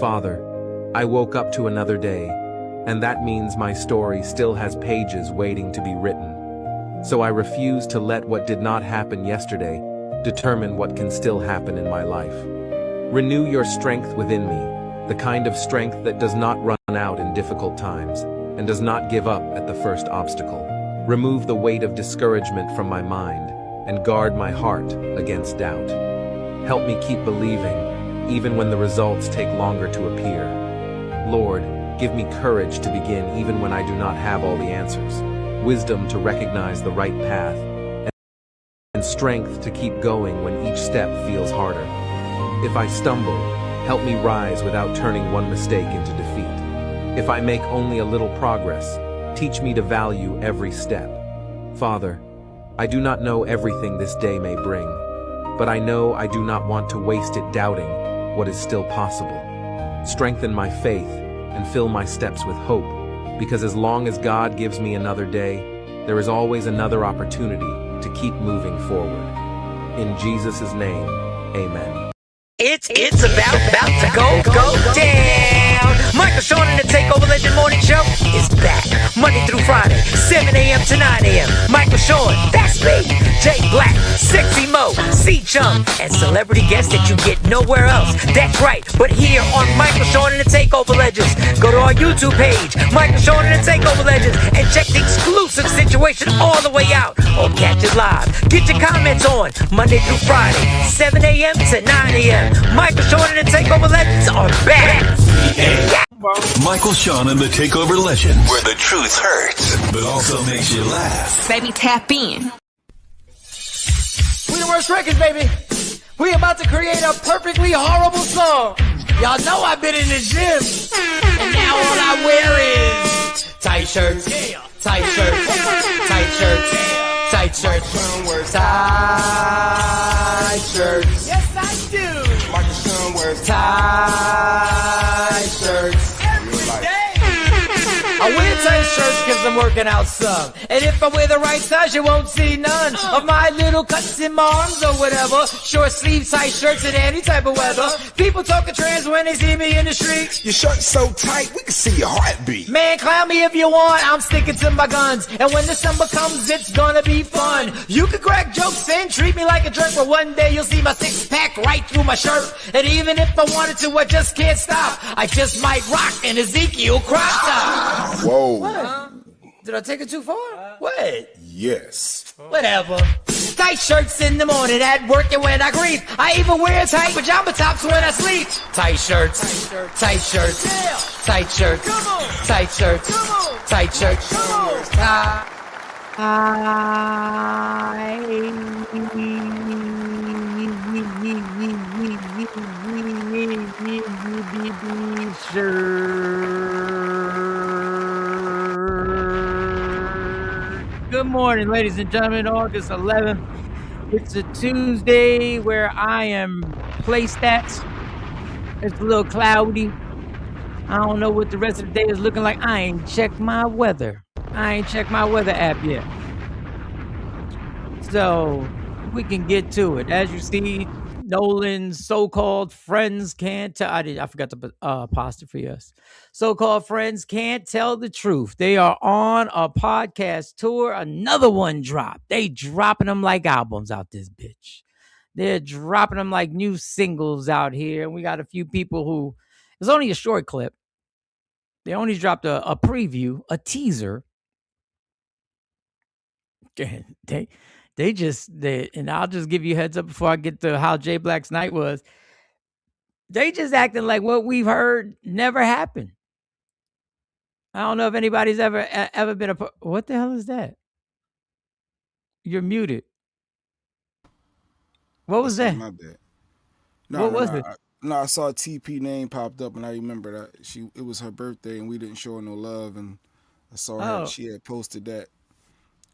Father, I woke up to another day, and that means my story still has pages waiting to be written. So I refuse to let what did not happen yesterday determine what can still happen in my life. Renew your strength within me, the kind of strength that does not run out in difficult times and does not give up at the first obstacle. Remove the weight of discouragement from my mind and guard my heart against doubt. Help me keep believing, even when the results take longer to appear. Lord, give me courage to begin even when I do not have all the answers, wisdom to recognize the right path, and strength to keep going when each step feels harder. If I stumble, help me rise without turning one mistake into defeat. If I make only a little progress, teach me to value every step. Father, I do not know everything this day may bring, but I know I do not want to waste it doubting what is still possible. Strengthen my faith and fill my steps with hope, because as long as God gives me another day, there is always another opportunity to keep moving forward. In Jesus' name, amen. It's about to go down. Michael Sean and the Takeover Legend Morning Show is back Monday through Friday, 7 a.m. to 9 a.m. Michael Sean, that's me. Jay Black, Sexy Mo, C-Chum, and celebrity guests that you get nowhere else. That's right, but here on Michael Sean and the Takeover Legends. Go to our YouTube page, Michael Sean and the Takeover Legends, and check the exclusive situation all the way out. Or catch it live. Get your comments on Monday through Friday, 7 a.m. to 9 a.m. Michael Sean and the Takeover Legends are back. Yeah. Michael Sean and the Takeover Legends, where the truth hurts, but also makes you laugh. Baby, tap in. We the worst records, baby. We about to create a perfectly horrible song. Y'all know I've been in the gym, and now all I wear is tight shirts, tight shirts, tight shirts, tight shirts, tight shirts. Yes, I do. Michael Sean wears tight shirts every day. I wear tight shirts because I'm working out some. And if I wear the right size, you won't see none of my little cuts in my arms or whatever. Short sleeve tight shirts in any type of weather. People talking trans when they see me in the street. Your shirt's so tight, we can see your heartbeat. Man, clown me if you want, I'm sticking to my guns. And when December comes, it's gonna be fun. You can crack jokes and treat me like a jerk, but one day you'll see my six-pack right through my shirt. And even if I wanted to, I just can't stop. I just might rock an Ezekiel crop top. Whoa. What? Did I take it too far? What? Yes. Whatever. Tight shirts in the morning at work and when I grieve. I even wear tight pajama tops when I sleep. Tight shirts, tight shirts, tight shirts, tight shirts, tight shirts, Good morning, ladies and gentlemen. August 11th. It's a Tuesday where I am placed at. It's a little cloudy. I don't know what the rest of the day is looking like. I ain't checked my weather. I ain't checked my weather app yet. So we can get to it. As you see, Nolan's so-called friends can't tell. I forgot to put apostrophe us. So-called friends can't tell the truth. They are on a podcast tour. Another one dropped. They dropping them like albums out this bitch. They're dropping them like new singles out here. And we got a few people who, it's only a short clip. They only dropped a preview, a teaser. And I'll just give you a heads up before I get to how Jay Black's night was. They just acting like what we've heard never happened. I don't know if anybody's ever been what the hell is that? You're muted. What was that? My bad. What was it? I saw a TP name popped up, and I remember that it was her birthday, and we didn't show her no love, and I saw her. She had posted that.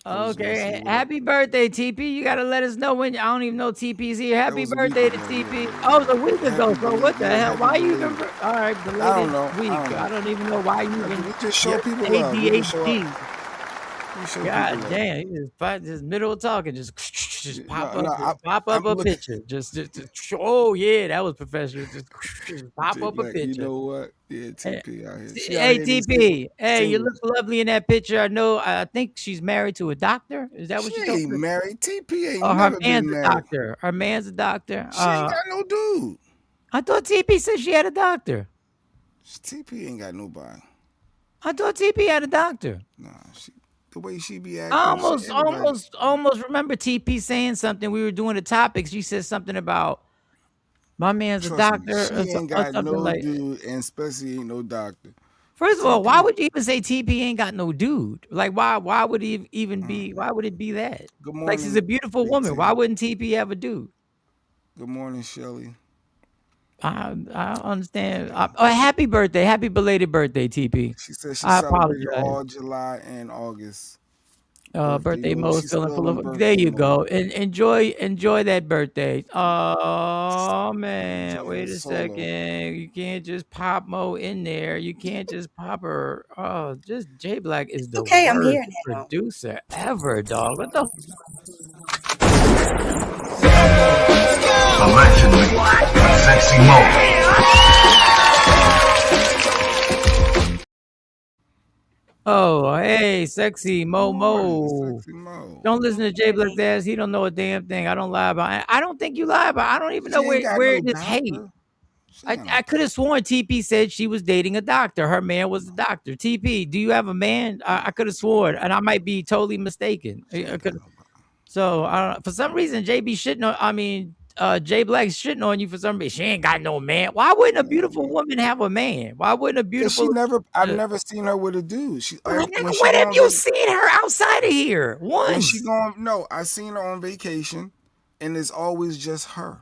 Okay, happy birthday, TP. You got to let us know when. I don't even know TP's here. Happy birthday to TP. Oh, it was a week ago. So what the hell? Why you even? All right, belated I don't know. week. I don't even know why you even. Just show people love. ADHD. God damn, he just middle of talking, just just No, pop no, up, pop I'm up a looking. picture. Oh yeah, that was professional. Just pop J up a Black, you picture. know what? Yeah, Eh, TP out here. She out Hey here in these states TP, hey, you single. look lovely in that picture. I know. I think she's married to a doctor. Is that what She she told ain't me? married. TP ain't Oh, her never man's been a married. doctor. Her man's a doctor. She ain't got no dude. I thought TP said she had a doctor. TP ain't got nobody. I thought TP had a doctor. Nah, the way she be I acting, everybody. almost remember TP saying something. We were doing the topics. She said something about my man's a Trust me, doctor she ain't or got something no like. dude, and especially ain't no doctor. First of all, why TP. would you even say TP ain't got no dude? Like, why would it even Uh, be? Why would it be that? good Like, she's a morning, beautiful Big woman. T. Why wouldn't TP have a dude? Good morning, Shelly. I understand. Happy birthday, happy belated birthday, TP. She said she I celebrated apologize. all July and August. Birthday Mode. mode, She's feeling still full in of. There birthday you mode. go. And enjoy that birthday. Oh man, Enjoy her wait a solo. second. You can't just pop Mo in there. You can't just pop her. Oh, just J Black is the Okay, I'm worst here now. producer ever, dog. What the? Allegedly, with Sexy Mo. Oh, hey, sexy Mo Morning, Mo. sexy Mo. Don't listen to J Black's ass. He don't know a damn thing. I don't lie about. I don't think you lie about. I don't even She know ain't got where no this hate. doctor. She ain't got no I could doctor. have sworn TP said she was dating a doctor. Her man was a doctor. TP, do you have a man? I could have sworn, and I might be totally mistaken. She I ain't got could. no doctor. So I don't, for some reason, JB shitting on. I mean, J Black's shitting on you for some reason. She ain't got no man. Why wouldn't a beautiful woman have a man? Why wouldn't a Cause beautiful? I've never seen her with a dude. When she When go have on you seen her outside of here? when she Once. go on, no, I seen her on vacation, and it's always just her.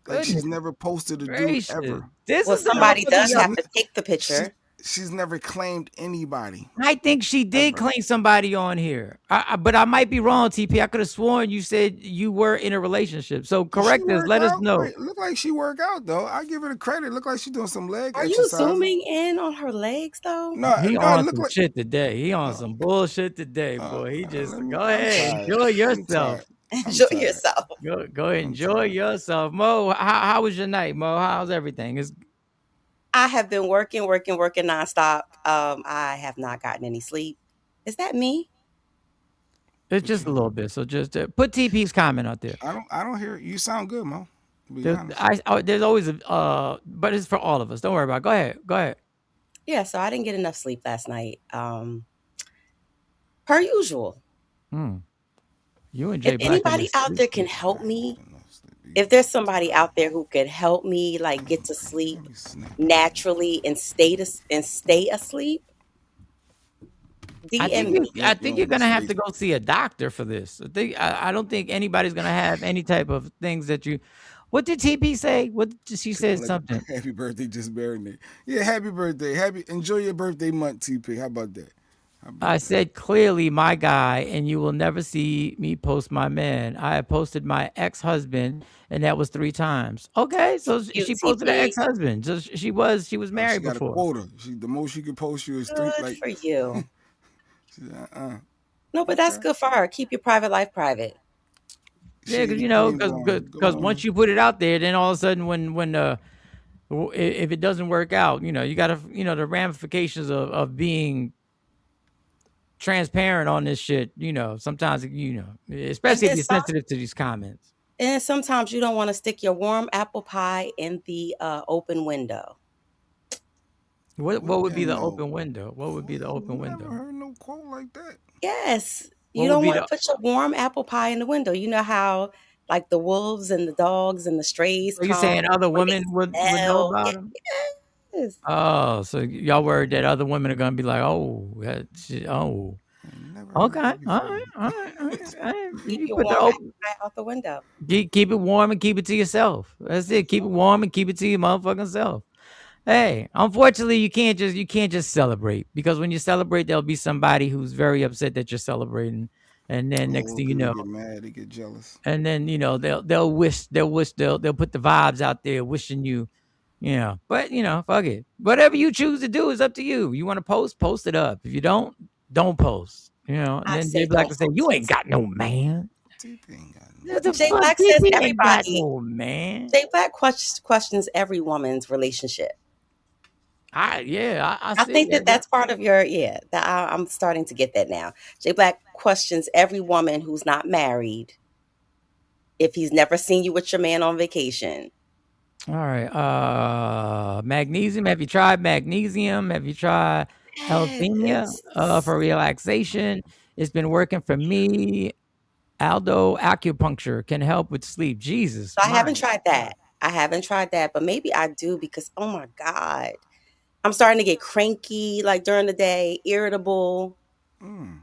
Like Goodness she's never posted a dude gracious. ever. This Well, is the somebody motherfucker does She's y'all. have n- to take the she picture. she's never claimed anybody I think she did ever. claim somebody on here. But I might be wrong, TP. I could have sworn you said you were in a relationship. So Does she correct us. work Let us out? know. Wait, look like she work out though. I give her the credit. Look like she doing some leg Are you exercising. zooming in on her legs though? No, He no, it on look some like shit today. He on no. some bullshit today, boy. He just go I'm ahead, tired. enjoy I'm yourself. tired. I'm Enjoy tired. yourself. Go ahead, I'm enjoy tired. yourself, Mo. How was your night, Mo? How's everything? I have been working nonstop. I have not gotten any sleep. Is that me? It's What just you? a little bit. So just put TP's comment out there. I don't hear you sound good, Mo. To be honest. There's always a but it's for all of us. Don't worry about it. Go ahead. Go ahead. Yeah, so I didn't get enough sleep last night. Per usual. Hmm. You and If Jay Black and anybody this out sleep there can shit. help I me, don't know, sleepy. if there's somebody out there who could help me like get to Let sleep me snap it. naturally and stay asleep, DM me. I You think don't you're want to gonna have stay. to go see a doctor for this. I don't think anybody's gonna have any type of things that you. What did TP say? What did she said Like something? happy birthday, just marinated. Yeah, happy birthday. Enjoy your birthday month, TP. How about that? How about I that? said clearly my guy, and you will never see me post my man. I have posted my ex-husband, and that was 3 times. Okay, so she posted her UTP, ex-husband. So she was She married got a before. quota. The most she could post you is three. good Like, for you. she, No, but that's okay. good for her. Keep your private life private. Yeah, because Shady you know, Queen born. Good because once morning. you put it out there, then all of a sudden, if it doesn't work out, you got to, the ramifications of being transparent on this shit. Sometimes, And especially if then you're some, sensitive to these comments. and then sometimes you don't want to stick your warm apple pie in the open window. What would be And the no, open window? What would be the open never window? heard no quote like that. Yes, What you would don't be want to the? put your warm apple pie in the window. You know how like the wolves and the dogs and the strays Are you come saying other when women would they know smell. about him? Yes. Oh, so y'all worried that other women are gonna be like, oh, that shit, oh, I never heard okay, that all before. right, all right, all right. All right. Keep You your put the warm apple open, pie out the window. keep it warm and keep it to yourself. That's it. Keep it warm and keep it to your motherfucking self. Hey, unfortunately, you can't just celebrate, because when you celebrate, there'll be somebody who's very upset that you're celebrating, and then Oh, next when thing you people know, get mad, they get jealous. and then they'll put the vibes out there wishing you. But fuck it. Whatever you choose to do is up to you. You want to post it up. If you don't post. And I then Jay say Black don't will say, you ain't post. got no man. TP ain't got The Jay fuck, Black says PP ain't got everybody. no man. Jay Black questions every woman's relationship. I I see think that that. that's part of your that I'm starting to get that now. Jay Black questions every woman who's not married if he's never seen you with your man on vacation. All right. Magnesium. Have you tried magnesium? Have you tried L-theanine Yes. for relaxation? It's been working for me. Aldo acupuncture can help with sleep. Jesus, So I my haven't tried God. that. I haven't tried that, but maybe I do because oh my God. I'm starting to get cranky like during the day, irritable. Mm,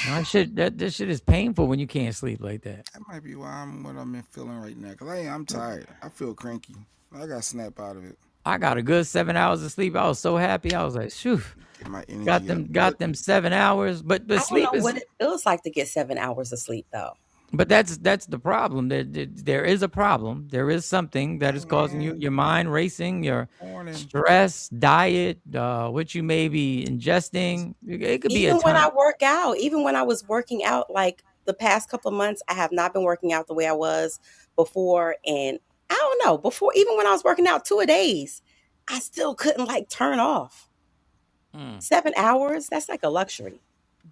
No, that this shit is painful when you can't sleep like that. that might be why I'm what I'm feeling right now. Cause I'm tired. I feel cranky. I got to snap out of it. I got a good 7 hours of sleep. I was so happy. I was like, "Phew, Get my got energy up. them, got them 7 hours." But I don't sleep know is what it feels like to get 7 hours of sleep though. But that's the problem. There is a problem. There is something that is causing you Man, your mind racing, your morning. stress, diet, what you may be ingesting. It could be a Even when I ton. work out, even when I was working out, like the past couple of months, I have not been working out the way I was before. And I don't know, before, even when I was working out 2 a days, I still couldn't like turn off. Mm. 7 hours, that's like a luxury.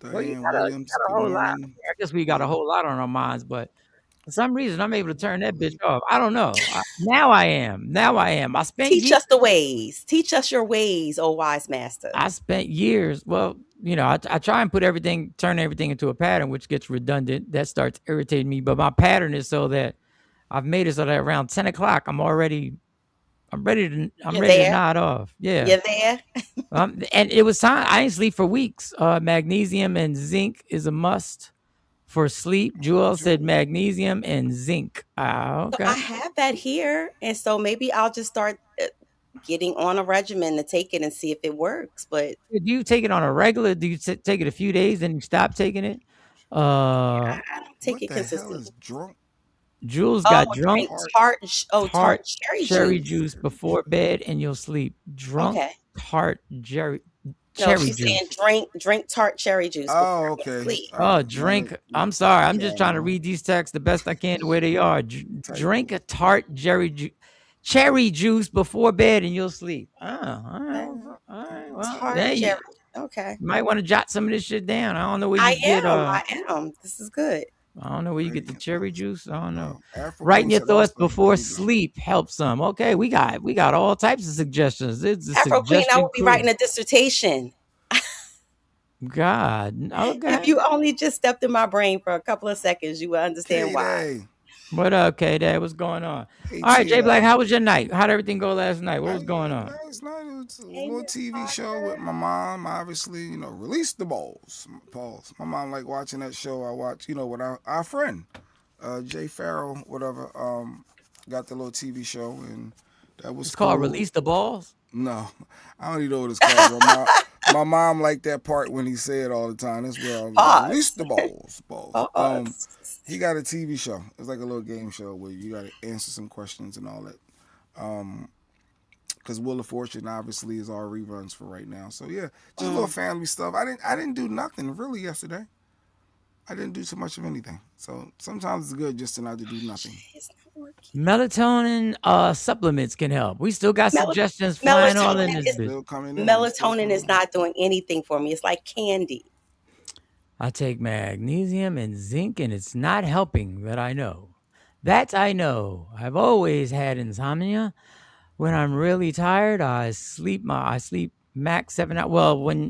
Well, Diane Williams. got a Good whole lot. morning. I guess we got a whole lot on our minds, but for some reason, I'm able to turn that bitch off. I don't know. Now I am. Now I am. Teach us the ways. Teach us your ways, oh wise master. I spent years. Well, I try and turn everything into a pattern, which gets redundant. That starts irritating me. But my pattern is so that I've made it so that around 10 o'clock, I'm You're ready to there. nod off. Yeah. You're there. And it was time. I didn't sleep for weeks. Magnesium and zinc is a must for sleep. Jewel said Jewel. magnesium and zinc. So Okay. I have that here. And so maybe I'll just start getting on a regimen to take it and see if it works. But Do you take it on a regular? Do you take it a few days, then you stop taking it? Uh, I don't take What it the hell is consistently. drunk? Jules Oh, got drunk. drink Heart. Tart tart cherry cherry juice. juice before bed and you'll sleep. Drunk Okay. tart No, cherry she's saying juice. drink tart cherry juice before Oh, I go to okay. sleep. All Oh, right. My drink. nigga, I'm sorry. I'm just sorry, trying to man. read these texts the best I can the way they are. Drink Typo. a tart cherry juice before bed and you'll sleep. Oh, all right. Okay. All right. Well, Tart yeah, cherry. Okay. you might want to jot some of this shit down. I don't know where you I get am. I am. This is good. I don't know where you get the Radiant cherry thoughts. juice. I don't know. Afro Writing King your said thoughts also. There before you go. sleep helps some. Okay, we got all types of suggestions. It's a Afro Queen, I suggestion will be crew. writing a dissertation. God, If okay. you only just stepped in my brain for a couple of seconds, you will understand why. K-Day. What up, K-Dad? What's going on? Hey, All right, Jay Black, Chia. how was your night? How'd everything go last night? What was going on? Last night it was a Hey, little Miss TV show with Parker. my mom. Obviously, release the balls. Pause. My mom like watching that show. I watch, with our friend, Jay Farrell, whatever. Got the little TV show, and that was It's called cool. Release the Balls. No, I don't even know what it's called. My mom liked that part when he said all the time. That's where I was like, release Pause. the balls, balls. Pause. He got a TV show. It's like a little game show where you got to answer some questions and all that. Because Wheel of Fortune obviously is all reruns for right now. So yeah, just a little family stuff. I didn't do nothing really yesterday. I didn't do too much of anything. So sometimes it's good just to not to do nothing. It's not working. Melatonin supplements can help. We still got Mel- suggestions flying all in melatonin this is bitch. Still coming in. It's still melatonin coming is in. not doing anything for me. It's like candy. I take magnesium and zinc, and it's not helping that I know. That I know. I've always had insomnia. When I'm really tired, I sleep max 7 hours. Well,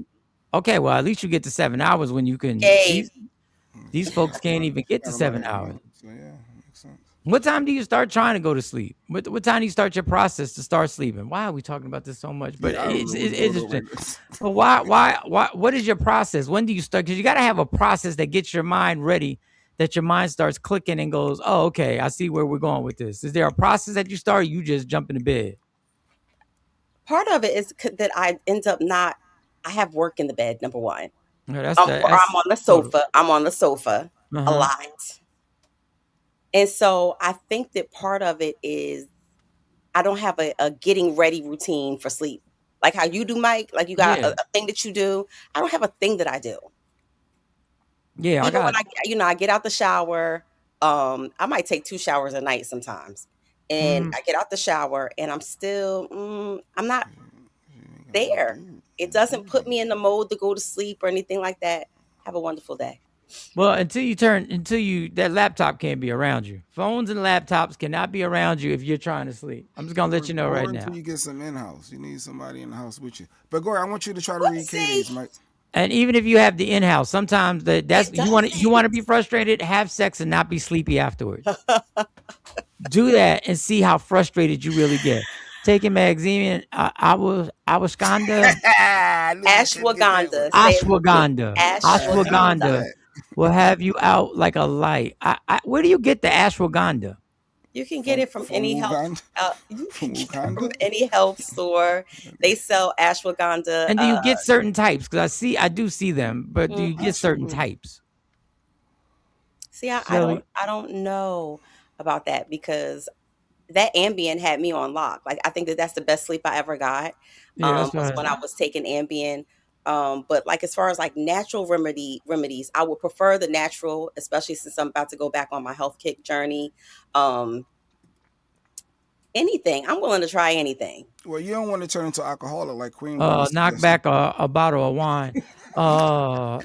at least you get to 7 hours when you can. Yay. These folks can't even get to Got a lot 7 hours. on. So yeah, makes sense. What time do you start trying to go to sleep? What time do you start your process to start sleeping? Why are we talking about this so much? But Yeah, I don't know it's what's going on interesting. right now. But why? What is your process? When do you start? Because you got to have a process that gets your mind ready, that your mind starts clicking and goes, oh, okay, I see where we're going with this. Is there a process that you start? Or you just jump into bed? Part of it is that I end up not. I have work in the bed. Number one, No, or I'm on the total. sofa. I'm on the sofa a Uh-huh. lot, and so I think that part of it is I don't have a getting ready routine for sleep. Like how you do, Mike. Like you got Yeah. a thing that you do. I don't have a thing that I do. Yeah, I Even when got I get out the shower, I might take 2 showers a night sometimes. And I get out the shower and I'm still, I'm not there. It doesn't put me in the mode to go to sleep or anything like that. Have a wonderful day. Well, until that laptop can't be around you. Phones and laptops cannot be around you if you're trying to sleep. I'm just gonna let you know right now. Until you get some in-house. You need somebody in the house with you. But Gory, I want you to try to read See? Katie's, Mike. And even if you have the in-house, sometimes that's It you want to doesn't. be frustrated, have sex and not be sleepy afterwards. Do that and see how frustrated you really get. Taking magazine, ashwagandha, Ashwagandha. ashwagandha, Ashwagandha. will have you out like a light. Where do you get the ashwagandha? You can get it from any health. Uganda? You From can get it from Wakanda? any health store. They sell ashwagandha. And do you get certain types? Because I do see them, but do you get certain types? See, I don't know about that because that Ambien had me on lock. Like I think that's the best sleep I ever got. Yeah, that's Was right. when I was taking Ambien. But like as far as like natural remedies, I would prefer the natural, especially since I'm about to go back on my health kick journey. Anything. I'm willing to try anything. Well, you don't want to turn into alcoholic like Queen. Knock back a bottle of wine.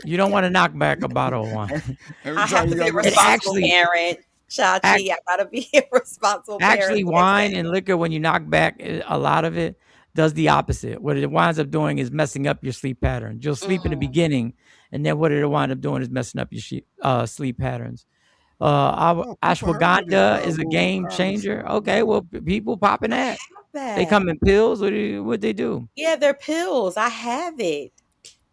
You don't want to knock back a bottle of wine. Every I have time to you be a got responsible parent. Chachi, I gotta be a responsible parent. Actually, wine and liquor, when you knock back a lot of it, does the opposite. What it winds up doing is messing up your sleep patterns. You'll sleep in the beginning, and then what it'll wind up doing is messing up your sleep patterns. Ashwagandha is a game changer. Okay, well, people popping that. They come in pills. What they do? Yeah, they're pills. I have it.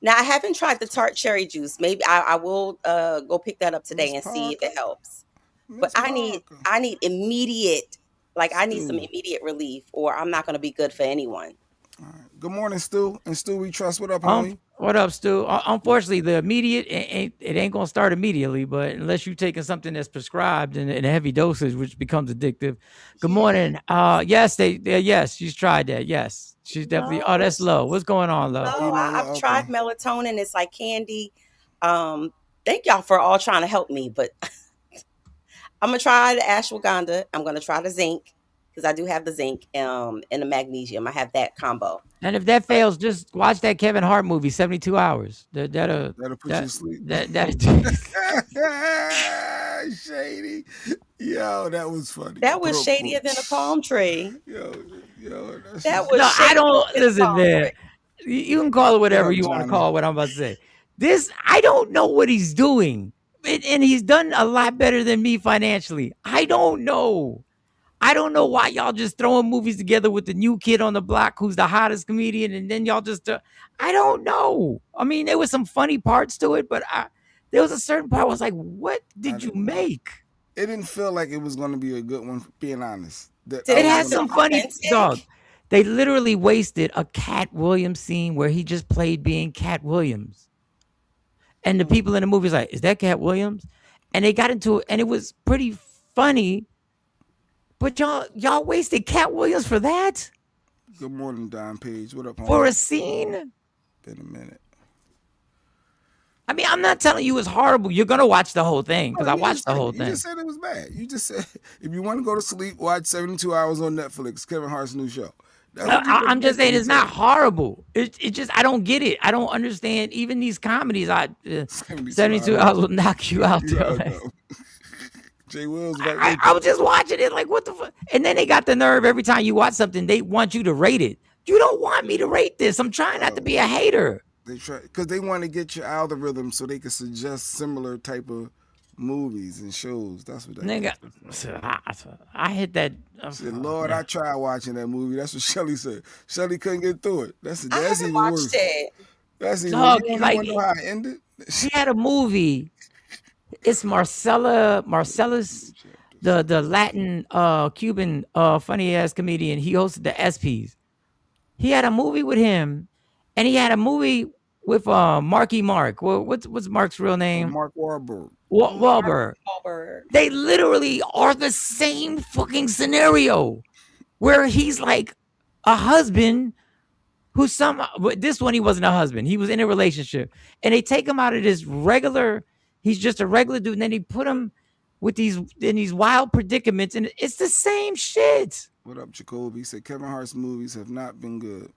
Now I haven't tried the tart cherry juice. Maybe I will go pick that up today and see if it helps. But I need immediate, like I need some immediate relief, or I'm not going to be good for anyone. All right. Good morning, Stu. And Stu, we trust. What up, homie? What up, Stu? Unfortunately, the immediate it ain't gonna start immediately, but unless you're taking something that's prescribed in a heavy dosage, which becomes addictive. Good morning. Yes, yes, she's tried that. Yes, she's definitely. Oh, that's low. What's going on, low? No, I've tried melatonin. It's like candy. Thank y'all for all trying to help me, but I'm gonna try the ashwagandha. I'm gonna try the zinc because I do have the zinc and the magnesium. I have that combo. And if that fails, just watch that Kevin Hart movie, 72 Hours. That'll put you to sleep. Shady. Yo, that was funny. That was shadier than a palm tree. Yo, that was. No, I don't listen, man. You can call it whatever you want to call it, what I'm about to say. This, I don't know what he's doing. And he's done a lot better than me financially. I don't know why y'all just throwing movies together with the new kid on the block who's the hottest comedian, and then y'all just I don't know. I mean, there was some funny parts to it, but there was a certain part I was like, what did you make? It didn't feel like it was going to be a good one, being honest. It had some funny dog. They literally wasted a Cat Williams scene where he just played being Cat Williams. And the people in the movie was like, is that Cat Williams? And they got into it, and it was pretty funny. But y'all wasted Cat Williams for that? Good morning, Don Page. What up, homie? For a scene? Been a minute. I mean, I'm not telling you it's horrible. You're going to watch the whole thing because I watched the whole thing. You just said it was bad. You just said if you want to go to sleep, watch 72 Hours on Netflix, Kevin Hart's new show. I'm just saying it's not horrible. It just, I don't get it. I don't understand. Even these comedies, 72 Hours will knock you out. Jay Wills. I was just watching it like, what the fuck? And then they got the nerve every time you watch something, they want you to rate it. You don't want me to rate this. I'm trying not to be a hater. They try because they want to get your algorithm so they can suggest similar type of movies and shows. That's what that nigga. I hit that. Said, Lord, I tried watching that movie. That's what Shelly said. Shelly couldn't get through it. That's even worse. That's even worse. You want to know how it ended? She had a movie. It's Marcellus, the Latin Cuban funny ass comedian. He hosted the SPs. He had a movie with him, and he had a movie with Marky Mark. Well, what's Mark's real name? Mark Wahlberg. Wahlberg. They literally are the same fucking scenario, where he's like a husband who's this one he wasn't a husband. He was in a relationship, and they take him out of this regular. He's just a regular dude, and then they put him with these in these wild predicaments, and it's the same shit. What up, Jacoby? He said Kevin Hart's movies have not been good.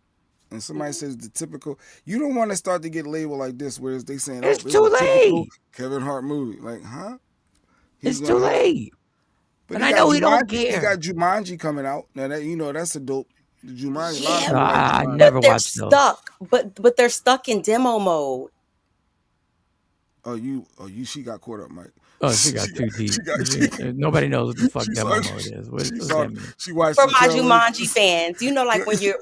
And somebody Mm-hmm. says the typical. You don't want to start to get labeled like this, whereas they saying, "Oh, It's this is too a typical late. Kevin Hart movie." Like, huh? He's It's too gonna have. late. But And he I got know he don't Jumanji. He care. got Jumanji coming out. Now that that's a dope. The Jumanji. A lot of Yeah, No, people like I Jumanji. never but they're watched those. stuck. But they're stuck in demo mode. She got caught up, Mike. Oh, she got too deep. Nobody knows what the fuck She demo saw. mode is. She What's saw. that mean? She watched For the my trailers. Jumanji fans, you know, like when you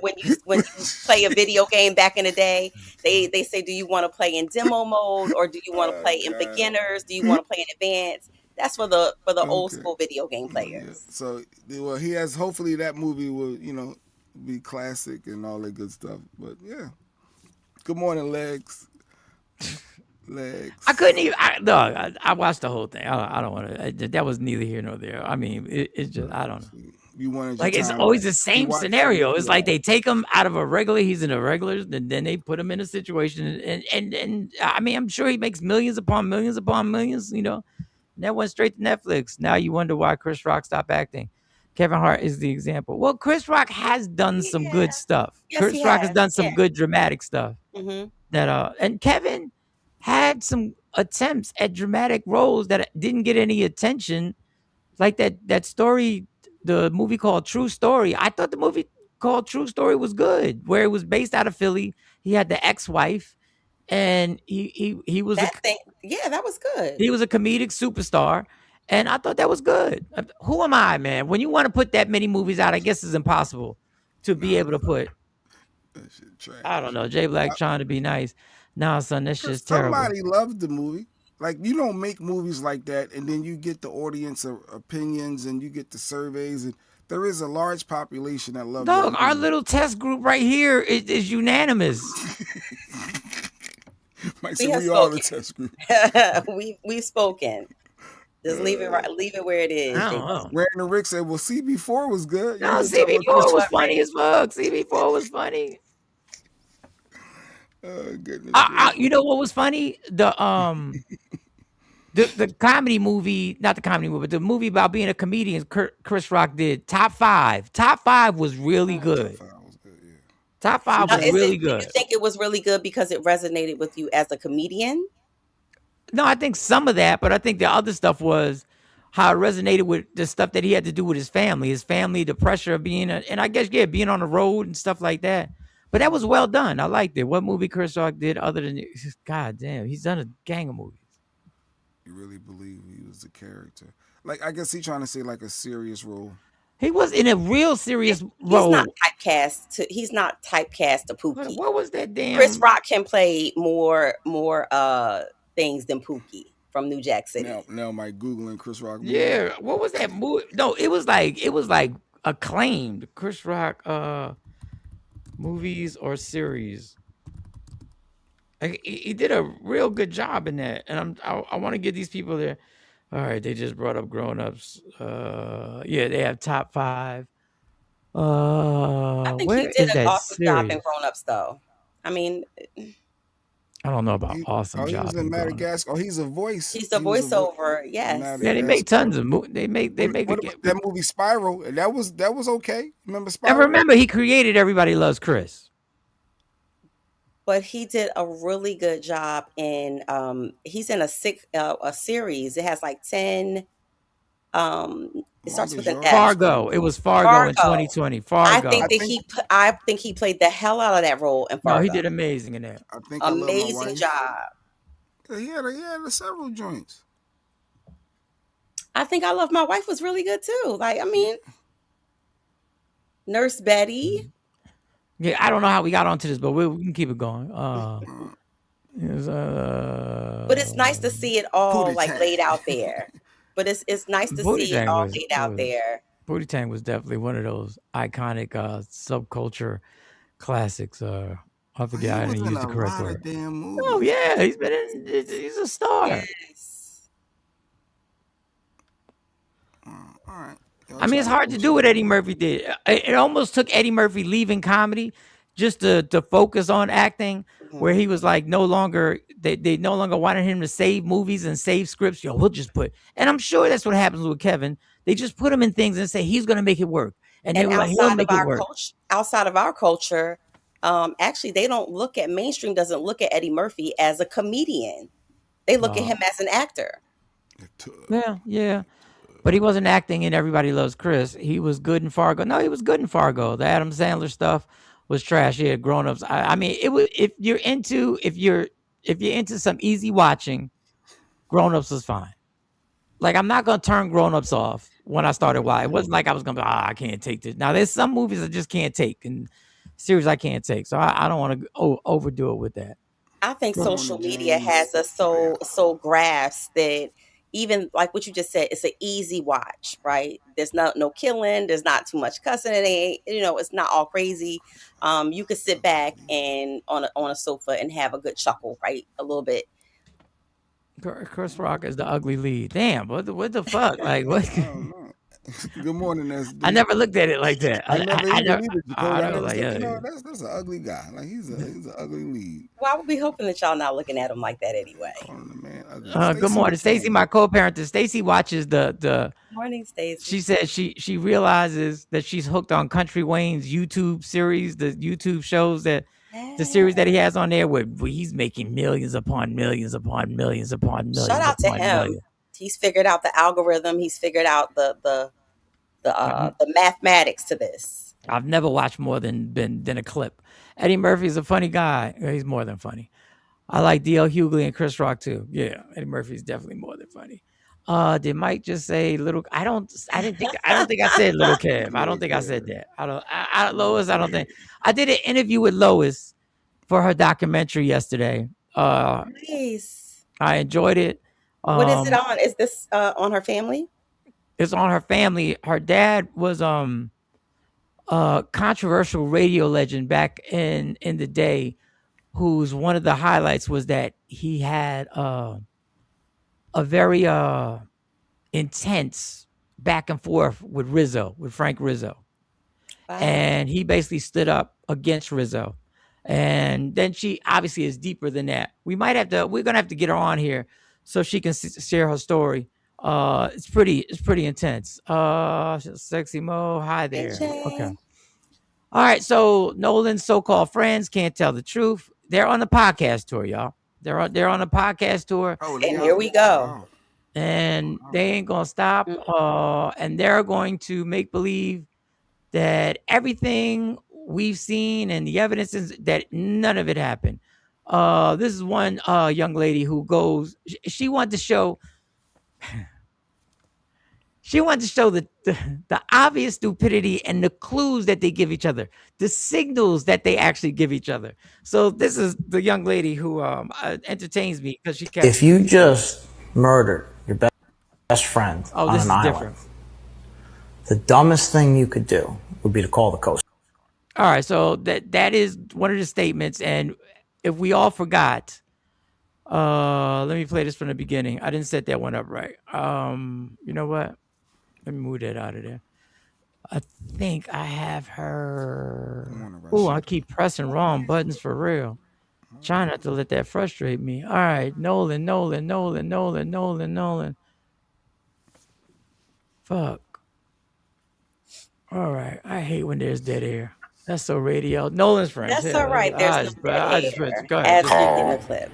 play a video game back in the day, they say, do you want to play in demo mode or do you want to Oh play in God. beginners? Do you want to play in advanced? That's for the old Okay. school video game Yeah. players. So, well, he has. Hopefully, that movie will, be classic and all that good stuff. But yeah. Good morning, legs. Legs. I couldn't even. I watched the whole thing. I don't want to. That was neither here nor there. I mean, it's just I don't know. You wanted your Like it's time always back. the same watched scenario. it, It's like they take him out of a regular. He's in a regular, and then they put him in a situation, and I mean, I'm sure he makes millions upon millions upon millions. And that went straight to Netflix. Now you wonder why Chris Rock stopped acting. Kevin Hart is the example. Well, Chris Rock has done some good stuff. Yes, he Chris Rock has has. done some Yeah. good dramatic stuff. Mm-hmm. And Kevin had some attempts at dramatic roles that didn't get any attention, like that story, the movie called True Story. I thought the movie called True Story was good, where it was based out of Philly. He had the ex-wife, and he was That thing, yeah, that was good. he was a comedic superstar, and I thought that was good. Who am I, man? When you want to put that many movies out, I guess it's impossible to be able to put. That shit trash. I don't know. Jay Black trying to be nice. Nah, son, that's just terrible. Somebody loved the movie. Like, you don't make movies like that, and then you get the audience opinions, and you get the surveys, and there is a large population that loves Dog, that our movie. little test group right here is unanimous. Mike We said have we are the spoken. test group. We've spoken. Just leave it where it is. I Jay. don't know. Random Rick said, well, CB4 was good. No, You didn't talk about CB4 was Chris- funny as fuck. CB4 was funny. Oh, goodness. You know what was funny? The comedy movie, not the comedy movie, but the movie about being a comedian Chris Rock did. Top 5. Top 5 was really good. Top 5 was good, yeah. Top 5 Now, was really do good. you think it was really good because it resonated with you as a comedian? No, I think some of that, but I think the other stuff was how it resonated with the stuff that he had to do with his family, the pressure of being, and I guess, yeah, being on the road and stuff like that. But that was well done. I liked it. What movie Chris Rock did other than, God damn, he's done a gang of movies. You really believe he was the character? Like, I guess he's trying to say like a serious role. He was in a real serious He's role. not typecast. He's not typecast to Pookie. What was that damn? Chris Rock can play more things than Pookie from New Jack City. Now Mike Googling Chris Rock movie. Yeah, what was that movie? No, it was like acclaimed. Chris Rock movies or series. He did a real good job in that, and I want to give these people there. All right, they just brought up Grown Ups. Yeah, they have top 5. I think where he did is an that awesome job in series? Grown Ups, though. I mean, I don't know about awesome he job. was in Madagascar. Oh, he's a voice. he's the voiceover. Yes. Yeah, they make tons of movies. They make What about that movie Spiral? And that was okay. Remember I Spiral? remember he created Everybody Loves Chris. But he did a really good job in. He's in a series. It has like 10. It starts with an F. Fargo. It was Fargo in 2020. Fargo. I think he played the hell out of that role in Fargo. No, he did amazing in that. I think Amazing job. Yeah, he had several joints. I think I Love My Wife was really good too. Like, I mean, Nurse Betty. Yeah, I don't know how we got onto this, but we can keep it going. But it's nice to see it all like laid out there. But it's nice to see it all laid out there. Pootie Tang was definitely one of those iconic subculture classics. I forget. I didn't use the correct word. Oh yeah, he's a star. Yes. All right. I mean, it's hard to do what Eddie Murphy did. It almost took Eddie Murphy leaving comedy just to focus on acting, where Mhm. he was like no longer they no longer wanted him to save movies and save scripts. Yo, we'll just put, and I'm sure that's what happens with Kevin. They just put him in things and say he's gonna make it work, and they And were like, he'll make it work. outside of our culture, actually, they don't look at mainstream doesn't look at Eddie Murphy as a comedian. They look at Uh, him as an actor. yeah, yeah. But he wasn't acting in Everybody Loves Chris. He was good in Fargo. No, he was good in Fargo. The Adam Sandler stuff was trash. Yeah, grown ups. I mean, it was if you're into some easy watching, Grown Ups was fine. Like, I'm not gonna turn Grown Ups off when I started watching. It wasn't like I was gonna be, I can't take this. Now there's some movies I just can't take, and series I can't take. So I don't want to overdo it with that. I think Ramona social media James. has us Oh yeah. so grasped that even like what you just said, it's an easy watch, right? There's no killing, there's not too much cussing. It ain't, it's not all crazy. You could sit back and on a sofa and have a good chuckle, right? A little bit. Chris Rock is the ugly lead. Damn, what the fuck? Like what? I don't know. Good morning, I SD. never looked at it like that. I never even either, I Jacoby. I know, never like, said, yeah. that's an ugly guy. Like he's an ugly lead. Well, I would be hoping that y'all not looking at him like that anyway. Calling the man ugly. Good Stacey morning, Stacy. McCain. My co-parent. Stacy watches the. Morning, Stacey. She said she realizes that she's hooked on Country Wayne's YouTube series, the YouTube shows that the series that he has on there, where he's making millions upon millions upon millions upon Shout millions out to upon him. millions. He's figured out the algorithm. He's figured out the mathematics to this. I've never watched more than a clip. Eddie Murphy's a funny guy. He's more than funny. I like D.L. Hughley and Chris Rock too. Yeah, Eddie Murphy's definitely more than funny. Did Mike just say little? I don't think I said little Kev. I don't think I said that. Lois. I don't think I did an interview with Lois for her documentary yesterday. Nice. I enjoyed it. What is it on? Is this on her family? It's on her family. Her dad was a controversial radio legend back in the day, whose one of the highlights was that he had a very intense back and forth with Frank Rizzo. Wow. And he basically stood up against Rizzo. And then she obviously is deeper than that. We're going to have to get her on here so she can share her story. It's pretty intense. Sexy Mo, hi there. Okay. All right, so Nolan's so-called friends can't tell the truth. They're on the podcast tour, y'all. They're on a podcast tour. Oh, and here we go. Wow. And they ain't gonna stop. And they're going to make believe that everything we've seen and the evidence is that none of it happened. This is one young lady who goes. She wanted to show. She wanted to show the obvious stupidity and the clues that they give each other, the signals that they actually give each other. So this is the young lady who entertains me because she kept. If you just murdered your best friend on this an is island, different. the dumbest thing you could do would be to call the Coast. All right, so that is one of the statements, and if we all forgot, let me play this from the beginning. I didn't set that one up right. You know what? Let me move that out of there. I think I have her. Oh, I keep pressing wrong buttons for real. Trying not to let that frustrate me. All right, Nolan. Fuck. All right, I hate when there's dead air. That's so radio. Nolan's friends. That's all right. There's no dead air. As we in the clip.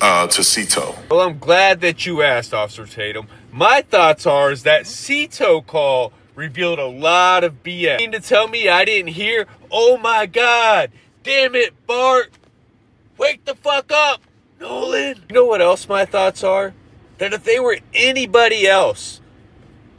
To Cito. Well, I'm glad that you asked, Officer Tatum. My thoughts are is that Cito call revealed a lot of BS. You mean to tell me I didn't hear? Oh my God! Damn it, Bart! Wake the fuck up, Nolan! You know what else my thoughts are? That if they were anybody else,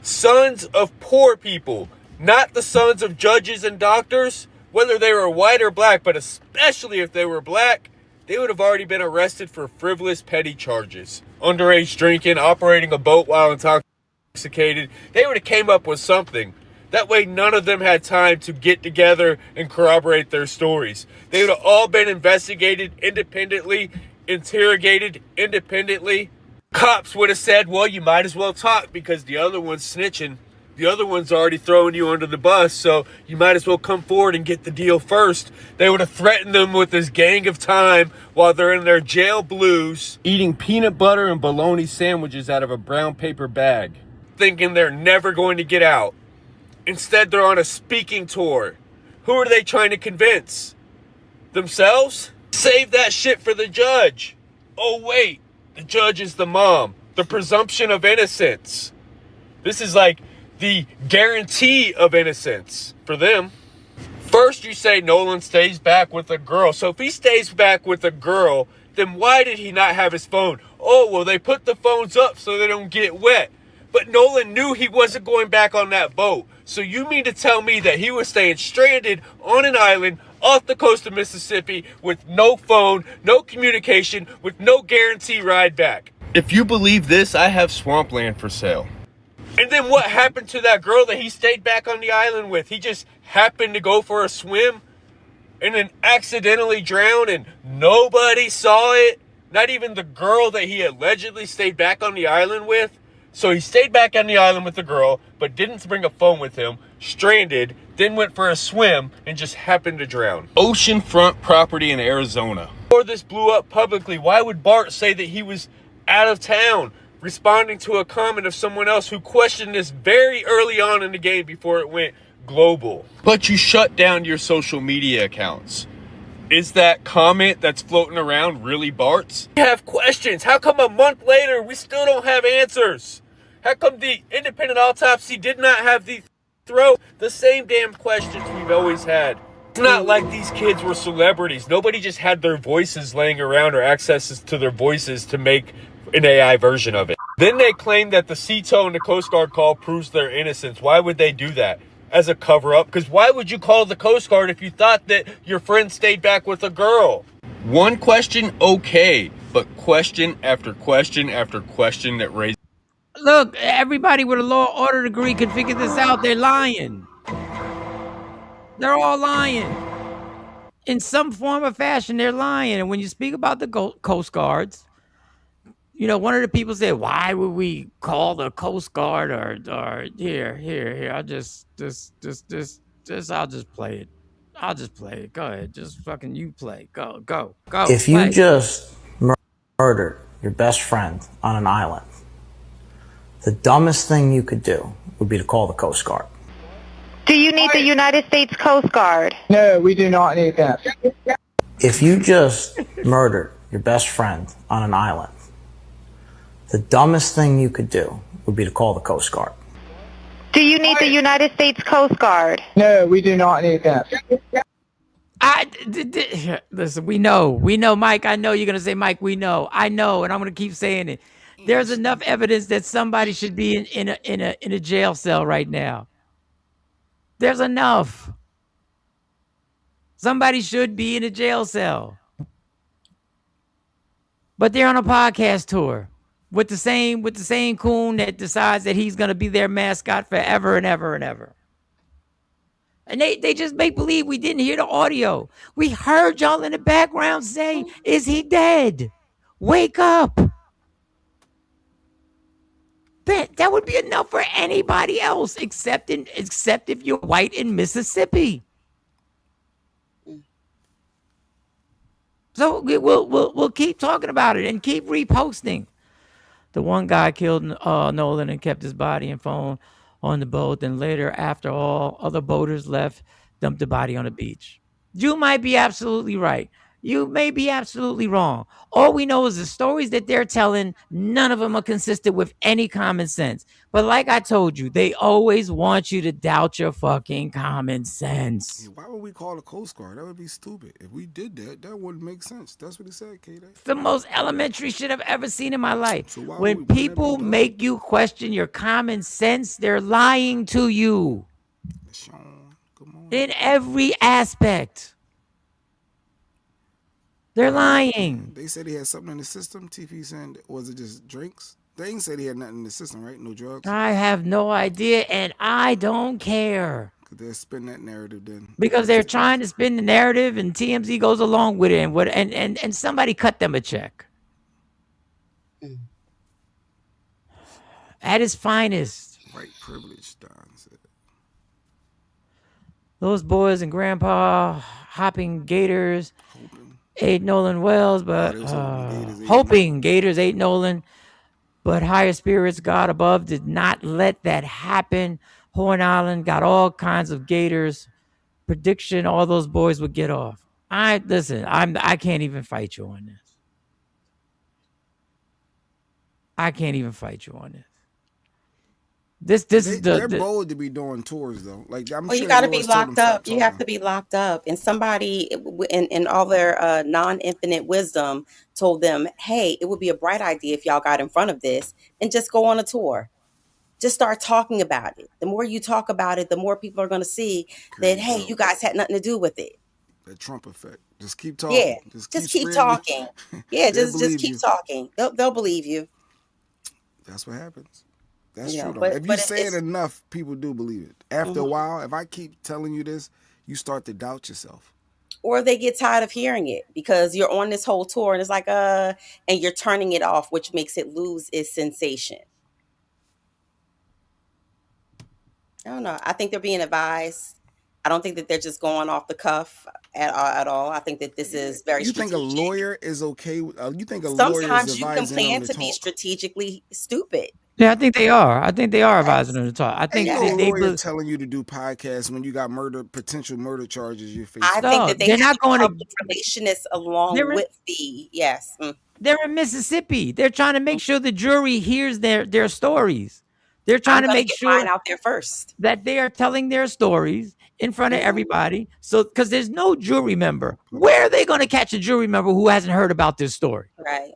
sons of poor people, not the sons of judges and doctors, whether they were white or black, but especially if they were black, they would have already been arrested for frivolous petty charges. Underage drinking, operating a boat while intoxicated. They would have came up with something. That way none of them had time to get together and corroborate their stories. They would have all been investigated independently, interrogated independently. Cops would have said, well, you might as well talk because the other one's snitching. The other one's already throwing you under the bus, so you might as well come forward and get the deal first. They would have threatened them with this gang of time while they're in their jail blues, eating peanut butter and bologna sandwiches out of a brown paper bag, thinking they're never going to get out. Instead, they're on a speaking tour. Who are they trying to convince? Themselves? Save that shit for the judge. Oh wait, the judge is the mom. The presumption of innocence. This is like the guarantee of innocence for them. First you say Nolan stays back with a girl. So if he stays back with a girl, then why did he not have his phone? Oh, well, they put the phones up so they don't get wet. But Nolan knew he wasn't going back on that boat. So you mean to tell me that he was staying stranded on an island off the coast of Mississippi with no phone, no communication, with no guarantee ride back? If you believe this, I have swampland for sale. And then what happened to that girl that he stayed back on the island with? He just happened to go for a swim and then accidentally drowned and nobody saw it. Not even the girl that he allegedly stayed back on the island with. So he stayed back on the island with the girl, but didn't bring a phone with him, stranded, then went for a swim and just happened to drown. Oceanfront property in Arizona. Before this blew up publicly, why would Bart say that he was out of town, responding to a comment of someone else who questioned this very early on in the game before it went global? But you shut down your social media accounts. Is that comment that's floating around really Bart's? We have questions. How come a month later we still don't have answers? How come the independent autopsy did not have the same damn questions we've always had? It's not like these kids were celebrities. Nobody just had their voices laying around or accesses to their voices to make an AI version of it. Then they claim that the CTO and the Coast Guard call proves their innocence. Why would they do that? As a cover-up? Because why would you call the Coast Guard if you thought that your friend stayed back with a girl? One question, okay, but question after question after question that raises... Look, everybody with a law order degree can figure this out. They're lying. They're all lying. In some form or fashion, they're lying. And when you speak about the Coast Guards, you know, one of the people said, why would we call the Coast Guard or here. I'll just play it. I'll just play it. Go ahead. Just fucking you play. Go. If play. you just murdered your best friend on an island, the dumbest thing you could do would be to call the Coast Guard. Do you need the United States Coast Guard? No, we do not need that. If you just murdered your best friend on an island, the dumbest thing you could do would be to call the Coast Guard. Do you need the United States Coast Guard? No, we do not need that. Listen, we know, Mike. I know you're gonna say, Mike. I know, and I'm gonna keep saying it. There's enough evidence that somebody should be in a jail cell right now. There's enough. Somebody should be in a jail cell, but they're on a podcast tour with the same coon that decides that he's gonna be their mascot forever and ever and ever. And they just make believe we didn't hear the audio. We heard y'all in the background say, "Is he dead? Wake up." That would be enough for anybody else except if you're white in Mississippi. So we'll keep talking about it and keep reposting. The one guy killed Nolan and kept his body and phone on the boat. And later, after all other boaters left, dumped the body on the beach. You might be absolutely right. You may be absolutely wrong. All we know is the stories that they're telling, none of them are consistent with any common sense. But like I told you, they always want you to doubt your fucking common sense. Yeah, why would we call the Coast Guard? That would be stupid. If we did that, that wouldn't make sense. That's what he said, K-Day. It's the most elementary shit I've ever seen in my life. So when people make you question your common sense, they're lying to you. Sean, come on. In every aspect. They're lying. They said he had something in the system. TP saying, was it just drinks? They ain't said he had nothing in the system, right? No drugs? I have no idea, and I don't care. Because they'll spin that narrative then. Because they're trying to spin the narrative, and TMZ goes along with it, and somebody cut them a check. At his finest. White privilege, Don said. Those boys and Grandpa hopping Gators ate Nolan Wells, but they was hoping Gators ate hoping Gators ate Nolan. But higher spirits, God above, did not let that happen. Horn Island got all kinds of Gators. Prediction: all those boys would get off. I can't even fight you on this. I can't even fight you on this. They're bold to be doing tours though. Like I'm Well, sure you got to Lewis be told them locked stop up. You talking. have to be locked up. And somebody in all their non-infinite wisdom told them, hey, it would be a bright idea if y'all got in front of this and just go on a tour. Just start talking about it. The more you talk about it, the more people are going to see that, hey, you guys had nothing to do with it. The Trump effect. Just keep talking. Yeah, just keep talking. Yeah, just keep talking. They'll believe you. That's what happens. That's You know, true though. but- If you but say it it's- enough, people do believe it. After a while, if I keep telling you this, you start to doubt yourself. Or they get tired of hearing it because you're on this whole tour and it's like, and you're turning it off, which makes it lose its sensation. I don't know. I think they're being advised. I don't think that they're just going off the cuff at all. I think that this is very You think strategic. a lawyer is okay? You think a lawyer is Sometimes you can advising them plan to to be talk? strategically stupid. Yeah, I think they are. I think they are advising them to talk. I think Ain't they, no they lawyer be- telling you to do podcasts when you got potential murder charges you're facing. I think that they they're have not the going to. public relationists along They're in- with the yes. They're in Mississippi. They're trying to make sure the jury hears their stories. They're trying I'm to gonna make get sure mine out there first. that they are telling their stories in front of everybody. So, because there's no jury member, where are they going to catch a jury member who hasn't heard about this story? Right.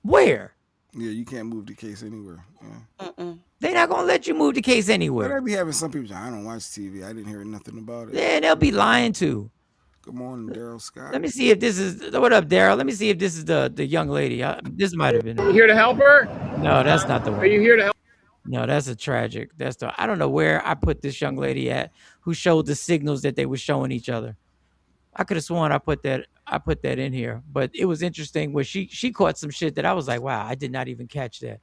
Where? Yeah, you can't move the case anywhere. Yeah. They're not going to let you move the case But anywhere. I be having some people say, I don't watch TV. I didn't hear nothing about it. Yeah, they'll be lying too. Good morning, Daryl Scott. Let me see if this is what up, Daryl. Let me see if this is the young lady. This might have been. You here to help her? No, that's not the one. Are you here to help? No, that's a tragic. I don't know where I put this young lady at who showed the signals that they were showing each other. I could have sworn I put that in here, but it was interesting where she caught some shit that I was like, wow, I did not even catch that.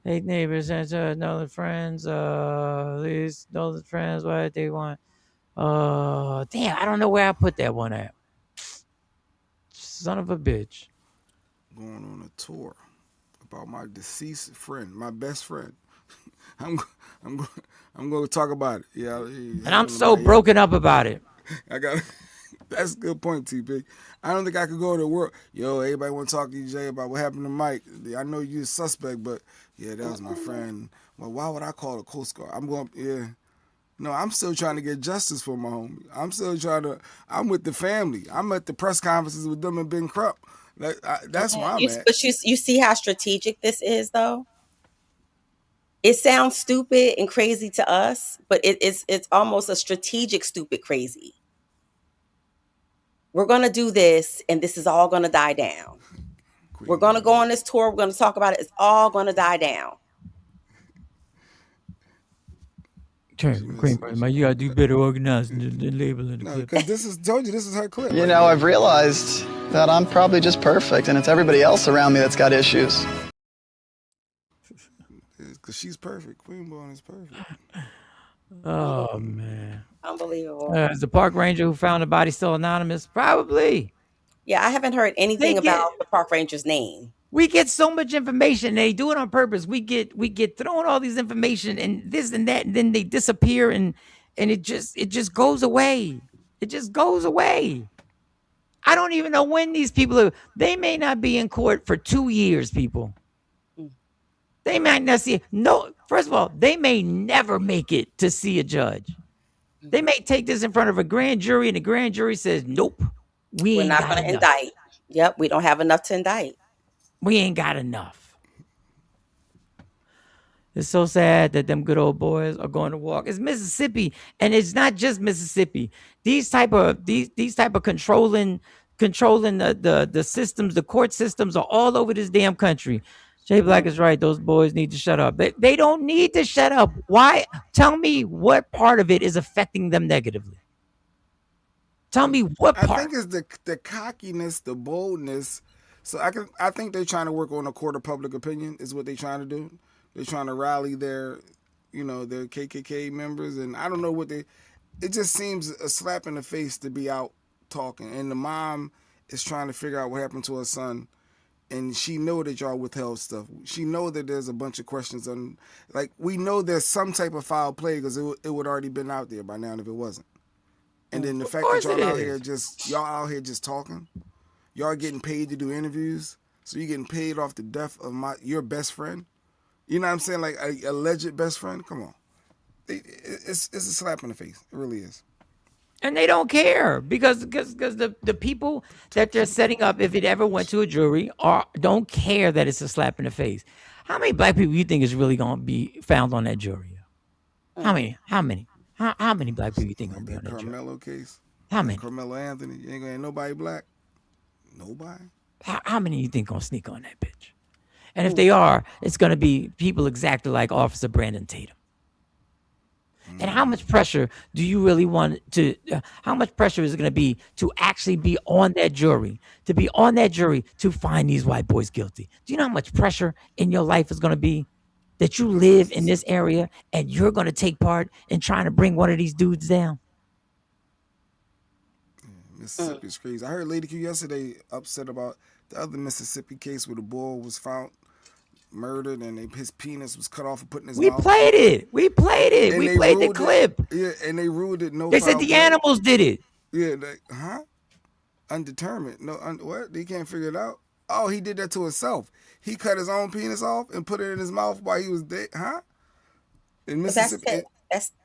Hey neighbors and Nolan friends, these Nolan friends, what they want. Damn, I don't know where I put that one at. Son of a bitch. Going on a tour about my deceased friend, my best friend. I'm going to talk about it. Yeah, and I'm so broken up about it. I got. That's a good point, TP. I don't think I could go to work. Yo, everybody want to talk to you, Jay, about what happened to Mike. I know you're a suspect, but yeah, that was my friend. Well, why would I call the Coast Guard? No, I'm still trying to get justice for my homie. I'm with the family. I'm at the press conferences with them and Ben Krupp. That's where I'm at. But you see how strategic this is, though? It sounds stupid and crazy to us, but it's almost a strategic stupid crazy. We're going to do this, and this is all going to die down. We're going to go on this tour. We're going to talk about it. It's all going to die down. You gotta do better organizing than labeling. No, because this is her clip. You know, I've realized that I'm probably just perfect, and it's everybody else around me that's got issues. Because she's perfect. Queen Bone is perfect. Oh man, unbelievable. Is the park ranger who found the body still anonymous? Probably. Yeah, I haven't heard anything about the park ranger's name. We get so much information. They do it on purpose. We get thrown all these information and this and that, and then they disappear and it just goes away. It just goes away. I don't even know when these people they may not be in court for 2 years, people. They might not see first of all, they may never make it to see a judge. They may take this in front of a grand jury and the grand jury says, nope, we're not going to indict. Yep, we don't have enough to indict. We ain't got enough. It's so sad that them good old boys are going to walk. It's Mississippi, and it's not just Mississippi. These type of controlling the systems, the court systems are all over this damn country. Jay Black is right. Those boys need to shut up. They don't need to shut up. Why? Tell me what part of it is affecting them negatively. Tell me what part. I think it's the cockiness, the boldness. So I think they're trying to work on a court of public opinion is what they're trying to do. They're trying to rally their KKK members, and I don't know what they. It just seems a slap in the face to be out talking, and the mom is trying to figure out what happened to her son, and she know that y'all withheld stuff. She know that there's a bunch of questions on, like, we know there's some type of foul play because it would already been out there by now if it wasn't. And then the fact that y'all out here just talking, y'all getting paid to do interviews, so you're getting paid off the death of your best friend. You know what I'm saying? Like a alleged best friend. Come on, it's a slap in the face. It really is. And they don't care because the people that they're setting up, if it ever went to a jury, don't care that it's a slap in the face. How many black people you think is really going to be found on that jury? How many? How many black people you think going to be on that jury? Carmelo case. How many? Carmelo Anthony. You ain't gonna have nobody black. Nobody. How many you think going to sneak on that bitch? And if they are, it's going to be people exactly like Officer Brandon Tatum. And how much pressure do you really want to, how much pressure is it going to be to actually be on that jury, to find these white boys guilty? Do you know how much pressure in your life is going to be that you live in this area and you're going to take part in trying to bring one of these dudes down? Mississippi's crazy. I heard Lady Q yesterday upset about the other Mississippi case where the boy was found murdered and his penis was cut off and put in his mouth. We played it. We played the clip. Yeah, and they ruled it They said the animals did it. Yeah, undetermined. No, what? They can't figure it out. Oh, he did that to himself. He cut his own penis off and put it in his mouth while he was dead. Huh? In Mississippi.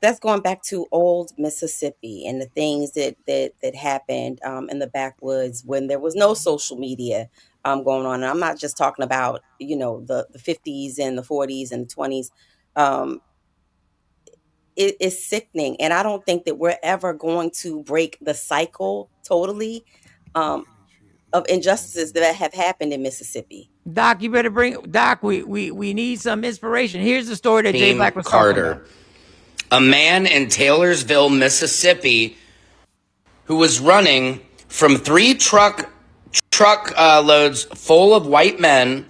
That's going back to old Mississippi and the things that happened in the backwoods when there was no social media going on. And I'm not just talking about, the 50s and the 40s and the 20s. It is sickening. And I don't think that we're ever going to break the cycle totally of injustices that have happened in Mississippi. Doc, you better we need some inspiration. Here's the story that Jay Black was talking about. A man in Taylorsville, Mississippi, who was running from 3 truck loads full of white men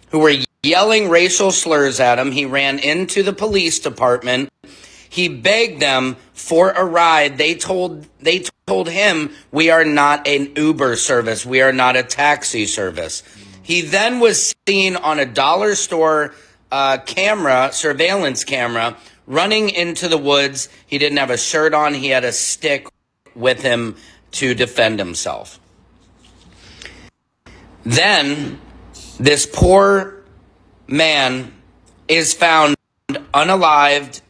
who were yelling racial slurs at him. He ran into the police department. He begged them for a ride. They told him, "We are not an Uber service. We are not a taxi service." He then was seen on a dollar store surveillance camera, running into the woods. He didn't have a shirt on. He had a stick with him to defend himself. Then this poor man is found unalived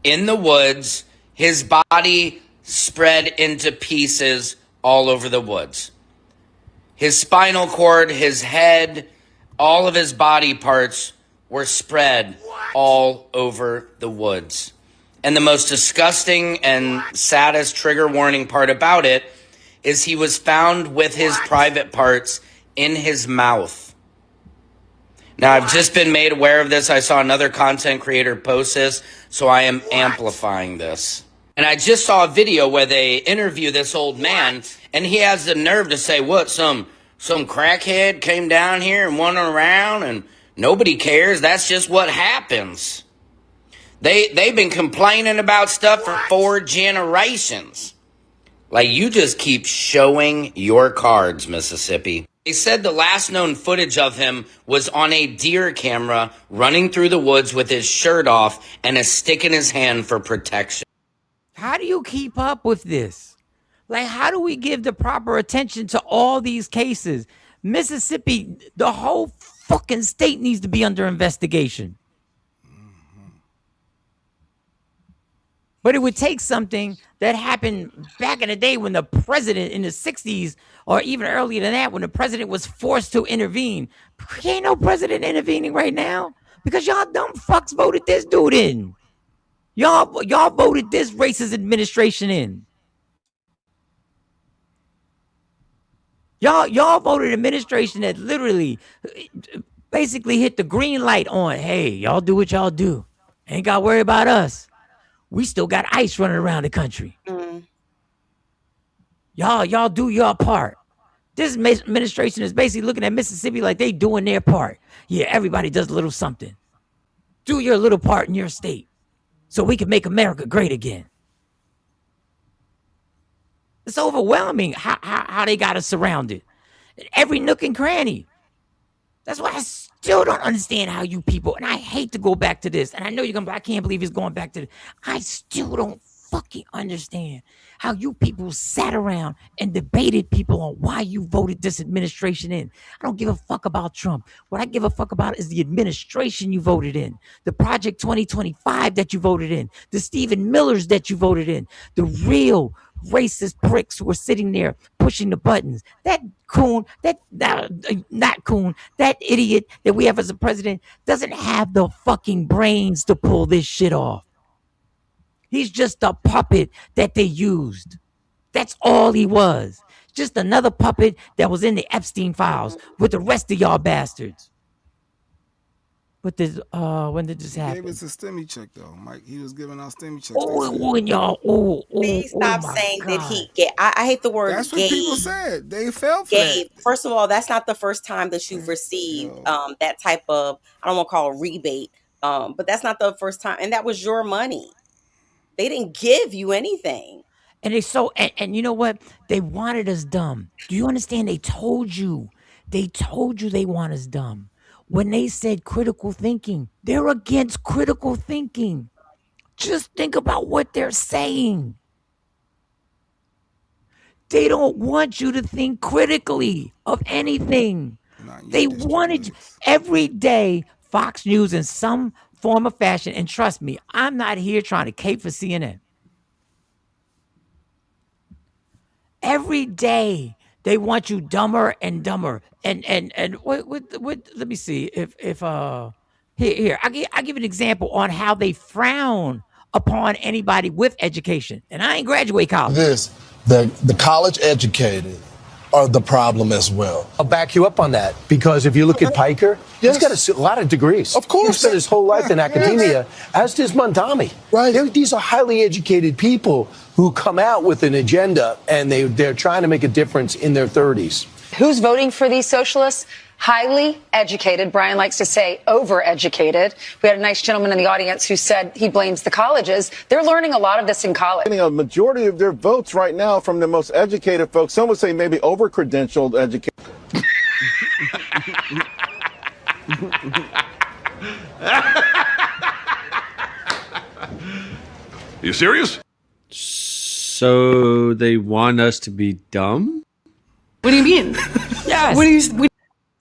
in the woods, his body spread into pieces all over the woods. His spinal cord, his head, all of his body parts were spread all over the woods. And the most disgusting and saddest trigger warning part about it is he was found with his private parts in his mouth. Now, I've just been made aware of this. I saw another content creator post this, so I am amplifying this. And I just saw a video where they interview this old man, and he has the nerve to say, what, some crackhead came down here and went around and nobody cares. That's just what happens. They've been complaining about stuff for 4 generations. Like, you just keep showing your cards, Mississippi. They said the last known footage of him was on a deer camera running through the woods with his shirt off and a stick in his hand for protection. How do you keep up with this? Like, how do we give the proper attention to all these cases? Mississippi, the whole fucking state needs to be under investigation. But it would take something that happened back in the day when the president in the 60s or even earlier than that, when the president was forced to intervene. Ain't no president intervening right now because y'all dumb fucks voted this dude in. Y'all voted this racist administration in. Y'all voted administration that literally basically hit the green light on, hey, y'all do what y'all do. Ain't got to worry about us. We still got ICE running around the country. Y'all do your part. This administration is basically looking at Mississippi like they doing their part. Yeah, everybody does a little something. Do your little part in your state so we can make America great again. It's overwhelming how they got us surrounded. Every nook and cranny. That's why I still don't understand how you people, and I hate to go back to this, and I know you're going to be, I can't believe he's going back to this. I still don't fucking understand how you people sat around and debated people on why you voted this administration in. I don't give a fuck about Trump. What I give a fuck about is the administration you voted in, the Project 2025 that you voted in, the Stephen Millers that you voted in, the real racist pricks who are sitting there pushing the buttons. That coon, not coon, that idiot that we have as a president doesn't have the fucking brains to pull this shit off. He's just a puppet that they used. That's all he was. Just another puppet that was in the Epstein files with the rest of y'all bastards. But this, when did this happen? He gave us a STEMI check though, Mike. He was giving out STEMI checks. And y'all, Please stop saying that he gave. I hate the word That's gave. what people said. They fell for Gave. that. First of all, that's not the first time that you've received that type of, I don't want to call it rebate, but that's not the first time. And that was your money. They didn't give you anything. And and you know what? They wanted us dumb. Do you understand? They told you they want us dumb. When they said critical thinking, they're against critical thinking. Just think about what they're saying. They don't want you to think critically of anything. They wanted every day Fox News in some form of fashion. And trust me, I'm not here trying to cape for CNN. Every day they want you dumber and dumber. And what let me see if here I'll give an example on how they frown upon anybody with education. And I ain't graduate college. The college educated are the problem as well. I'll back you up on that, because if you look at Piker, he's got a lot of degrees. Of course. He spent his whole life in academia, as does Mondami. Right. These are highly educated people who come out with an agenda, and they're trying to make a difference in their 30s. Who's voting for these socialists? Highly educated. Brian likes to say overeducated. We had a nice gentleman in the audience who said he blames the colleges. They're learning a lot of this in college. Getting a majority of their votes right now from the most educated folks. Some would say maybe over-credentialed educated. You serious? So they want us to be dumb? What do you mean? Yes.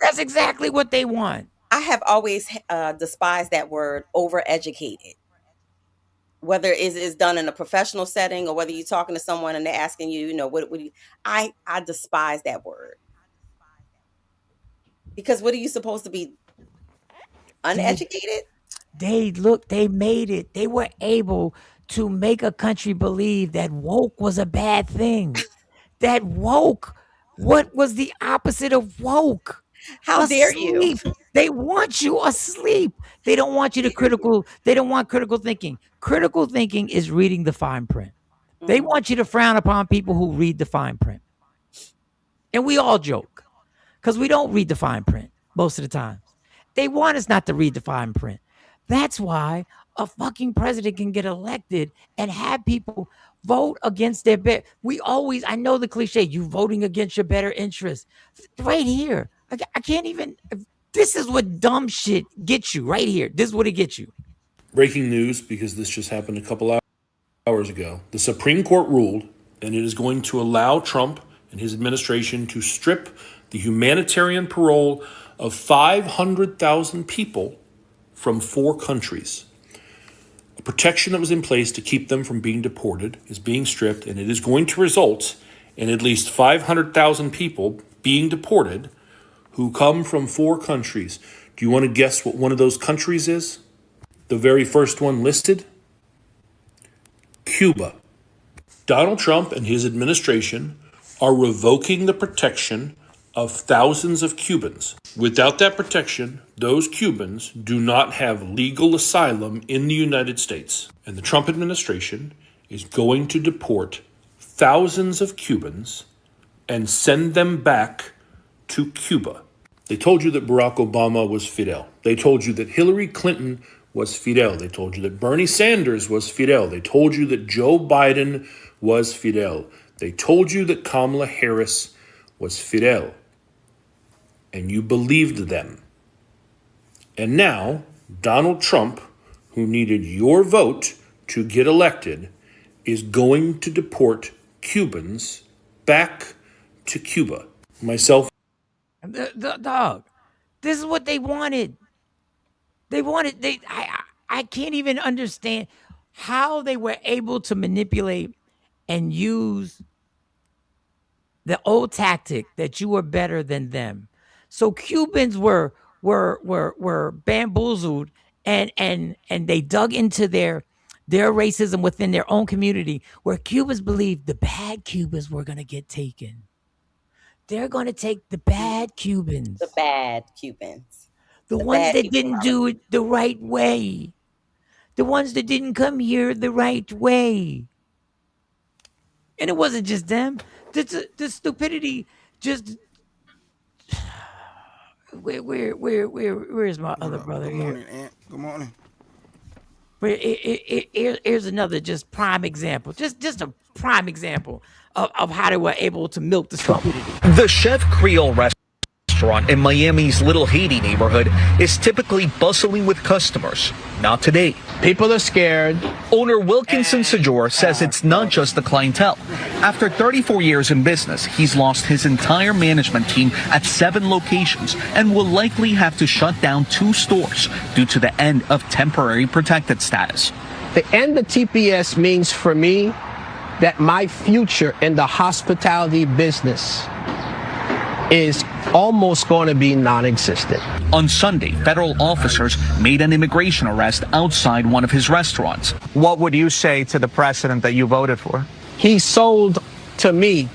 That's exactly what they want. I have always despised that word, overeducated. Whether it is done in a professional setting or whether you're talking to someone and they're asking you, what do you, I despise that word. Because what are you supposed to be, uneducated? They made it. They were able to make a country believe that woke was a bad thing. That woke, what was the opposite of woke? How dare you? They want you asleep. They don't want you to they don't want critical thinking. Critical thinking is reading the fine print. They want you to frown upon people who read the fine print. And we all joke because we don't read the fine print most of the time. They want us not to read the fine print. That's why a fucking president can get elected and have people vote against their better. I know the cliche, you voting against your better interests. Right here. I can't even, this is what dumb shit gets you right here. This is what it gets you. Breaking news, because this just happened a couple hours ago. The Supreme Court ruled, and it is going to allow Trump and his administration to strip the humanitarian parole of 500,000 people from 4 countries. A protection that was in place to keep them from being deported is being stripped, and it is going to result in at least 500,000 people being deported who come from 4 countries. Do you want to guess what one of those countries is? The very first one listed? Cuba. Donald Trump and his administration are revoking the protection of thousands of Cubans. Without that protection, those Cubans do not have legal asylum in the United States. And the Trump administration is going to deport thousands of Cubans and send them back to Cuba. They told you that Barack Obama was Fidel. They told you that Hillary Clinton was Fidel. They told you that Bernie Sanders was Fidel. They told you that Joe Biden was Fidel. They told you that Kamala Harris was Fidel. And you believed them. And now, Donald Trump, who needed your vote to get elected, is going to deport Cubans back to Cuba. Myself. The dog. This is what they wanted. I can't even understand how they were able to manipulate and use the old tactic that you were better than them. So Cubans were bamboozled and they dug into their racism within their own community, where Cubans believed the bad Cubans were going to get taken. They're going to take the bad Cubans. The bad Cubans. The ones that didn't do it the right way. The ones that didn't come here the right way. And it wasn't just them. The stupidity just... Where is my other brother Good here? morning, Aunt. Good morning. Here's another just prime example. Just a prime example of how they were able to milk the stupidity. The Chef Creole restaurant in Miami's Little Haiti neighborhood is typically bustling with customers. Not today. People are scared. Owner Wilkinson Sajor says it's not just the clientele. After 34 years in business, he's lost his entire management team at 7 locations and will likely have to shut down 2 stores due to the end of temporary protected status. The end of TPS means for me that my future in the hospitality business is almost going to be non-existent. On Sunday, federal officers made an immigration arrest outside one of his restaurants. What would you say to the president that you voted for? He sold to me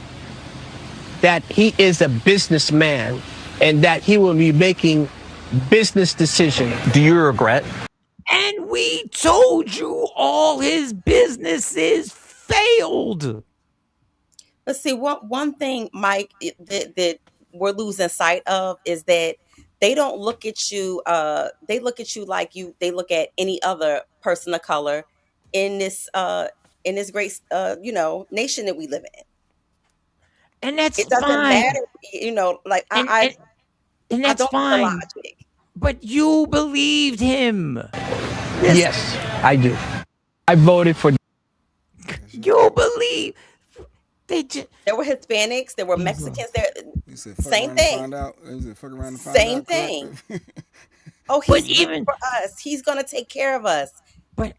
that he is a businessman and that he will be making business decisions. Do you regret? And we told you all his businesses failed. But see, one thing, Mike, that we're losing sight of is that they don't look at you. They look at you like they look at any other person of color in this great nation that we live in. And that's it doesn't fine. matter, like I that's don't fine. get the logic. But you believed him. Yes, I do. I voted for. You believe. There were Hispanics, there were Mexicans, same thing. Same thing. Oh, he's good for us. He's gonna take care of us. But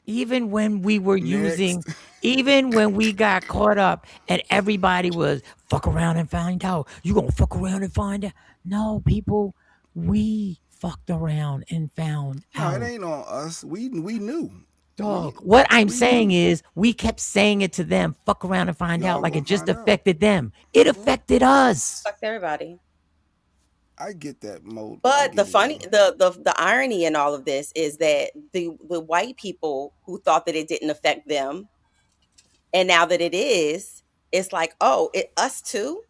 even when we were even when we got caught up and everybody was fuck around and find out, you gonna fuck around and find out. No, people, we fucked around and found out. No, it ain't on us. We knew. Dog, what I'm saying is we kept saying it to them, fuck around and find out, like it just affected them. It affected us. Fucked everybody. I get that mode. But the irony in all of this is that the white people who thought that it didn't affect them, and now that it is, it's like, oh, us too.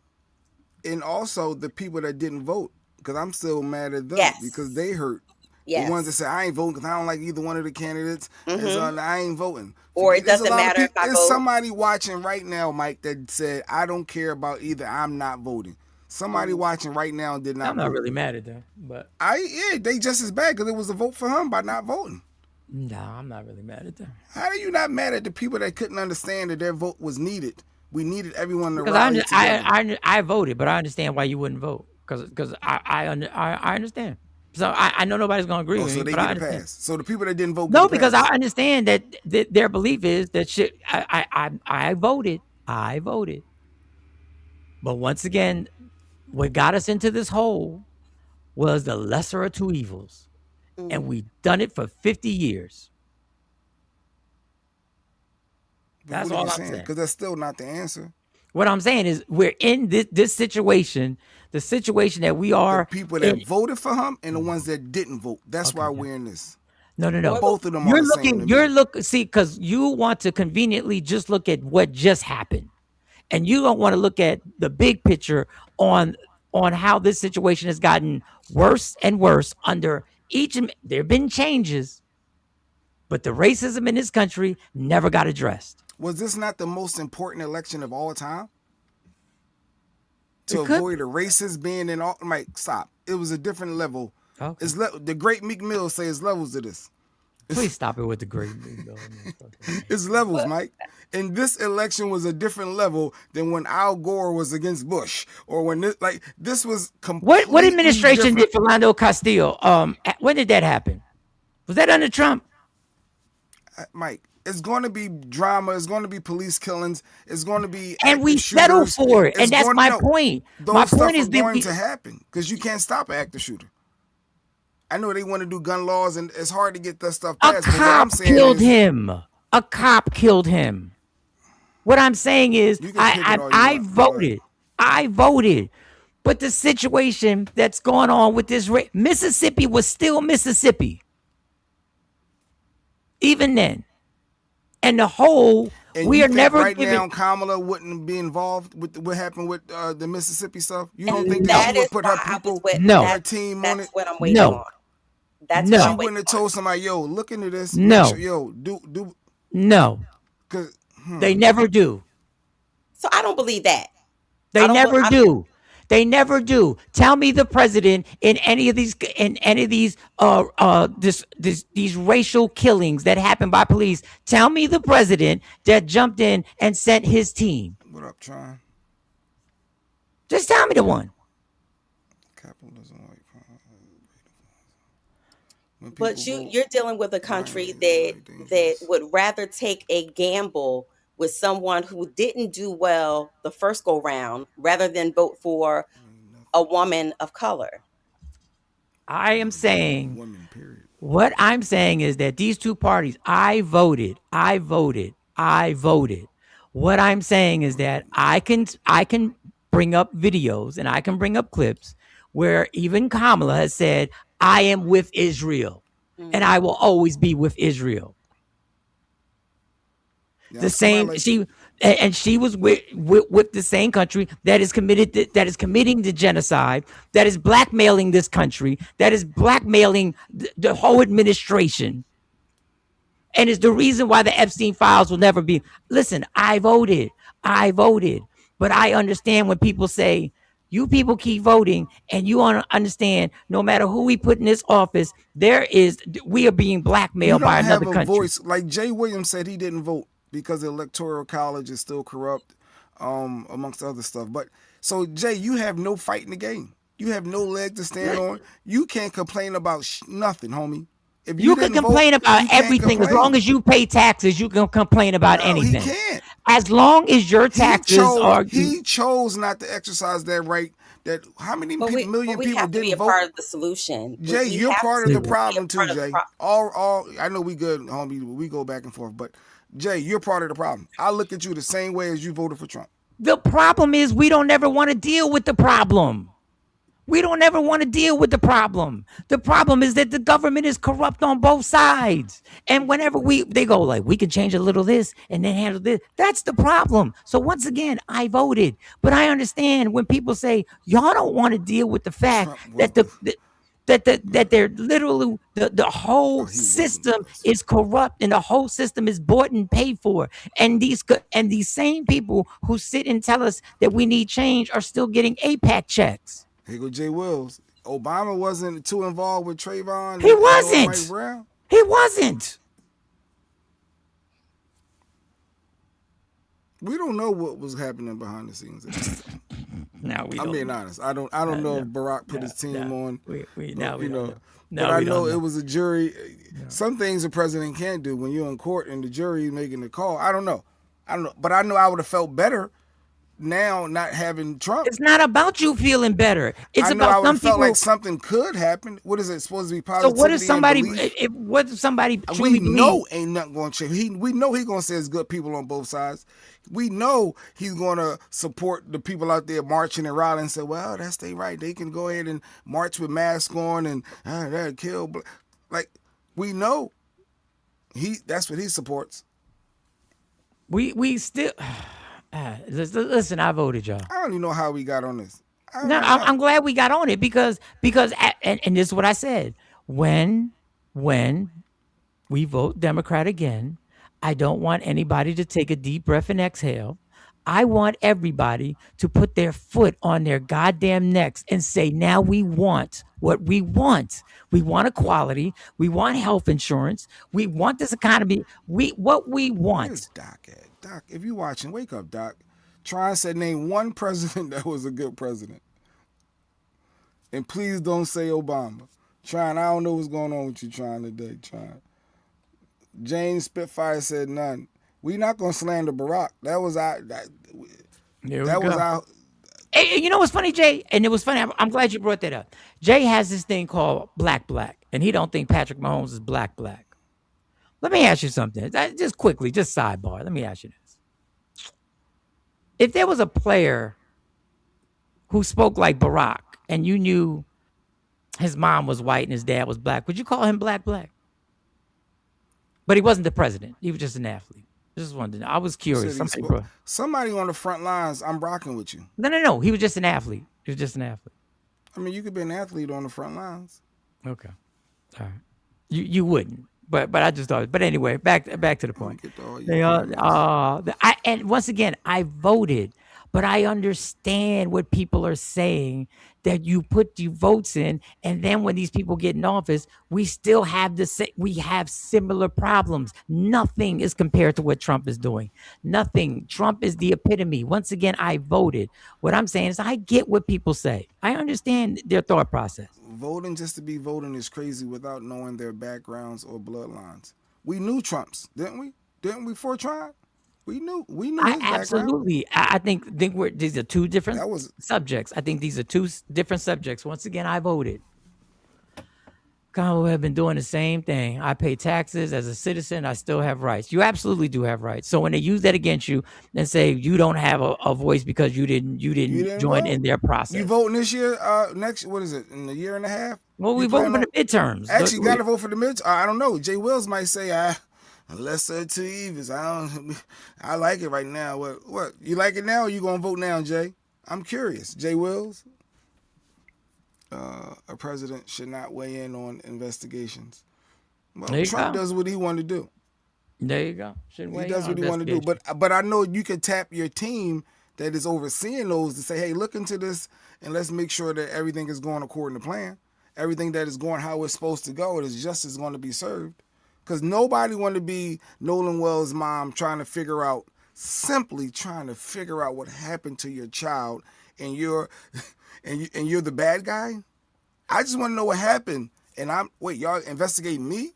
And also the people that didn't vote, because I'm still mad at them because they hurt. Yes. The ones that say I ain't voting because I don't like either one of the candidates, and so I ain't voting. Or it doesn't matter if I vote. There's somebody watching right now, Mike, that said I don't care about either. I'm not voting. Somebody watching right now did not. I'm not really mad at them, but they just as bad because it was a vote for him by not voting. No, I'm not really mad at them. How are you not mad at the people that couldn't understand that their vote was needed? We needed everyone to because rally together. I voted, but I understand why you wouldn't vote because I understand. So I know nobody's gonna agree with me, they but get I a understand. pass. So the people that didn't vote, No, because I understand that their belief is that shit. I voted. I voted. But once again, what got us into this hole was the lesser of two evils, and we've done it for 50 years. That's all I'm saying. Because that's still not the answer. What I'm saying is we're in this situation, the situation that we are. The people that voted for him and the ones that didn't vote. That's why we're in this. No. Both of them are the same. See, because you want to conveniently just look at what just happened, and you don't want to look at the big picture on how this situation has gotten worse and worse under each. There have been changes, But the racism in this country never got addressed. Was this not the most important election of all time? To It could avoid a racist being in all, Mike, stop. It was a different level. Okay. The great Meek Mill say it's levels to this. Please stop it with the great Meek Mill. It's levels, Mike. And this election was a different level than when Al Gore was against Bush, or when this was completely What administration different. did Philando Castile? When did that happen? Was that under Trump? Mike, it's going to be drama. It's going to be police killings. It's going to be And we active settle shooters. for it. It's And that's going- my no, point. Those My stuff point is are that going to happen because you can't stop an active shooter. I know they want to do gun laws, and it's hard to get that stuff a passed. But what I'm cop saying killed is, him. A cop killed him. What I'm saying is, You can pick it all you I want. voted. I voted. But the situation that's going on with this Mississippi was still Mississippi. Even then. And the whole, and we you are think never right given. now Kamala wouldn't be involved with what happened with the Mississippi stuff. You don't And think that that she is would put her why I was people, with- No. her that's- team on it? That's what I'm waiting No. on. That's No. what She I'm wouldn't waiting have told somebody, "Yo, look into this." No. Make sure, yo, do. No. Cause They never do. So I don't believe that. They never do. They never do. Tell me the president in any of these these racial killings that happened by police. Tell me the president that jumped in and sent his team. What up, Tron? Just tell me the one. Capitalism, white power. When But people vote, you're dealing with a country that would rather take a gamble with someone who didn't do well the first go round rather than vote for a woman of color. I am saying women, period. what I'm saying is that these two parties, I voted. What I'm saying is that I can bring up videos and I can bring up clips where even Kamala has said, I am with Israel and I will always be with Israel. Yeah, The same she was with the same country that is committing the genocide, that is blackmailing this country, that is blackmailing the whole administration, and is the reason why the Epstein files will never be. Listen, I voted, but I understand when people say, you people keep voting, and you want to understand, no matter who we put in this office, we are being You blackmailed don't by have another a country. voice. Like Jay Williams said, he didn't vote because the electoral college is still corrupt, amongst other stuff. But so Jay, you have no fight in the game. You have no leg to stand on. You can't complain about nothing, homie. If You can didn't complain vote, about you can't everything as complain. long as you pay taxes. You can complain about No, anything. he can't. As long as your taxes are. He chose not to exercise that right. That how many million we people have to be didn't a vote? part of the solution. Jay, We you're have part of to the be a problem too, part of the Jay. pro- All I know we good, homie. We go back and forth, but Jay, you're part of the problem. I look at you the same way as you voted for Trump. The problem is we don't ever want to deal with the problem. We don't ever want to deal with the problem. The problem is that the government is corrupt on both sides. And whenever they go like, we can change a little this and then handle this. That's the problem. So once again, I voted. But I understand when people say, y'all don't want to deal with the fact that that they're literally the whole system is corrupt and the whole system is bought and paid for. And these same people who sit and tell us that we need change are still getting APAC checks. Here go Jay Wills. Obama wasn't too involved with Trayvon. He and wasn't. Mike Brown. He wasn't. We don't know what was happening behind the scenes. No, we don't. I'm being honest. I don't know if Barack put his team on. We but, don't know. No, but I we know don't it was a jury. Some things the president can't do when you're in court and the jury making the call. I don't know. But I know I would have felt better now not having Trump. It's not about you feeling better. It's I know about I would some have felt people. like something could happen. What is it supposed to be? So Positivity what if somebody? and belief? What if somebody We truly know believes? ain't nothing going to change. We know he's going to say it's good people on both sides. We know he's going to support the people out there marching and rallying and say, well, that's their right. They can go ahead and march with masks on and that'll kill. Like, we know that's what he supports. We still. Listen, I voted, y'all. I don't even know how we got on this. No, I'm glad we got on it because and this is what I said when we vote Democrat again. I don't want anybody to take a deep breath and exhale. I want everybody to put their foot on their goddamn necks and say, now we want what we want. We want equality. We want health insurance. We want this economy. What we want. Where's Doc at? Doc, if you watching, wake up, Doc. Try and say name one president that was a good president. And please don't say Obama. Trying, I don't know what's going on with you trying today. Trying. James Spitfire said none. We not gonna slander Barack. That was our. That was our. Hey, you know what's funny, Jay? And it was funny. I'm glad you brought that up. Jay has this thing called black, and he don't think Patrick Mahomes is black. Let me ask you something. Just quickly, just sidebar. Let me ask you this. If there was a player who spoke like Barack and you knew his mom was white and his dad was black, would you call him black? But he wasn't the president. He was just an athlete. Just wanted to know. I was curious. Somebody on the front lines, I'm rocking with you. No. He was just an athlete. I mean, you could be an athlete on the front lines. Okay. All right. You wouldn't. But I just thought. But anyway, back to the point. And once again, I voted, but I understand what people are saying, that you put your votes in, and then when these people get in office, we still have we have similar problems. Nothing is compared to what Trump is doing. Nothing. Trump is the epitome. Once again, I voted. What I'm saying is I get what people say. I understand their thought process. Voting just to be voting is crazy without knowing their backgrounds or bloodlines. We knew Trump's, didn't we? Didn't we before Trump? We knew his absolutely. I think these are two different subjects. I think these are two different subjects. Once again, I voted. Conway have been doing the same thing. I pay taxes as a citizen. I still have rights. You absolutely do have rights. So when they use that against you and say you don't have a voice because you didn't join in their process. You voting this year? Next, what is it? In a year and a half? Well, we voting for the midterms. Actually, you got to vote for the midterms. I don't know. Jay Wills might say, lesser two evils. I like it right now. What? You like it now or you gonna vote now, Jay? I'm curious. Jay Wills? A president should not weigh in on investigations. Well, Trump does what he wanted to do. There you go. He does what he wanted to do. But I know you can tap your team that is overseeing those to say, hey, look into this and let's make sure that everything is going according to plan. Everything that is going how it's supposed to go, is justice going to be served. Because nobody want to be Nolan Wells' mom simply trying to figure out what happened to your child, and you're the bad guy. I just want to know what happened. And y'all investigating me?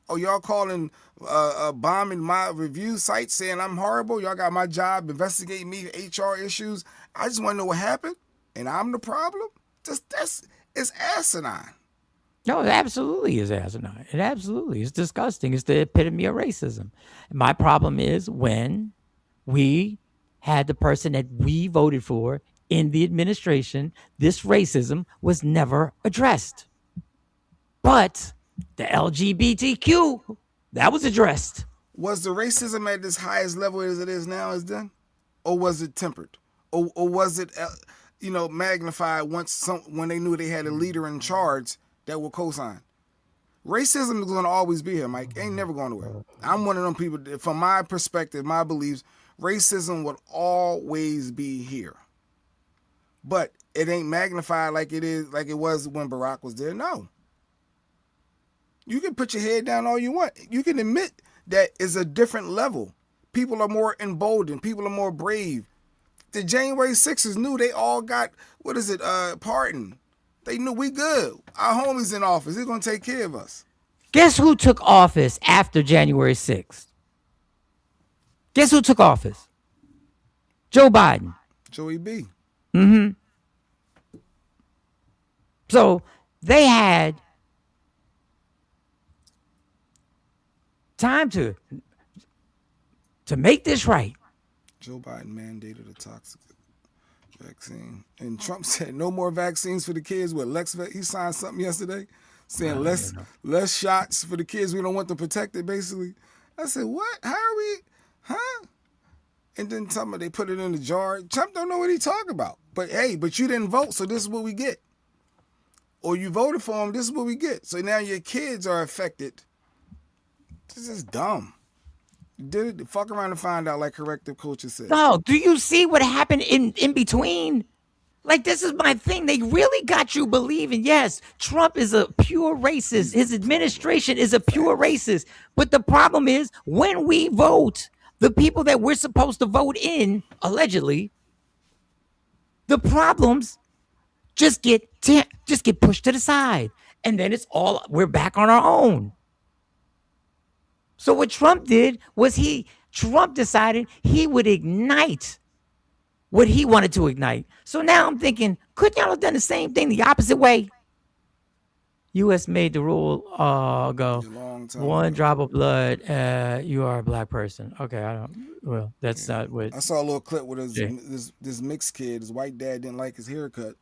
Oh, y'all calling bombing my review site saying I'm horrible? Y'all got my job investigating me, HR issues. I just want to know what happened, and I'm the problem? It's asinine. No, it absolutely is asinine. It absolutely is disgusting. It's the epitome of racism. My problem is when we had the person that we voted for in the administration, this racism was never addressed. But the LGBTQ, that was addressed. Was the racism at this highest level as it is now is done? Or was it tempered? Or was it magnified when they knew they had a leader in charge that will co-sign? Racism is going to always be here, Mike. Ain't never going away. I'm one of them people, from my perspective, my beliefs, racism will always be here. But it ain't magnified like it was when Barack was there. No. You can put your head down all you want. You can admit that it's a different level. People are more emboldened. People are more brave. The January 6ers knew they all got, pardon. They knew we good. Our homies in office. They're going to take care of us. Guess who took office after January 6th? Guess who took office? Joe Biden. Joey B. Mm-hmm. So they had time to make this right. Joe Biden mandated a toxic vaccine. And Trump said no more vaccines for the kids. He signed something yesterday saying less shots for the kids. We don't want them protected, basically. I said, what? How are we? Huh? And then they put it in the jar. Trump don't know what he's talking about. But hey, you didn't vote, so this is what we get. Or you voted for him, this is what we get. So now your kids are affected This is dumb. You did it. Fuck around and find out, like corrective coaches said. No, do you see what happened in between? Like, this is my thing. They really got you believing, yes, Trump is a pure racist. His administration is a pure racist. But the problem is, when we vote, the people that we're supposed to vote in, allegedly, the problems just get pushed to the side. And then we're back on our own. So what Trump did was Trump decided he would ignite what he wanted to ignite. So now I'm thinking, couldn't y'all have done the same thing the opposite way? U.S. made the rule go, one drop of blood, you are a black person. Okay, that's not what. I saw a little clip with this mixed kid. His white dad didn't like his haircut.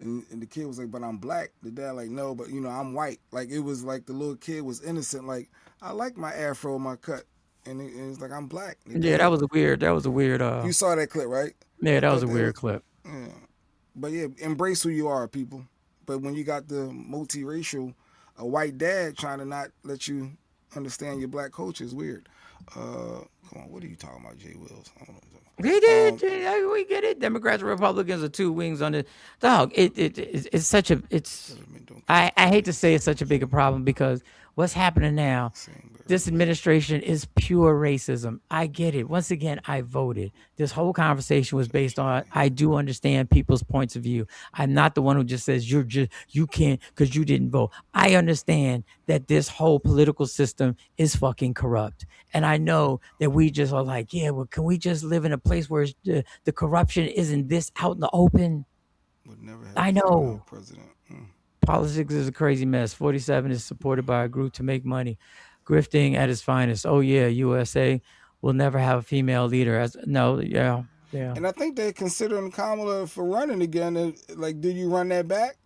And the kid was like, but I'm black. The dad like, no, but I'm white. Like, it was like the little kid was innocent. Like, I like my afro, my cut. And it's like, I'm black. Yeah, that was a weird. You saw that clip, right? Yeah, that was a weird clip. Yeah. But yeah, embrace who you are, people. But when you got the multiracial, a white dad trying to not let you understand your black culture is weird. Come on, what are you talking about, Jay Wills? I don't know. He did. We get it. Democrats and Republicans are two wings on the dog. It's such a. I hate to say it's such a big a problem because what's happening now. This administration is pure racism. I get it. Once again, I voted. This whole conversation was based on I do understand people's points of view. I'm not the one who just says you can't because you didn't vote. I understand that this whole political system is fucking corrupt. And I know that we just are like, yeah, well, can we just live in a place where the corruption isn't this out in the open? I know. Politics is a crazy mess. 47 is supported by a group to make money. Grifting at its finest. Oh yeah, USA will never have a female leader. Yeah. And I think they're considering Kamala for running again. And, like, do you run that back?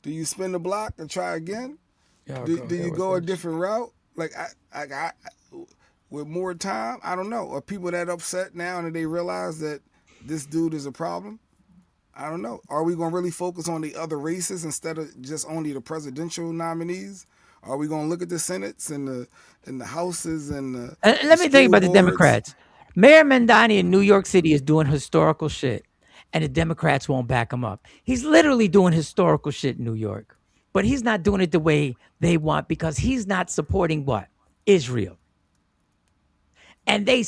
Do you spin the block and try again? Do you go a different route? Like, I with more time, I don't know. Are people that upset now and they realize that this dude is a problem? I don't know. Are we going to really focus on the other races instead of just only the presidential nominees? Are we going to look at the Senates and the Houses and the let me tell you about the Democrats. Mayor Mandani in New York City is doing historical shit, and the Democrats won't back him up. He's literally doing historical shit in New York, but he's not doing it the way they want because he's not supporting what? Israel. And they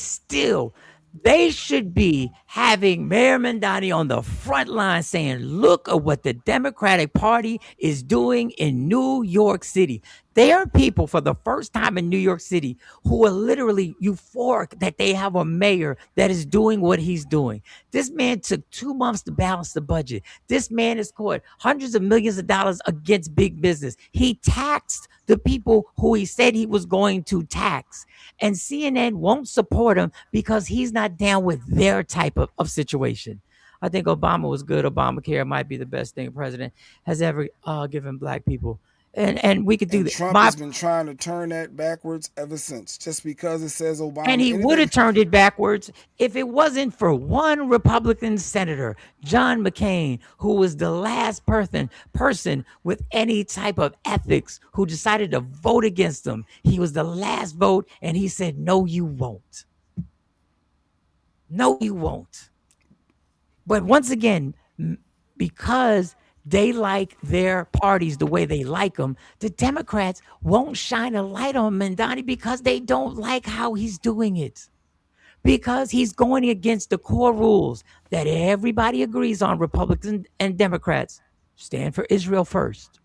should be having Mayor Mandani on the front line saying, look at what the Democratic Party is doing in New York City. There are people for the first time in New York City who are literally euphoric that they have a mayor that is doing what he's doing. This man took 2 months to balance the budget. This man has caught hundreds of millions of dollars against big business. He taxed the people who he said he was going to tax. And CNN won't support him because he's not down with their type of situation. I think Obama was good. Obamacare might be the best thing a president has ever given black people. And we could do that. Trump has been trying to turn that backwards ever since, just because it says Obama. And he would have turned it backwards if it wasn't for one Republican senator, John McCain, who was the last person with any type of ethics who decided to vote against him. He was the last vote, and he said, no, you won't. No, you won't. But once again, because they like their parties the way they like them, the Democrats won't shine a light on Mandani because they don't like how he's doing it. Because he's going against the core rules that everybody agrees on, Republicans and Democrats. Stand for Israel first.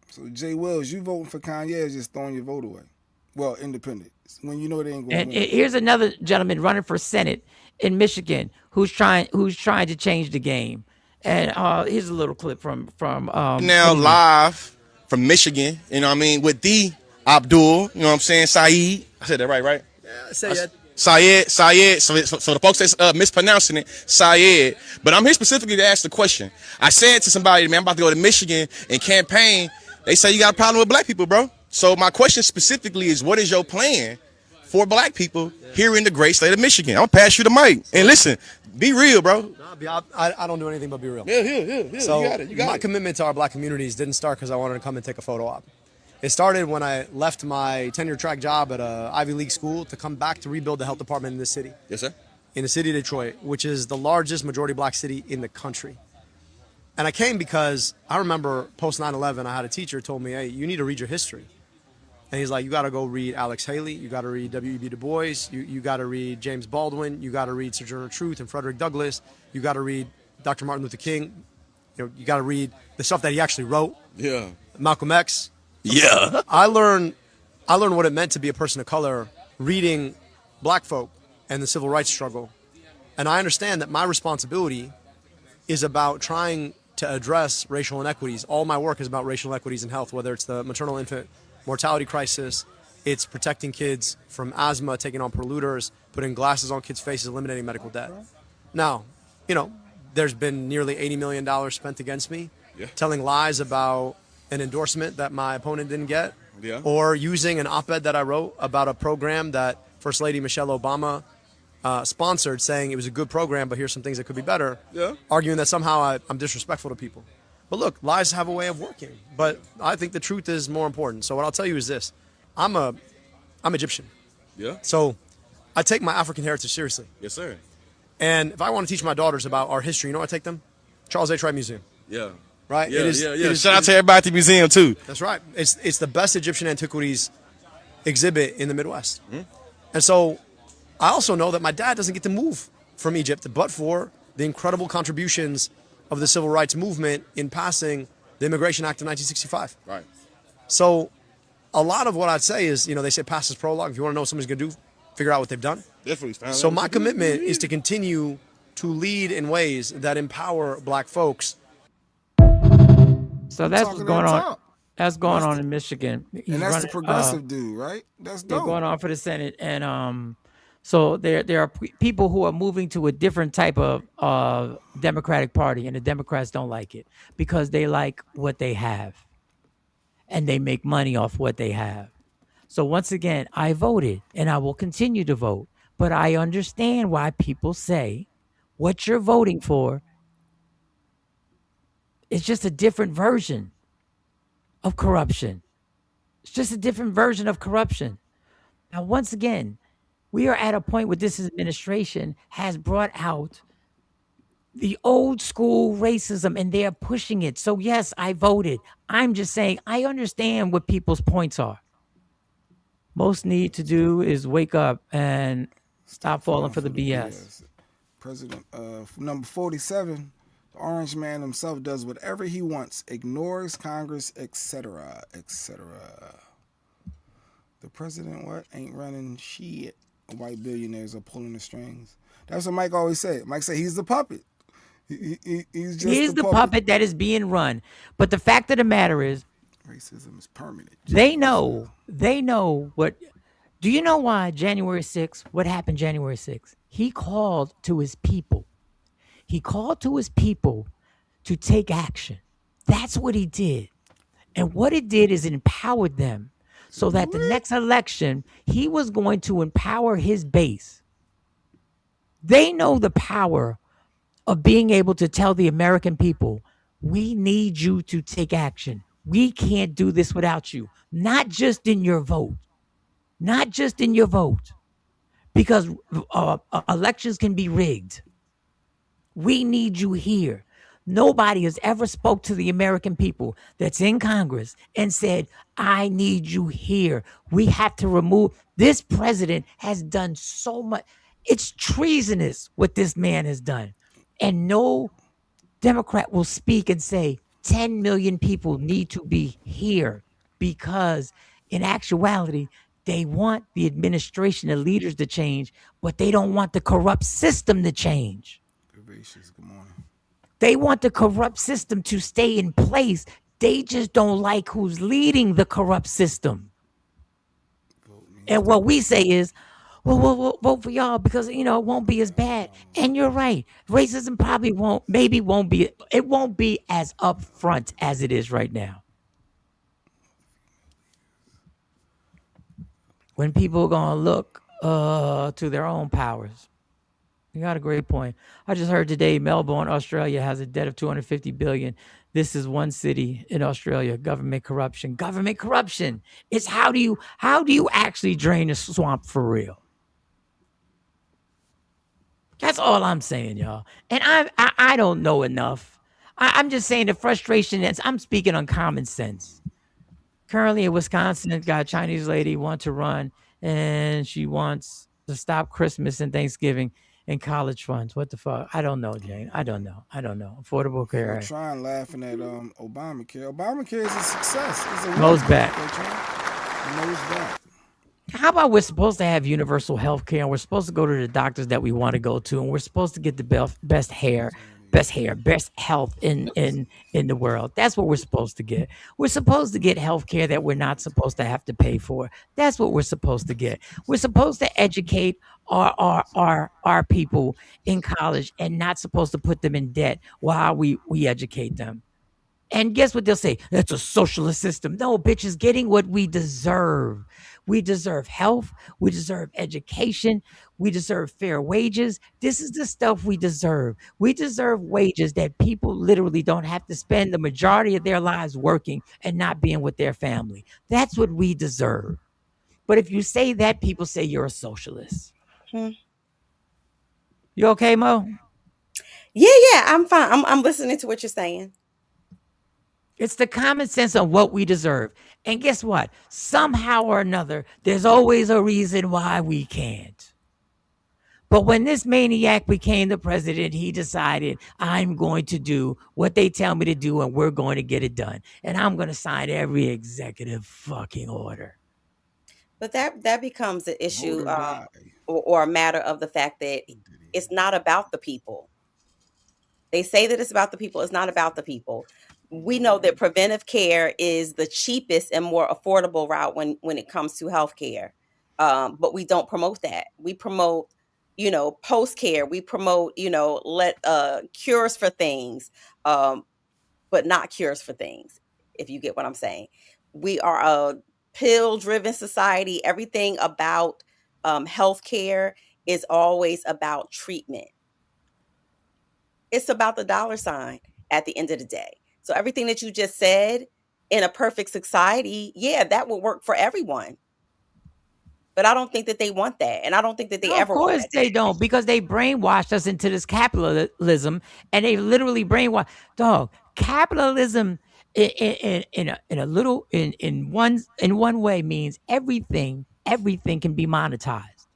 So, Jay Wells, you voting for Kanye is just throwing your vote away. Well, independent. When you know they ain't going to win. Here's another gentleman running for Senate in Michigan who's trying to change the game. And here's a little clip from now live from Michigan, you know what I mean, with the Abdul, you know what I'm saying, Saeed. I said that right? Yeah, Sayed. Syed. So the folks that's mispronouncing it, Syed. But I'm here specifically to ask the question. I said to somebody, man, I'm about to go to Michigan and campaign. They say you got a problem with black people, bro. So my question specifically is, what is your plan for black people here in the great state of Michigan? I'm gonna pass you the mic. And listen, be real, bro. I don't do anything but be real. Yeah. So you got it. my commitment to our black communities didn't start because I wanted to come and take a photo op. It started when I left my tenure track job at a Ivy League school to come back to rebuild the health department in the city. Yes, sir. In the city of Detroit, which is the largest majority black city in the country. And I came because I remember post 9/11, I had a teacher told me, hey, you need to read your history. And he's like, you got to go read Alex Haley. You got to read W.E.B. Du Bois. You got to read James Baldwin. You got to read Sojourner Truth and Frederick Douglass. You got to read Dr. Martin Luther King. You got to read the stuff that he actually wrote. Yeah. Malcolm X. Yeah. I learned what it meant to be a person of color reading black folk and the civil rights struggle. And I understand that my responsibility is about trying to address racial inequities. All my work is about racial inequities in health, whether it's the maternal infant mortality crisis, it's protecting kids from asthma, taking on polluters, putting glasses on kids' faces, eliminating medical debt. Now, there's been nearly $80 million spent against me, telling lies about an endorsement that my opponent didn't get, or using an op-ed that I wrote about a program that First Lady Michelle Obama sponsored, saying it was a good program, but here's some things that could be better, arguing that somehow I'm disrespectful to people. But look, lies have a way of working, but I think the truth is more important. So what I'll tell you is this. I'm Egyptian. Yeah. So I take my African heritage seriously. Yes, sir. And if I want to teach my daughters about our history, you know where I take them? Charles H. Wright Museum. Yeah. Right? Yeah, Shout out to everybody at the museum, too. That's right. It's the best Egyptian antiquities exhibit in the Midwest. And so I also know that my dad doesn't get to move from Egypt, but for the incredible contributions of the civil rights movement in passing the Immigration Act of 1965. Right. So a lot of what I'd say is, they say past is prologue. If you want to know what somebody's going to do, figure out what they've done. Definitely. So my commitment is to continue to lead in ways that empower black folks. So that's what's going on. That's going on in Michigan. And that's the progressive dude, right? That's dope. They're going on for the Senate. And so there are people who are moving to a different type of Democratic Party, and the Democrats don't like it because they like what they have, and they make money off what they have. So once again, I voted, and I will continue to vote, but I understand why people say what you're voting for is just a different version of corruption. It's just a different version of corruption. Now, once again, we are at a point where this administration has brought out the old school racism, and they're pushing it. So yes, I voted. I'm just saying I understand what people's points are. Most need to do is wake up and stop falling for the BS. President number 47, the orange man himself does whatever he wants, ignores Congress, etc., etc. The president ain't running shit. White billionaires are pulling the strings. That's what Mike always said. Mike said he's the puppet. He's just the puppet that is being run. But the fact of the matter is, racism is permanent. They know what. Do you know why January 6th? What happened January 6th? He called to his people. He called to his people to take action. That's what he did. And what it did is it empowered them so that the next election, he was going to empower his base. They know the power of being able to tell the American people, we need you to take action. We can't do this without you. Not just in your vote. Not just in your vote. Because elections can be rigged. We need you here. Nobody has ever spoke to the American people that's in Congress and said, I need you here. We have to remove. This president has done so much. It's treasonous what this man has done. And no Democrat will speak and say 10 million people need to be here, because in actuality, they want the administration and leaders to change, but they don't want the corrupt system to change. Good morning. They want the corrupt system to stay in place. They just don't like who's leading the corrupt system. And what we say is, well, vote for y'all because, it won't be as bad. And you're right. Racism probably won't be as upfront as it is right now. When people are going to look to their own powers. You got a great point. I just heard today Melbourne, Australia has a debt of 250 billion. This is one city in Australia. Government corruption. Government corruption. It's how do you actually drain a swamp for real? That's all I'm saying, y'all. And I don't know enough. I'm just saying the frustration is I'm speaking on common sense. Currently in Wisconsin, got a Chinese lady want to run, and she wants to stop Christmas and Thanksgiving and college funds. What the fuck? I don't know, Jane. I don't know. Affordable They're care. trying laughing at Obamacare. Obamacare is a success. It's a win. Knows back. Knows back. How about we're supposed to have universal health care, and we're supposed to go to the doctors that we want to go to, and we're supposed to get the best health in the world. That's what we're supposed to get. We're supposed to get health care that we're not supposed to have to pay for. That's what we're supposed to get. We're supposed to educate our people in college and not supposed to put them in debt while we educate them. And guess what they'll say? That's a socialist system. No, bitches, getting what we deserve. We deserve health. We deserve education. We deserve fair wages. This is the stuff we deserve. We deserve wages that people literally don't have to spend the majority of their lives working and not being with their family. That's what we deserve. But if you say that, people say you're a socialist. You okay, Mo? Yeah, I'm fine. I'm listening to what you're saying. It's the common sense of what we deserve. And guess what? Somehow or another, there's always a reason why we can't. But when this maniac became the president, he decided, I'm going to do what they tell me to do, and we're going to get it done. And I'm going to sign every executive fucking order. But that becomes an issue or a matter of the fact that it's not about the people. They say that it's about the people. It's not about the people. We know that preventive care is the cheapest and more affordable route when it comes to healthcare. But we don't promote that. We promote, post care. We promote, cures for things, but not cures for things. If you get what I'm saying, we are a pill-driven society. Everything about healthcare is always about treatment. It's about the dollar sign at the end of the day. So everything that you just said, in a perfect society, yeah, that would work for everyone. But I don't think that they want that. And I don't think that they ever want that. Of course they don't, because they brainwashed us into this capitalism, and they literally brainwashed. Dog, capitalism in one way means everything can be monetized.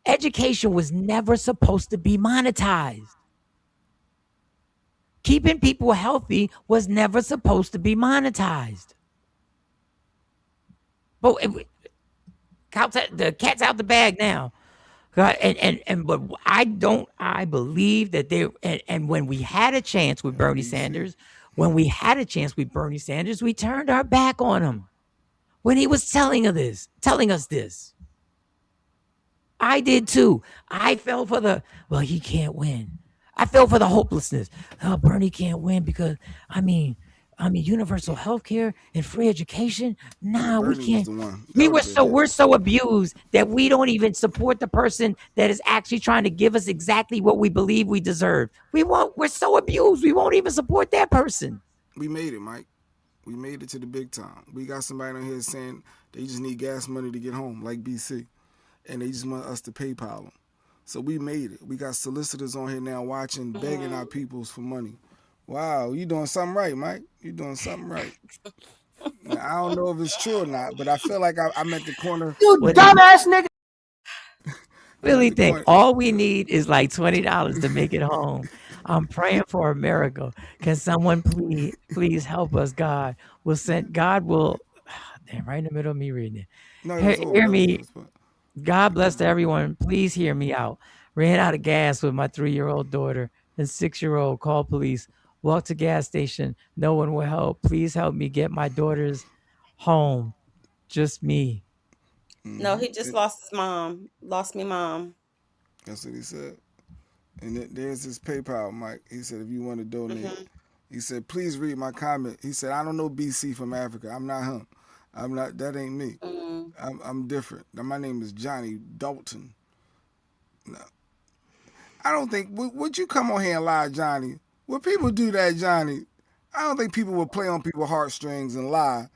Education was never supposed to be monetized. Keeping people healthy was never supposed to be monetized. But the cat's out the bag now. But I believe that and when we had a chance with Bernie Sanders, we turned our back on him when he was telling us this. I did too. I fell for he can't win. I fell for the hopelessness. Oh, Bernie can't win because universal health care and free education. Nah, we can't. We're so abused that we don't even support the person that is actually trying to give us exactly what we believe we deserve. We're so abused, we won't even support that person. We made it, Mike. We made it to the big time. We got somebody on here saying they just need gas money to get home, like BC. And they just want us to PayPal them. So we made it. We got solicitors on here now watching, begging our peoples for money. Wow, you doing something right, Mike. You doing something right. Now, I don't know if it's true or not, but I feel like I'm at the corner. You dumbass nigga. Really think all we need is like $20 to make it home. I'm praying for a miracle. Can someone please help us? God will damn, right in the middle of me reading it. Hear me. God bless to everyone. Please hear me out. Ran out of gas with my 3-year-old daughter and 6-year-old. Call police. Walk to gas station. No one will help. Please help me get my daughters home. Just me. No, he just lost his mom. Lost me mom. That's what he said. And there's his PayPal, Mike. He said, if you want to donate, he said, please read my comment. He said, I don't know BC from Africa. I'm not him. That ain't me. I'm different. Now, my name is Johnny Dalton. No. I don't think would you come on here and lie, Johnny? Would people do that, Johnny? I don't think people would play on people's heartstrings and lie.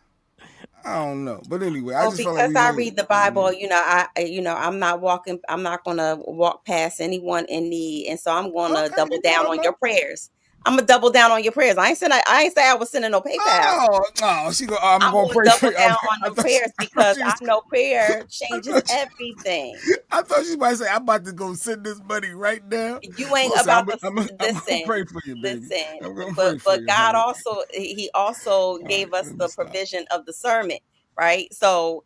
I don't know, but anyway, I Well, just felt like because we I made. read the Bible, I'm not walking. I'm not gonna walk past anyone in need, and so I'm gonna Okay, double no down on problem. your prayers. I'm gonna double down on your prayers. I ain't say I was sending no PayPal. Oh, she go. I'm I'm gonna gonna pray for double you. down on I them thought prayers I thought because she I was. know prayer I changes thought, everything. I thought she might say, "I'm about to go send this money right now." You ain't Listen, about to I'm gonna listen, pray for you, baby. listen. I'm gonna But pray for you, God honey. also He also All right, gave us let me the stop. provision of discernment, right? So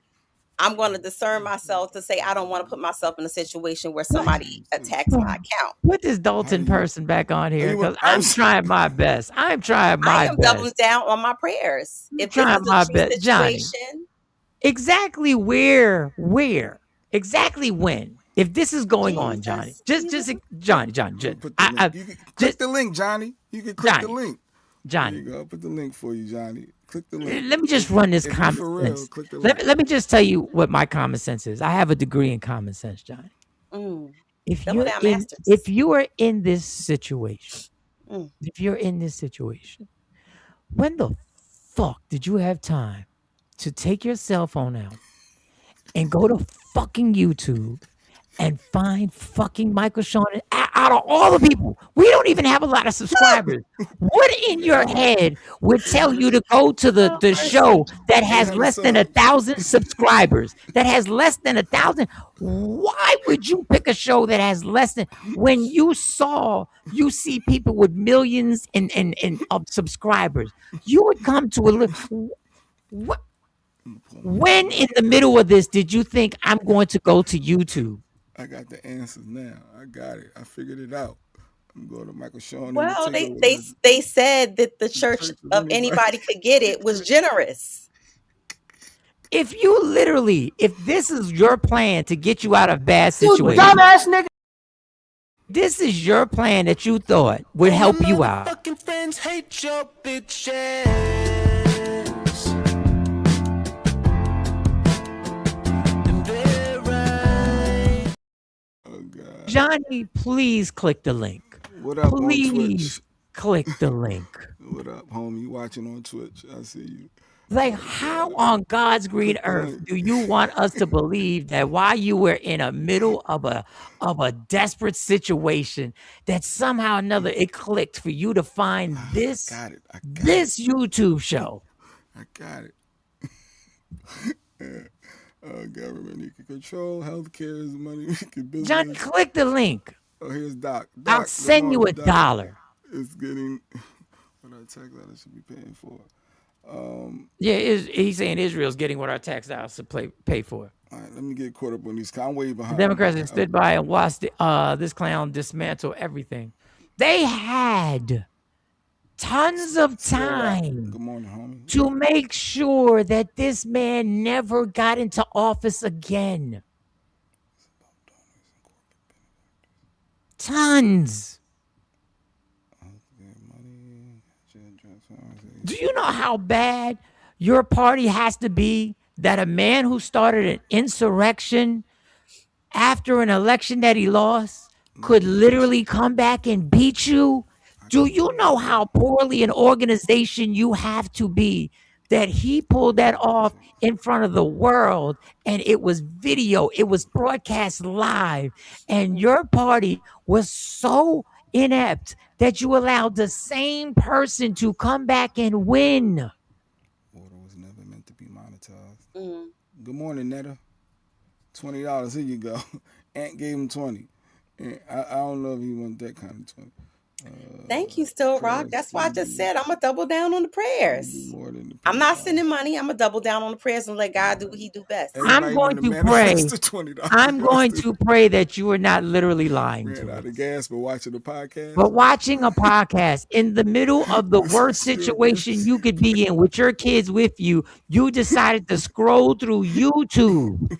I'm going to discern myself to say I don't want to put myself in a situation where somebody attacks my account. Put this Dalton person back on here because I I'm was. trying my best. I'm trying I my am doubling best. down on my prayers. I'm If this trying is a my true best, Johnny. situation, Exactly where, exactly when? If this is going on, Johnny, Jesus. Johnny, I'm gonna put the link. You can click the link, Johnny. You can click the link. There you Johnny. go. I'll put the link for you, Johnny. Click the link. Let me just run this If you common for real, sense. click the link. Let me just tell you what my common sense is. I have a degree in common sense, Johnny. If double you're down in, masters. if you are in this situation, Mm. if you're in this situation, when the fuck did you have time to take your cell phone out and go to fucking YouTube and find fucking Michael Sean? Out of all the people, we don't even have a lot of subscribers. What in your head would tell you to go to the show that has less than 1,000 subscribers? That has less than 1,000. Why would you pick a show that has less than when you see people with millions of subscribers? You would come to what? When in the middle of this did you think I'm going to go to YouTube? I got the answers now. I got it. I figured it out. I'm going to Michael Sean and the Well, takeover. they said that the church of anybody could get it was generous. If this is your plan to get you out of bad You situations, dumbass nigga. this is your plan that you thought would help you out. Fucking friends hate your bitch ass. Johnny, please click the link. What up please on Twitch? Click the link. What up, homie? You watching on Twitch? I see you. Like, how on God's green earth do you want us to believe that while you were in a middle of a desperate situation, that somehow or another it clicked for you to find this this YouTube show? I got it. Government, you can control healthcare is money. Business. Johnny, click the link. Oh, here's Doc. I'll send you $1. It's getting what our tax dollars should be paying for. Yeah, he's saying Israel's getting what our tax dollars should pay for. All right, let me get caught up on these. I'm way behind. The Democrats have stood by and watched this clown dismantle everything. They had tons of time Good morning, homie. to make sure that this man never got into office again. Tons. Do you know how bad your party has to be that a man who started an insurrection after an election that he lost could literally come back and beat you? Do you know how poorly an organization you have to be that he pulled that off in front of the world, and it was video, it was broadcast live, and your party was so inept that you allowed the same person to come back and win? Water was never meant to be monetized. Good morning, Netta. $20. Here you go. Aunt gave him 20. I don't know if he want that kind of 20. Thank you, Still Rock. That's why I just said I'm gonna double down on the prayers. I'm not sending money. I'm gonna double down on the prayers and let God do what He do best. I'm going to pray. I'm going to pray that you are not literally lying to Ran out us. of gas, but watching the podcast. But watching a podcast in the middle of the worst situation you could be in with your kids with you, you decided to scroll through YouTube.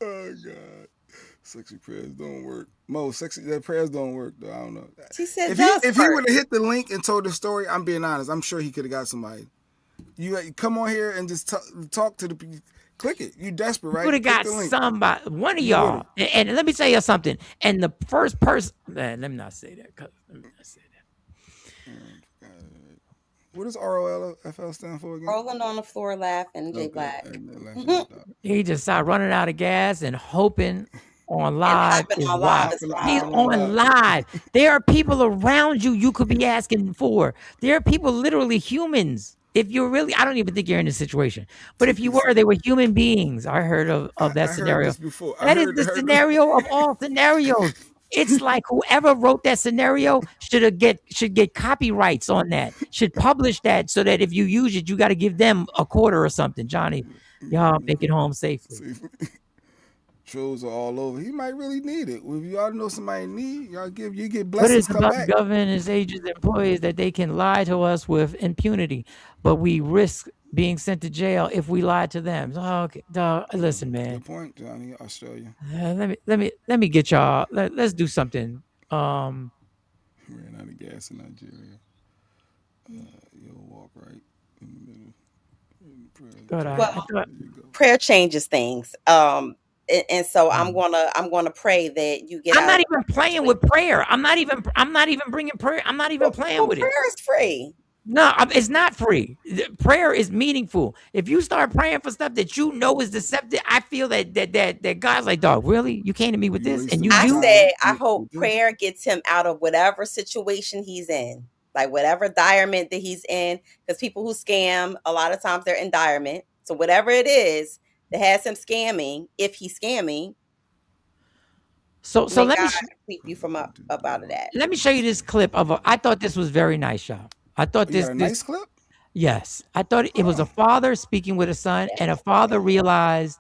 Oh God. Sexy prayers don't work. That prayers don't work though. I don't know. She said if he would have hit the link and told the story, I'm being honest. I'm sure he could have got somebody. You come on here and just talk to the people. Click it. You desperate, You right? would have Click got the link. somebody, one of You y'all. would've. And let me tell you something. And the first person, man, let me not say that. Let me not say that. What does ROLFL stand for again? Rolling on the floor laughing, J Okay. Black. He just started running out of gas and hoping on live hopping is on live wild. is wild. He's on live. There are people around you you could be asking for. There are people, literally humans. If you're really, I don't even think you're in this situation. But if you were, they were human beings. I heard of that I scenario. heard this before. That is the scenario of all scenarios. It's like whoever wrote that scenario should get copyrights on that. Should publish that so that if you use it, you got to give them a quarter or something. Johnny, y'all make it home safely. Trolls are all over. He might really need it. If y'all know somebody in need, you get What blessings is come about back. government and agents, employees that they can lie to us with impunity, but we risk being sent to jail if we lie to them. Okay, listen, man. Good point, Johnny. Australia. Let me get y'all. Let's do something. Ran out of gas in Nigeria. You'll walk right in the middle. Well, prayer changes things. And so I'm gonna pray that you get I'm out. not even playing with prayer. I'm not even bringing prayer. I'm not even playing with it. Prayer is free. No, it's not free. Prayer is meaningful. If you start praying for stuff that you know is deceptive, I feel that God's like, dog, really? You came to me with this, and I said, I hope prayer gets him out of whatever situation he's in, like whatever direment that he's in. Because people who scam, a lot of times they're in direment. So whatever it is that has him scamming, if he's scamming, so let me keep you from up out of that. Let me show you this clip of. I thought this was very nice, y'all. I thought You got a nice clip. Yes, I thought it was a father speaking with a son, and a father realized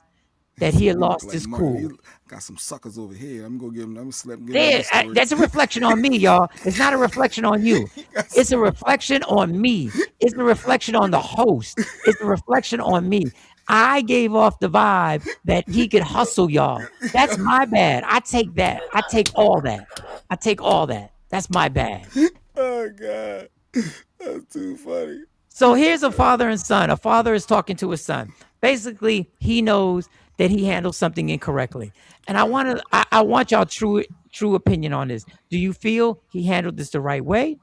that he had lost his cool. Got some suckers over here. I'm gonna give him. I'm gonna That's a reflection on me, y'all. It's not a reflection on you. It's a reflection on me. It's a reflection on the host. It's a reflection on me. I gave off the vibe that he could hustle y'all. That's my bad. I take that. I take all that. I take all that. That's my bad. Oh God, that's too funny. So here's a father and son. A father is talking to his son. Basically, he knows that he handled something incorrectly. And I want y'all true opinion on this. Do you feel he handled this the right way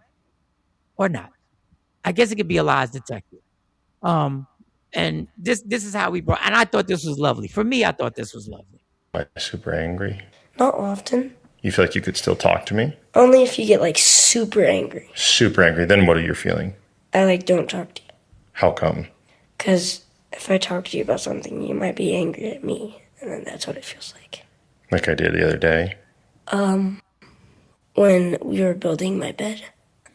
or not? I guess it could be a lies detector. And this is how we brought, and I thought this was lovely. For me, I thought this was lovely. Am I super angry? Not often. You feel like you could still talk to me? Only if you get like super angry. Super angry. Then what are you feeling? I like don't talk to you. How come? Because if I talk to you about something, you might be angry at me. And then that's what it feels like. Like I did the other day? When we were building my bed,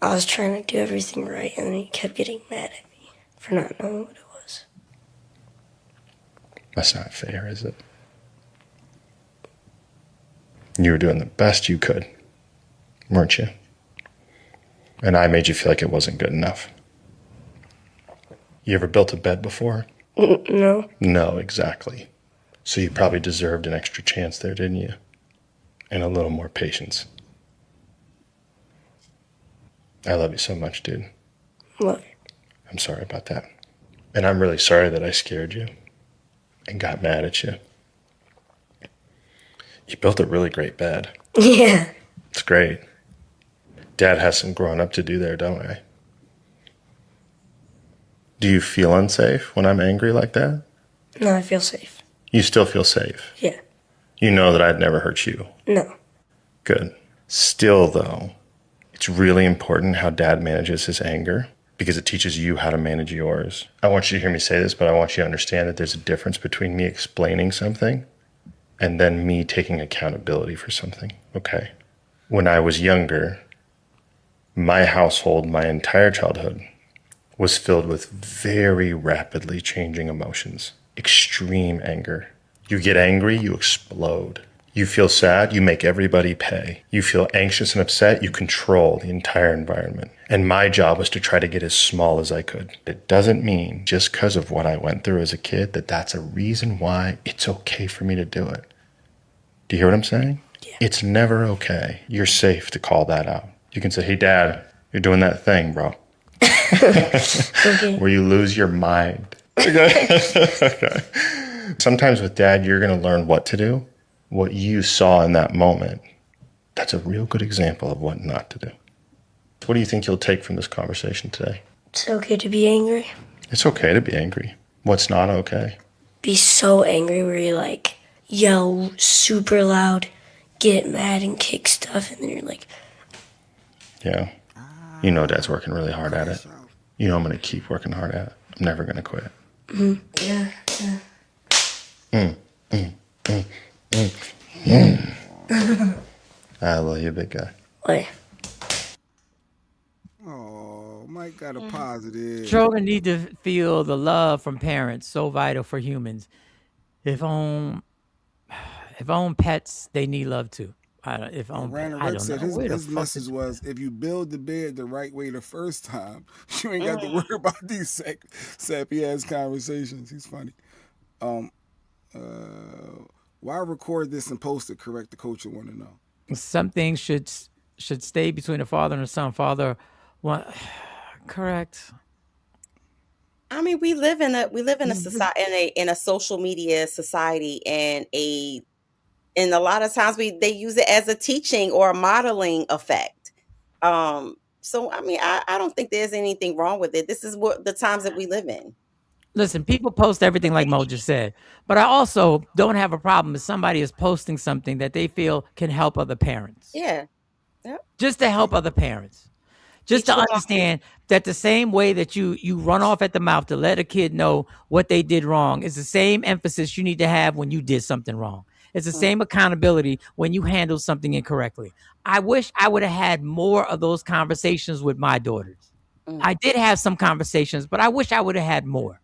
I was trying to do everything right, and then he kept getting mad at me for not knowing what it was. That's not fair, is it? You were doing the best you could, weren't you? And I made you feel like it wasn't good enough. You ever built a bed before? No. No, exactly. So you probably deserved an extra chance there, didn't you? And a little more patience. I love you so much, dude. Love you. I'm sorry about that. And I'm really sorry that I scared you and got mad at you. You built a really great bed. Yeah. It's great. Dad has some growing up to do there, don't I? Do you feel unsafe when I'm angry like that? No, I feel safe. You still feel safe? Yeah. You know that I'd never hurt you? No. Good. Still, though, it's really important how Dad manages his anger because it teaches you how to manage yours. I want you to hear me say this, but I want you to understand that there's a difference between me explaining something and then me taking accountability for something, okay? When I was younger, my household, my entire childhood, was filled with very rapidly changing emotions. Extreme anger. You get angry, you explode. You feel sad, you make everybody pay. You feel anxious and upset, you control the entire environment. And my job was to try to get as small as I could. It doesn't mean just because of what I went through as a kid that that's a reason why it's okay for me to do it. Do you hear what I'm saying? Yeah. It's never okay. You're safe to call that out. You can say, hey, Dad, you're doing that thing, bro. Okay. Where you lose your mind. Okay. Sometimes with dad, you're going to learn what to do, what you saw in that moment. That's a real good example of what not to do. What do you think you'll take from this conversation today? It's okay to be angry. It's okay to be angry. What's not okay? Be so angry where you like yell super loud, get mad and kick stuff, and then you're like, Yeah. You know dad's working really hard at it. You know I'm going to keep working hard at it. I'm never going to quit. yeah. I love you, big guy. Wait. Oh, Mike got a positive. Children need to feel the love from parents, so vital for humans. If own pets, they need love too. Randall Rick said his message was, if you build the bed the right way the first time, you ain't got to worry about these sappy ass conversations. He's funny. Why record this and post it? Correct the coach. I want to know. Some things should stay between a father and a son. Father, correct. I mean, we live in a society, in a social media society, and a lot of times they use it as a teaching or a modeling effect. So I mean, I don't think there's anything wrong with it. This is what the times that we live in. Listen, people post everything like Mo just said, but I also don't have a problem if somebody is posting something that they feel can help other parents. Yeah. Just to help other parents. Just to understand that the same way that you run off at the mouth to let a kid know what they did wrong is the same emphasis you need to have when you did something wrong. It's the same accountability when you handle something incorrectly. I wish I would have had more of those conversations with my daughters. I did have some conversations, but I wish I would have had more.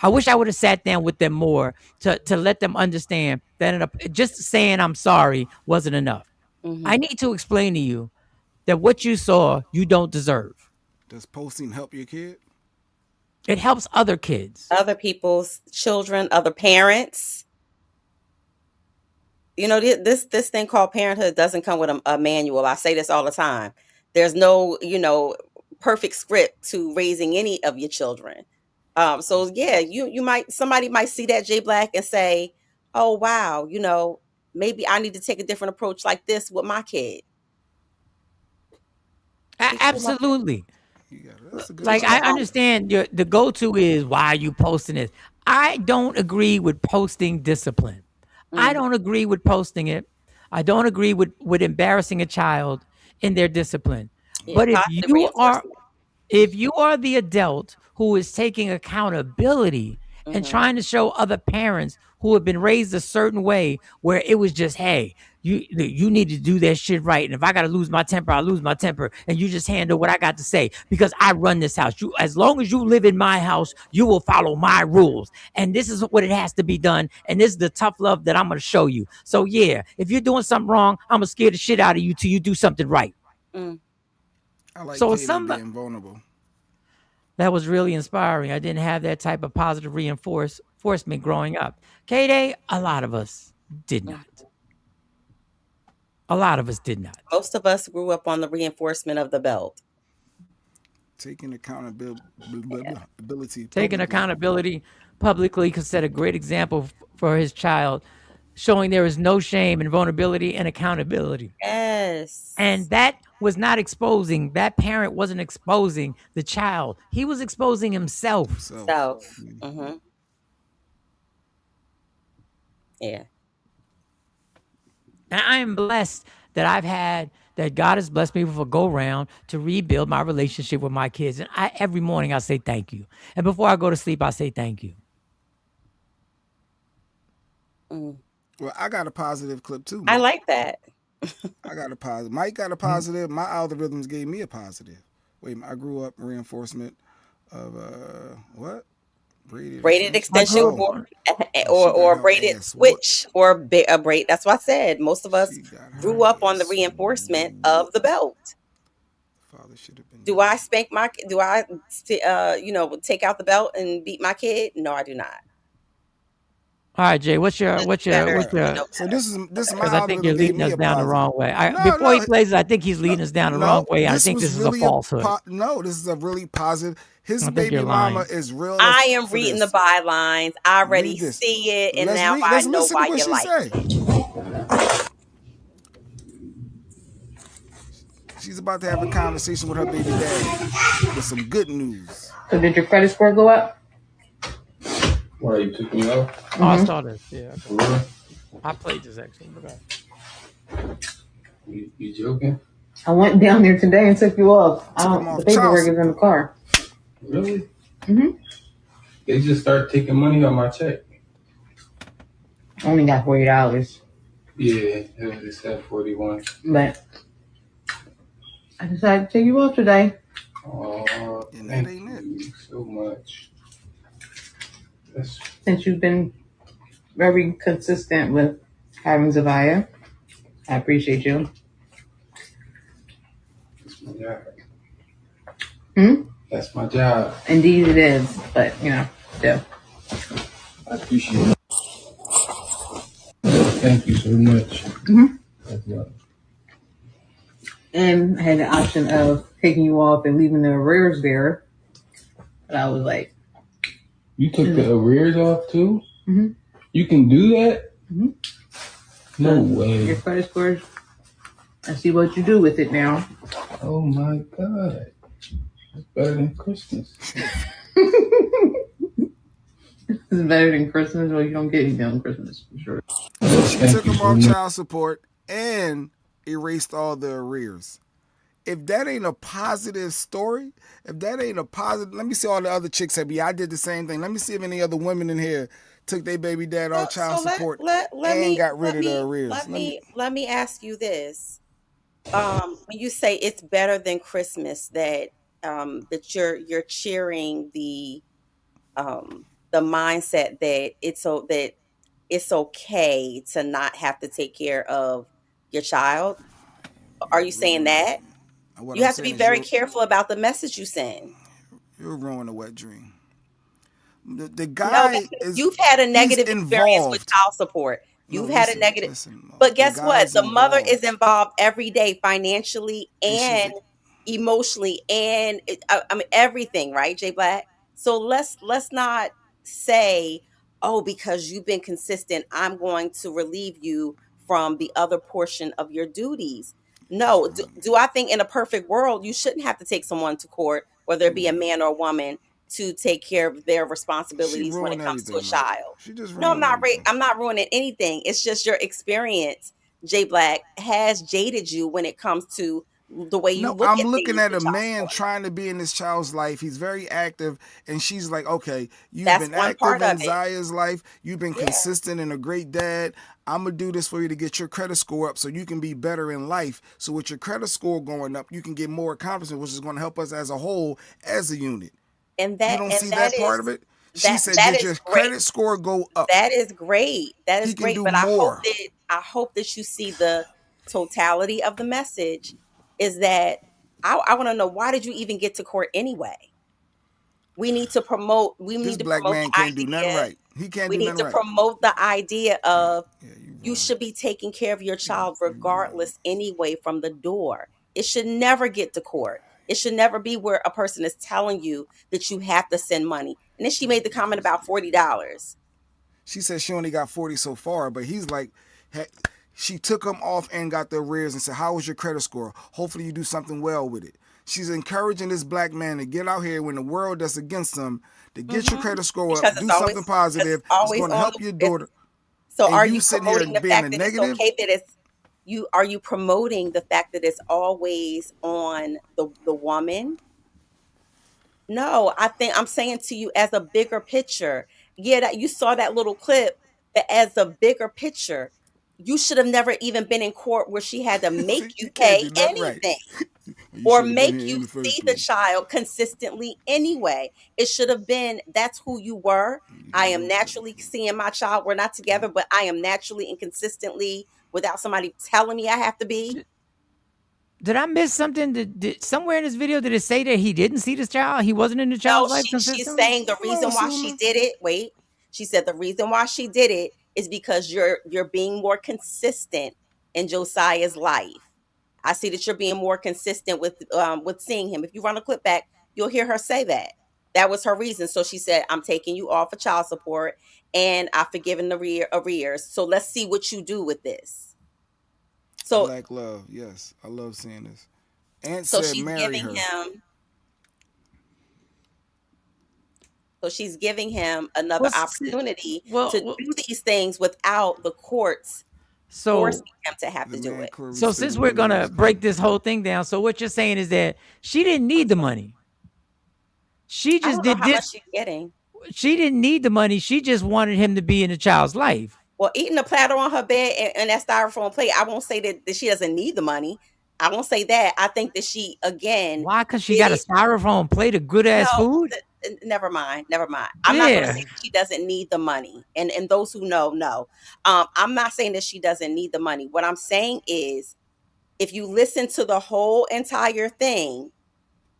I wish I would have sat down with them more to let them understand that just saying I'm sorry wasn't enough. I need to explain to you that what you saw, you don't deserve. Does posting help your kid? It helps other kids. Other people's children, other parents. You know, this thing called parenthood doesn't come with a manual. I say this all the time. There's no, perfect script to raising any of your children. So yeah, somebody might see that Jay Black and say, oh wow, maybe I need to take a different approach like this with my kid. Absolutely. Like I understand the go-to is, why are you posting this? I don't agree with posting discipline. I don't agree with posting it. I don't agree with embarrassing a child in their discipline. Yeah, but if you are the adult who is taking accountability and trying to show other parents who have been raised a certain way, where it was just, hey, you need to do that shit right. And if I got to lose my temper, I lose my temper. And you just handle what I got to say because I run this house. As long as you live in my house, you will follow my rules. And this is what it has to be done. And this is the tough love that I'm going to show you. So yeah, if you're doing something wrong, I'm going to scare the shit out of you till you do something right. I like being vulnerable. That was really inspiring. I didn't have that type of positive reinforcement growing up. K-Day, a lot of us did not. A lot of us did not. Most of us grew up on the reinforcement of the belt. Taking accountability. Taking accountability publicly could set a great example for his child, showing there is no shame in vulnerability and accountability. Yes. And that was not exposing, that parent wasn't exposing the child. He was exposing himself. Yeah. And I am blessed that God has blessed me with a go-round to rebuild my relationship with my kids. And every morning I say thank you. And before I go to sleep, I say thank you. Well, I got a positive clip too. I like that. I got a positive. Mike got a positive. My algorithms gave me a positive. Wait, I grew up reinforcement of what? Braided extension or braided switch or a braid. That's what I said. Most of us grew up on the reinforcement of the belt. Father should have been. Do I spank do I take out the belt and beat my kid? No, I do not. All right, Jay, what's your? So this is my because I think you're leading us down the wrong way. Before he plays, I think he's leading us down the wrong way. I think this is a falsehood. No, this is a really positive. His I think baby you're mama lying. is real as I am for reading the this. bylines. I already Read this. see it, and Let's now read. I Let's know listen to why what you she like say. it. She's about to have a conversation with her baby daddy with some good news. So did your credit score go up? Why you took me off? Oh, I started. Yeah. For real? I played this actually. Okay. You joking? I went down there today and took you off. The paperwork child is in the car. Really? Mm-hmm. They just started taking money out my check. Only got $40, Yeah, they said 41. but I decided to take you off today. Oh, thank you so much. Since you've been very consistent with having Zavia, I appreciate you. That's my job. Hmm? That's my job. Indeed it is, but still. I appreciate it. Thank you so much. Mm-hmm. That's love. And I had the option of taking you off and leaving the arrears there. But I was like, You took the arrears off too? Mm-hmm. You can do that? Mm-hmm. No way. Your credit scores, I see what you do with it now. Oh my God. It's better than Christmas. It's better than Christmas, or you don't get anything on Christmas, for sure. She took him off child support and erased all the arrears. If that ain't a positive story, if that ain't a positive, let me see all the other chicks say, I did the same thing. Let me see if any other women in here took their baby dad off child support and got rid of the arrears. Let me ask you this. When you say it's better than Christmas, that you're cheering the mindset that it's okay to not have to take care of your child. Are you saying that? What You I'm have to be saying is very careful about the message you send. You're ruining a wet dream. The No, guy because is you've had a negative experience with involved. child support. You've had a negative, Listen, but guess the what? guy's The mother is involved. involved every day, financially and emotionally, and I mean everything, right, Jay Black? So let's not say, oh, because you've been consistent, I'm going to relieve you from the other portion of your duties. No, do I think in a perfect world you shouldn't have to take someone to court, whether it be a man or a woman, to take care of their She responsibilities when it ruined comes to a everything, man. child? She just No, ruined everything. I'm not ruining anything. It's just your experience, Jay Black, has jaded you when it comes to the way you No, look I'm at looking things at with a child man support. trying to be in this child's life. He's very active, and she's like, okay, you've That's been one active part of in it. Zaya's life. You've been Yeah. consistent and a great dad. I'm going to do this for you to get your credit score up so you can be better in life. So with your credit score going up, you can get more accomplishment, which is going to help us as a whole, as a unit. And You don't see that part of it? She said, that did is your great. credit score go up? That is great. That is He can great. do But more. I hope that you see the totality of the message is that I want to know, why did you even get to court anyway? We need to promote This the black man can't do nothing idea. right. He can't We do need nothing to right. promote the idea of you should be taking care of your child regardless anyway from the door. It should never get to court. It should never be where a person is telling you that you have to send money. And then she made the comment about $40. She said she only got 40 so far, but he's like, she took him off and got the arrears and said, how was your credit score? Hopefully you do something well with it. She's encouraging this black man to get out here when the world that's against him, to get your credit score up, do something positive. It's going to help your daughter. So and are you you sitting here promoting the being a fact that it's negative? okay that it's are you promoting the fact that it's always on the woman? No, I think I'm saying to you as a bigger picture. Yeah, that you saw that little clip, but as a bigger picture, you should have never even been in court where she had to make you can't pay do nothing right. anything. You Or should have been make here in you the first see the place. child consistently anyway. It should have been, that's who you were. I am naturally seeing my child. We're not together, but I am naturally and consistently, without somebody telling me I have to be. Did I miss something? Did somewhere in this video did it say that he didn't see this child? He wasn't in the No, child's life she's consistently? saying the reason why she did it. Wait, she said the reason why she did it is because you're being more consistent in Josiah's life. I see that you're being more consistent with seeing him. If you run a clip back, you'll hear her say that. That was her reason. So she said, I'm taking you off of child support and I've forgiven the arrears. So let's see what you do with this. So Black love, yes. I love seeing this. Aunt so said she's marry giving her. him so she's giving him another Well, opportunity to well, do these things without the courts so forcing him to have The to do man it. Corey so said since he we're knew it gonna was break coming. this whole thing down, so what you're saying is that she didn't need the money. She I just don't know how did. much she's getting. She didn't need the money. She just wanted him to be in the child's life. Well, eating a platter on her bed and that styrofoam plate, I won't say that she doesn't need the money. I won't say that. I think that she, again, Why? Because she did got a it. styrofoam plate of good No, ass food. never mind. Never mind. I'm not going to Yeah. say that she doesn't need the money. And those who know. I'm not saying that she doesn't need the money. What I'm saying is, if you listen to the whole entire thing,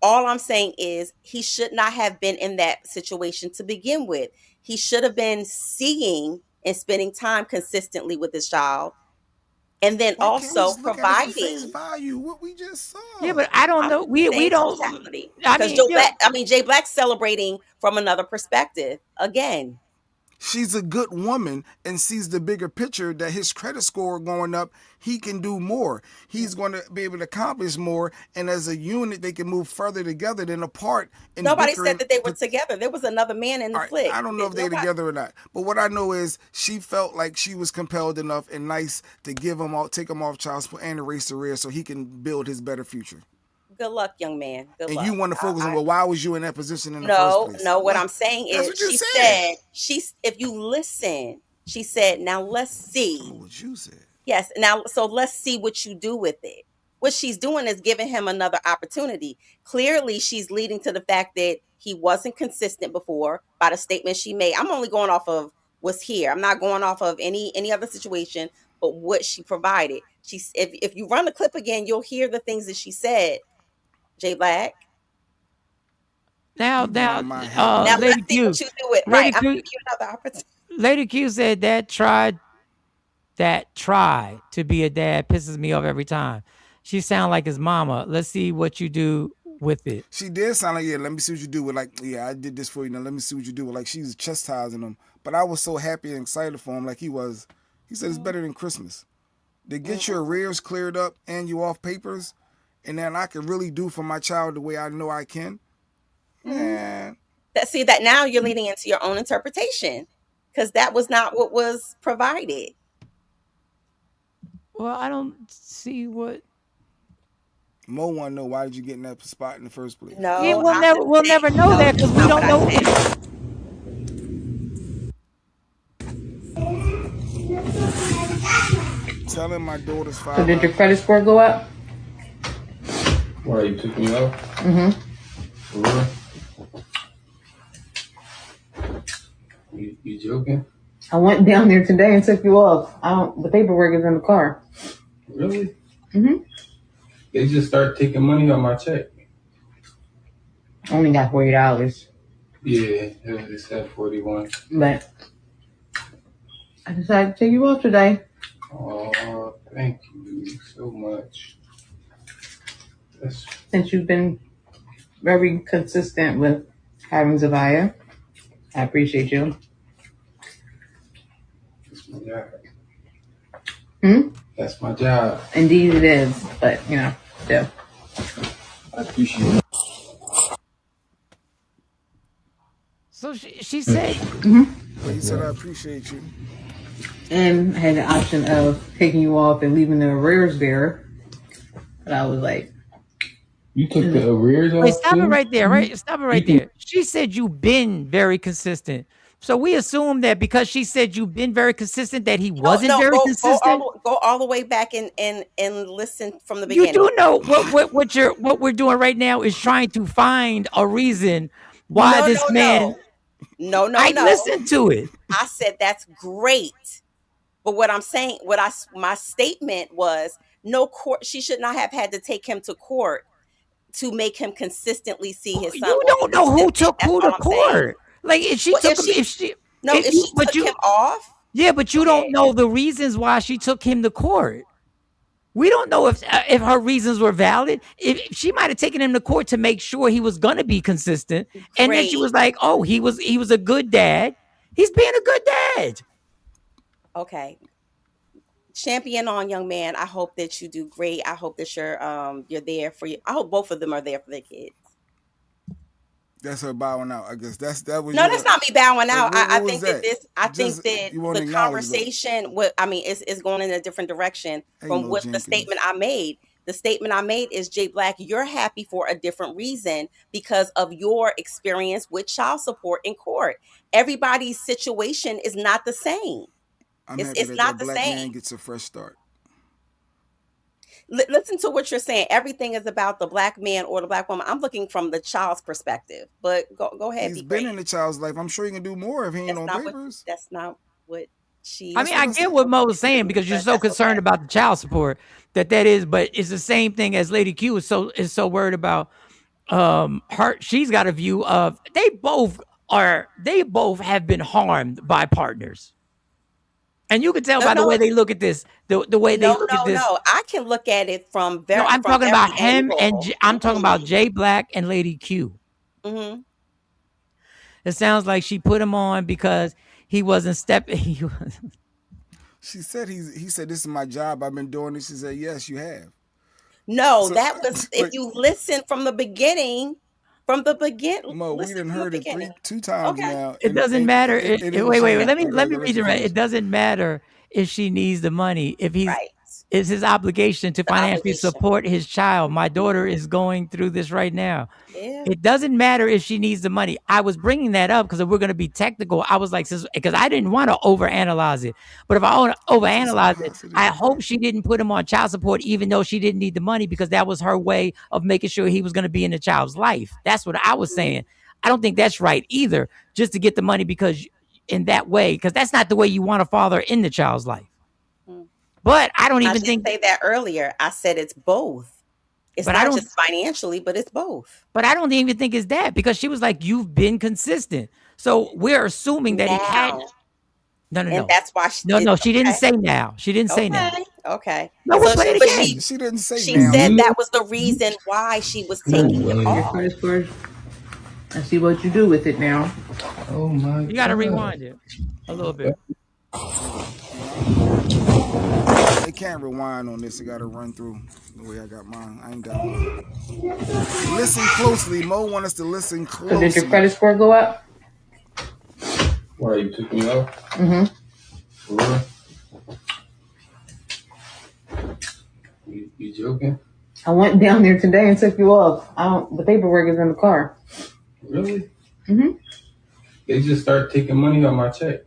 all I'm saying is he should not have been in that situation to begin with. He should have been seeing and spending time consistently with his child, and then Why can't we also just look at it for face providing. value? What we just saw. Yeah, but I don't I'm know. We saying don't. totality I because mean, Jay Black's celebrating from another perspective again. She's a good woman and sees the bigger picture that his credit score going up, he can do more. He's going to be able to accomplish more, and as a unit, they can move further together than apart. And Nobody bickering. said that they were together. There was another man in the flick. I don't know if they're together or not, but what I know is she felt like she was compelled enough and nice to give him out, take him off child support and erase the rear so he can build his better future. Good luck, young man. Good and luck. you want to focus on, well, why was you in that position in the first place? No, what I'm saying That's is what you said. if you listen, she said, now let's see. What you said. Yes, now, so let's see what you do with it. What she's doing is giving him another opportunity. Clearly, she's leading to the fact that he wasn't consistent before by the statement she made. I'm only going off of what's here. I'm not going off of any other situation, but what she provided. She's if you run the clip again, you'll hear the things that she said. Jay Black. Now, now Lady let's see Q. what you do with. Lady Right, I'm Q. giving you another opportunity. Lady Q said that try to be a dad pisses me off every time. She sound like his mama. Let's see what you do with it. She did sound like, yeah, let me see what you do with, like, yeah, I did this for you. Now let me see what you do with, like, she was chastising him. But I was so happy and excited for him, like he was. He said it's better than Christmas. To get your arrears cleared up and you off papers, and then I can really do for my child the way I know I can. Man. That now you're leading into your own interpretation, because that was not what was provided. Well, I don't see what. Mo want to know, why did you get in that spot in the first place? No, yeah, we'll never know that because we don't know. Telling my daughter's father. So did your credit score go up? Why you took me off? Mm-hmm. For real? You joking? I went down there today and took you off. The paperwork is in the car. Really? Mm-hmm. They just start taking money on my check. Only got $40. Yeah, it said 41. But I decided to take you off today. Oh, thank you so much. Since you've been very consistent with having Zavia, I appreciate you. That's my job. Hmm? That's my job. Indeed it is, but, still. I appreciate it. So she said. He said, I appreciate you. And I had the option of taking you off and leaving the arrears there. But I was like, you took the arrears off? Wait, stop it right there, right? Stop it right there. She said you've been very consistent. So we assume that because she said you've been very consistent, that he wasn't very consistent. Go all the way back and listen from the beginning. You do know what we're doing right now is trying to find a reason why this man. No. I listened to it. I said that's great, but what I'm saying, my statement was, no court. She should not have had to take him to court to make him consistently see his son. You don't know who took who to court. Like if she took him, if she took him off. Yeah, but you don't know the reasons why she took him to court. We don't know if her reasons were valid. If she might have taken him to court to make sure he was going to be consistent, and then she Great. was like, "Oh, he was a good dad. He's being a good dad." Okay. Champion on, young man. I hope that you do great. I hope that you're there for you. I hope both of them are there for their kids. That's her bowing out. I guess that was No, that's not me bowing out. I what think was that this. I think Just, that you wanna the acknowledge that. conversation. Is going in a different direction Ain't from no what the Jenkins. statement I made. The statement I made is, Jay Black, you're happy for a different reason because of your experience with child support in court. Everybody's situation is not the same. I'm happy It's that not that the black same. man gets a fresh start. Listen to what you're saying. Everything is about the black man or the black woman. I'm looking from the child's perspective. But go ahead. He's Be been great. in the child's life. I'm sure he can do more if he ain't on papers. That's not what she. I mean, I get what Mo was saying because you're so concerned about the child support that is, but it's the same thing as Lady Q is so worried about. Her, she's got a view of they both have been harmed by partners. And you can tell by the way they look at this, the way they look at this. No. I can look at it from No, I'm talking about him angle. I'm talking about Jay Black and Lady Q. Mm-hmm. It sounds like she put him on because he wasn't stepping. She said he said, "This is my job. I've been doing this." She said, "Yes, you have." No, that was if you listen from the beginning. From the beginning, Mo, we done heard it two times now. It doesn't matter. Wait. Let me redirect. It doesn't matter if she needs the money. If it's his obligation to financially support his child. My daughter is going through this right now. Yeah. It doesn't matter if she needs the money. I was bringing that up because if we're going to be technical, I was like, because I didn't want to overanalyze it. But if I want to overanalyze it, I hope she didn't put him on child support, even though she didn't need the money, because that was her way of making sure he was going to be in the child's life. That's what I was saying. I don't think that's right either, just to get the money because in that way, because that's not the way you want a father in the child's life. But I don't even think say that earlier. I said it's both. It's not just financially, but it's both. But I don't even think it's that because she was like, "You've been consistent." So we're assuming that he had. No. And that's why she she didn't say now. She didn't say now. Okay. No, we'll play it again. She didn't say she now. She said that was the reason why she was taking it off. I see what you do with it now. Oh my! You got to rewind it a little bit. They can't rewind on this. They got to run through the way I got mine. I ain't got one. Listen closely. Mo want us to listen closely. So did your credit score go up? Why you took me off? Mm-hmm. For real? You joking? I went down there today and took you off. The paperwork is in the car. Really? Mm-hmm. They just start taking money on my check.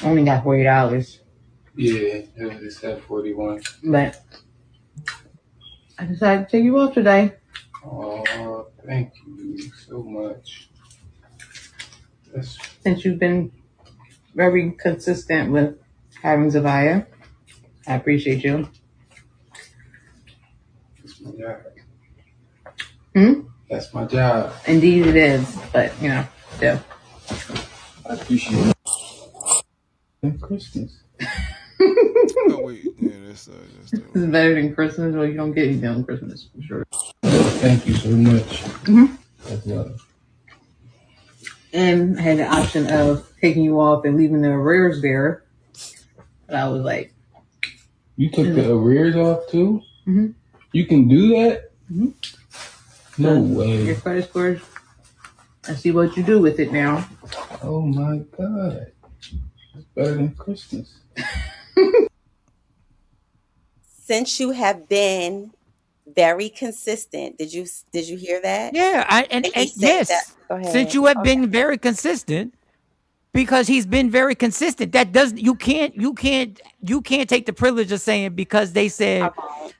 Only got $40. Yeah, it said 41. But I decided to take you off today. Oh, thank you so much. Since you've been very consistent with having Zavia, I appreciate you. That's my job. Hmm? That's my job. Indeed it is, but still. I appreciate it. And Christmas. Oh wait, yeah, that's This is better than Christmas. Well, you don't get anything on Christmas for sure. Thank you so much. Mm-hmm. That's love. And I had the option of taking you off and leaving the arrears there, but I was like, "You took the arrears off too? Mm-hmm. You can do that? Mm-hmm. No way. Your credit score. I see what you do with it now. Oh my God. It's better than Christmas. Since you have been very consistent, did you hear that? Yeah, and yes. Since you have been very consistent, because he's been very consistent. That doesn't you can't take the privilege of saying because they said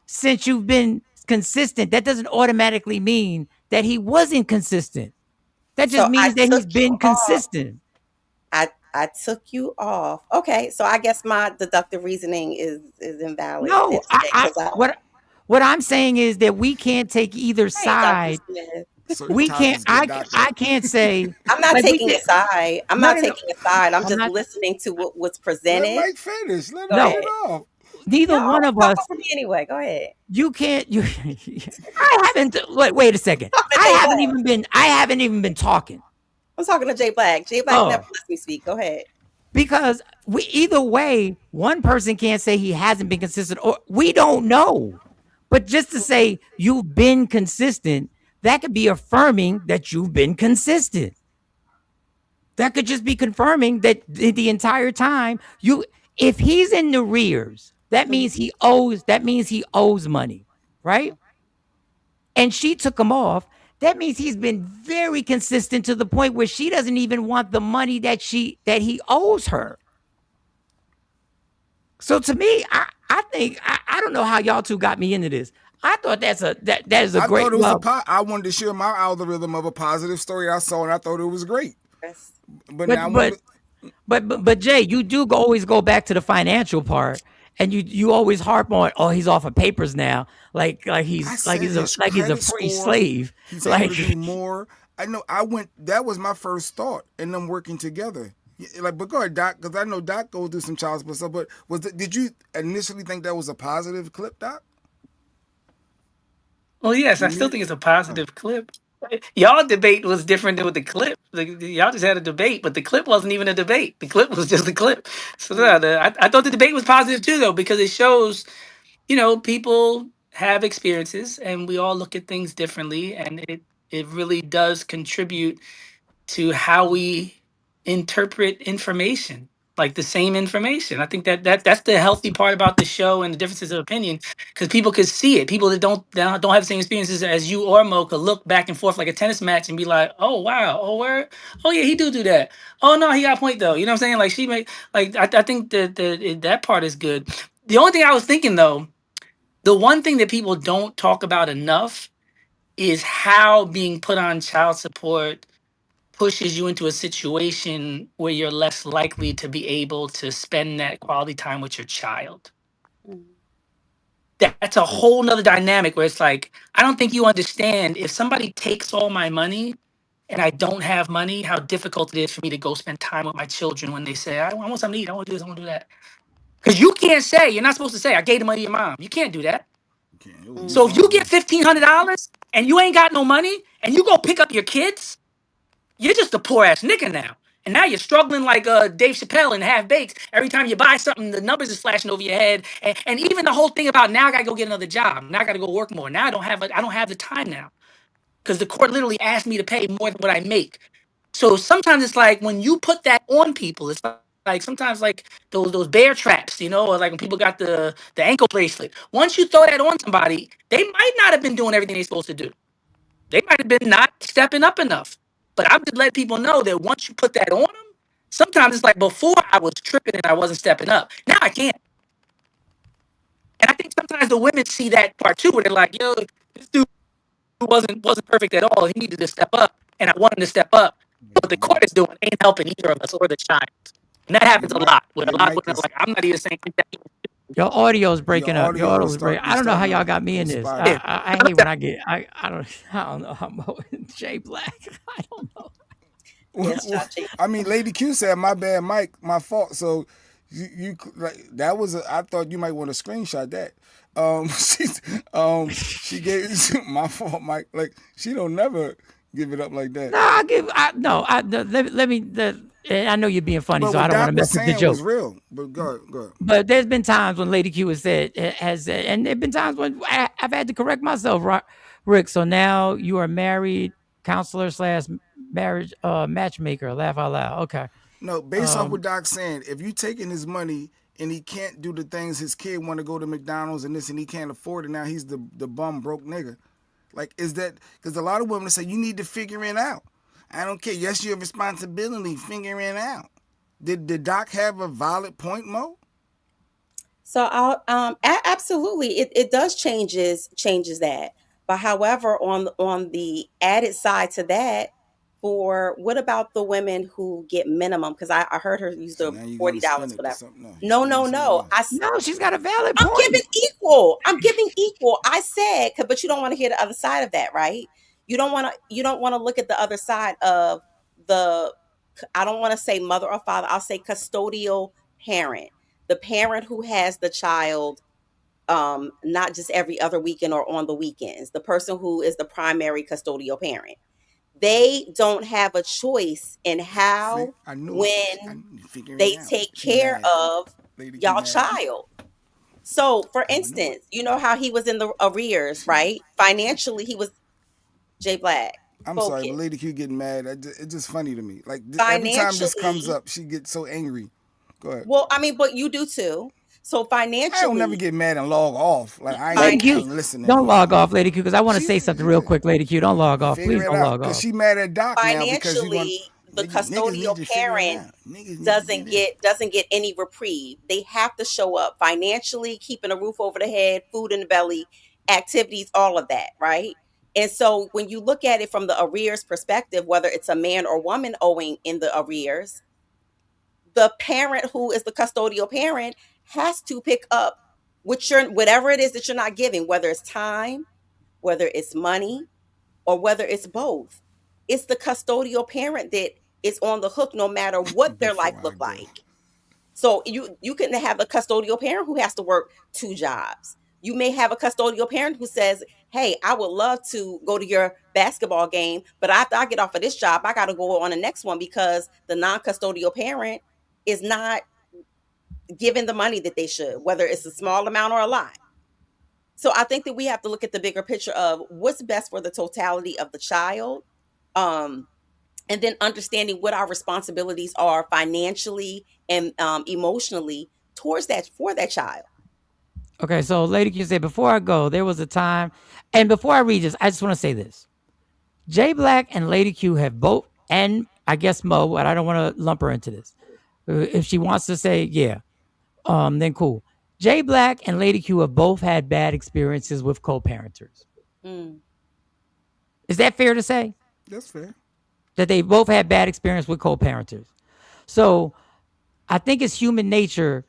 since you've been consistent, that doesn't automatically mean that he wasn't consistent. That just means that he's been consistent. I took you off. Okay, so I guess my deductive reasoning is invalid. No, what I'm saying is that we can't take either side. We can't. I can't say. I'm not taking a side. I'm not taking a side. I'm just listening to what was presented. Let Mike finish. Let him No. get it off. neither Y'all one always of talk us. over me anyway. Go ahead. You can't. You. I haven't. Wait a second. I'm talking to I Jay haven't Black. even been. I haven't even been talking. I'm talking to Jay Black. Jay Black never Oh, lets me speak. Go ahead. because we either way, one person can't say he hasn't been consistent, or we don't know. But just to say you've been consistent, that could be affirming that you've been consistent. That could just be confirming that the entire time you, if he's in the rears, that means he owes. That means he owes money, right? And she took him off. That means he's been very consistent to the point where she doesn't even want the money that he owes her. So to me, I think I don't know how y'all two got me into this. I thought that is a I great thought it was love. I wanted to share my algorithm of a positive story I saw, and I thought it was great. But now I But want but Jay, you do always go back to the financial part, and you always harp on, oh, he's off of papers now, like I he's said his he's a credit free score. slave, He's able like to do more. I know. That was my first thought, and them working together. Like, but go ahead, Doc, because I know Doc goes through some child support stuff. But did you initially think that was a positive clip, Doc? Well, yes, I still think it's a positive clip. Y'all debate was different than with the clip. Y'all just had a debate, but the clip wasn't even a debate. The clip was just a clip. So I thought the debate was positive too, though, because it shows, people have experiences, and we all look at things differently, and it really does contribute to how we interpret information, like the same information. I think that's the healthy part about the show and the differences of opinion, because people could see it. People that don't have the same experiences as you or Mo could look back and forth like a tennis match and be like, oh wow, oh where, oh yeah, he do that. Oh no, he got a point though. You know what I'm saying? Like she made, like I think that part is good. The only thing I was thinking though, the one thing that people don't talk about enough is how being put on child support pushes you into a situation where you're less likely to be able to spend that quality time with your child. That's a whole nother dynamic where it's like, I don't think you understand, if somebody takes all my money and I don't have money, how difficult it is for me to go spend time with my children when they say, I want something to eat, I want to do this, I want to do that. Because you can't say, you're not supposed to say, I gave the money to your mom. You can't do that. So if you get $1,500 and you ain't got no money and you go pick up your kids, you're just a poor ass nigga now. And now you're struggling like Dave Chappelle in Half Baked. Every time you buy something, the numbers is flashing over your head. And even the whole thing about now I gotta go get another job. Now I gotta go work more. Now I don't have the time now. Because the court literally asked me to pay more than what I make. So sometimes it's like when you put that on people, it's like sometimes like those bear traps, or like when people got the ankle bracelet. Once you throw that on somebody, they might not have been doing everything they're supposed to do. They might have been not stepping up enough. But I'm just letting people know that once you put that on them, sometimes it's like before I was tripping and I wasn't stepping up. Now I can't. And I think sometimes the women see that part too, where they're like, yo, this dude wasn't perfect at all. He needed to step up. And I want him to step up. But what the court is doing ain't helping either of us or the child. And that happens a lot. Where a lot of women are like, I'm not even saying that. your audio is breaking up. Your audio is breaking. starting. I don't know how y'all got me in this. I hate when I get. I don't know how Mo Jay Black. I don't know. I mean, Lady Q said, "My bad, Mike, my fault." So you like that was I thought you might want to screenshot that. She gave my fault, Mike. Like she don't never give it up like that. Let me. I know you're being funny, But so I what don't want to Doc was mess up the saying joke. was real. But go ahead. But there's been times when Lady Q has said, and there've been times when I've had to correct myself, Rick. So now you are married counselor / marriage matchmaker. Laugh out loud. Okay. No, based off what Doc's saying, if you taking his money and he can't do the things his kid want to go to McDonald's and this and he can't afford it, now he's the bum broke nigga. Like, is that because a lot of women say you need to figure it out? I don't care. Yes, your responsibility, figure it out. Did Doc have a valid point, Mo? So absolutely, it does changes that. But however, on the added side to that, for what about the women who get minimum? Because I heard her use the $40, whatever. No. No, she's got a valid I'm point. giving equal. I'm giving equal. I said, but you don't want to hear the other side of that, right? You don't want to look at the other side of the. I don't want to say mother or father. I'll say custodial parent. the parent who has the child, not just every other weekend or on the weekends, the person who is the primary custodial parent, they don't have a choice in how, I knew it. I when knew, figure it they out. take She care mad. of Lady Q y'all mad. child. So, for I knew instance, you know how he was in the arrears, right? Financially, he was Jay Black. I'm sorry, but Focus. Lady Q getting mad. It's just funny to me. Like every time this comes Financially, up, she gets so angry. Go ahead. well, I mean, but you do too. So I don't never financially, get mad and log off. Like Lady I Q, ain't listening don't here. log off, Lady Q, because I want to She say something real quick, Lady Q. Don't log off. figure Please it don't out log because off. she mad at Doc now because you going financially, the niggas need custodial to figure it parent out. Niggas need to do doesn't this. get any reprieve. They have to show up financially, keeping a roof over the head, food in the belly, activities, all of that, right? And so when you look at it from the arrears perspective, whether it's a man or woman owing in the arrears, the parent who is the custodial parent has to pick up whatever it is that you're not giving, whether it's time, whether it's money, or whether it's both. It's the custodial parent that is on the hook no matter what their life Before I look go. like. So you can have a custodial parent who has to work two jobs. You may have a custodial parent who says, "Hey, I would love to go to your basketball game, but after I get off of this job, I got to go on the next one because the non-custodial parent is not given the money that they should, whether it's a small amount or a lot." So I think that we have to look at the bigger picture of what's best for the totality of the child. Um, and then understanding what our responsibilities are financially and emotionally towards that for that child. Okay, so Lady Q said, before I go, there was a time, and before I read this, I just want to say this. Jay Black and Lady Q have both, and I guess Mo, but I don't want to lump her into this. If she wants to say, yeah, then cool. Jay Black and Lady Q have both had bad experiences with co-parenters. Mm. Is that fair to say? That's fair. That they both had bad experience with co-parenters. So I think it's human nature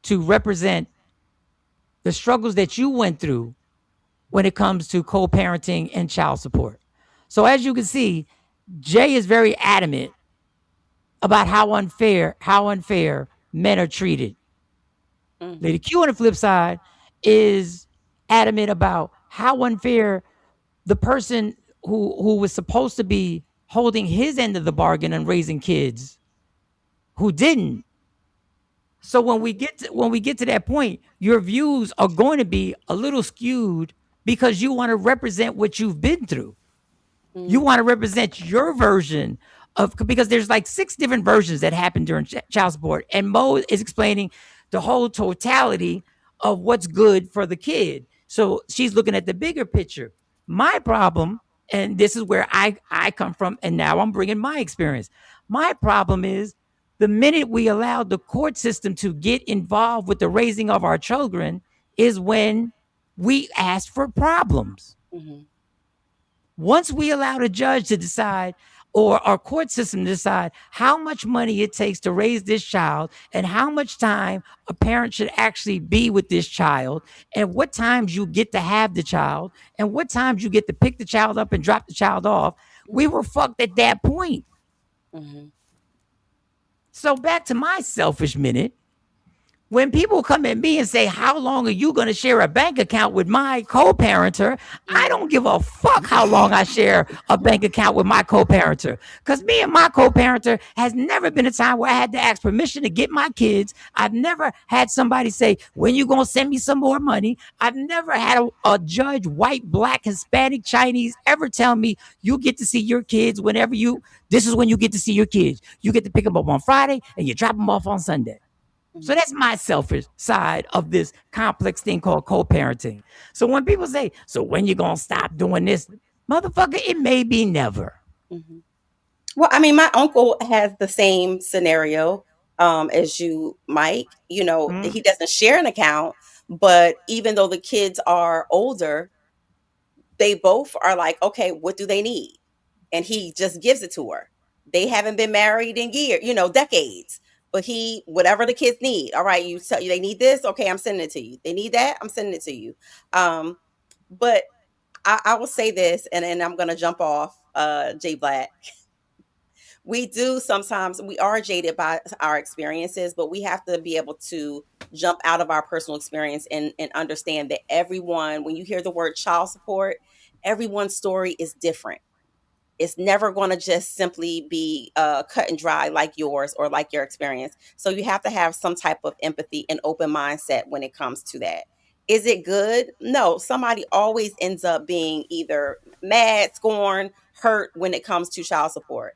to represent the struggles that you went through when it comes to co-parenting and child support. So as you can see, Jay is very adamant about how unfair men are treated. Mm-hmm. Lady Q on the flip side is adamant about how unfair the person who was supposed to be holding his end of the bargain and raising kids who didn't. So when we get to that point, your views are going to be a little skewed because you want to represent what you've been through. You want to represent your version of, because there's like 6 different versions that happen during child support, and Mo is explaining the whole totality of what's good for the kid. So she's looking at the bigger picture. My problem, and this is where I come from, and now I'm bringing my experience. My problem is the minute we allow the court system to get involved with the raising of our children is when we ask for problems. Mm-hmm. Once we allow the judge to decide, or our court system to decide how much money it takes to raise this child and how much time a parent should actually be with this child and what times you get to have the child and what times you get to pick the child up and drop the child off, we were fucked at that point. Mm-hmm. So back to my selfish minute. When people come at me and say, how long are you going to share a bank account with my co-parenter? I don't give a fuck how long I share a bank account with my co-parenter. Because me and my co-parenter has never been a time where I had to ask permission to get my kids. I've never had somebody say, when you going to send me some more money? I've never had a judge, white, black, Hispanic, Chinese, ever tell me, you get to see your kids whenever this is when you get to see your kids. You get to pick them up on Friday and you drop them off on Sunday. So that's my selfish side of this complex thing called co-parenting. So when people say, so when you going to stop doing this? Motherfucker, it may be never. Mm-hmm. Well, I mean, my uncle has the same scenario as you, Mike. You know, he doesn't share an account, but even though the kids are older, they both are like, okay, what do they need? And he just gives it to her. They haven't been married in years, decades. But whatever the kids need, all right, you tell you they need this, okay, I'm sending it to you. They need that, I'm sending it to you. But I will say this, and I'm gonna jump off Jay Black. We are jaded by our experiences, but we have to be able to jump out of our personal experience and understand that everyone, when you hear the word child support, everyone's story is different. It's never going to just simply be cut and dry like yours or like your experience. So you have to have some type of empathy and open mindset when it comes to that. Is it good? No. Somebody always ends up being either mad, scorned, hurt when it comes to child support.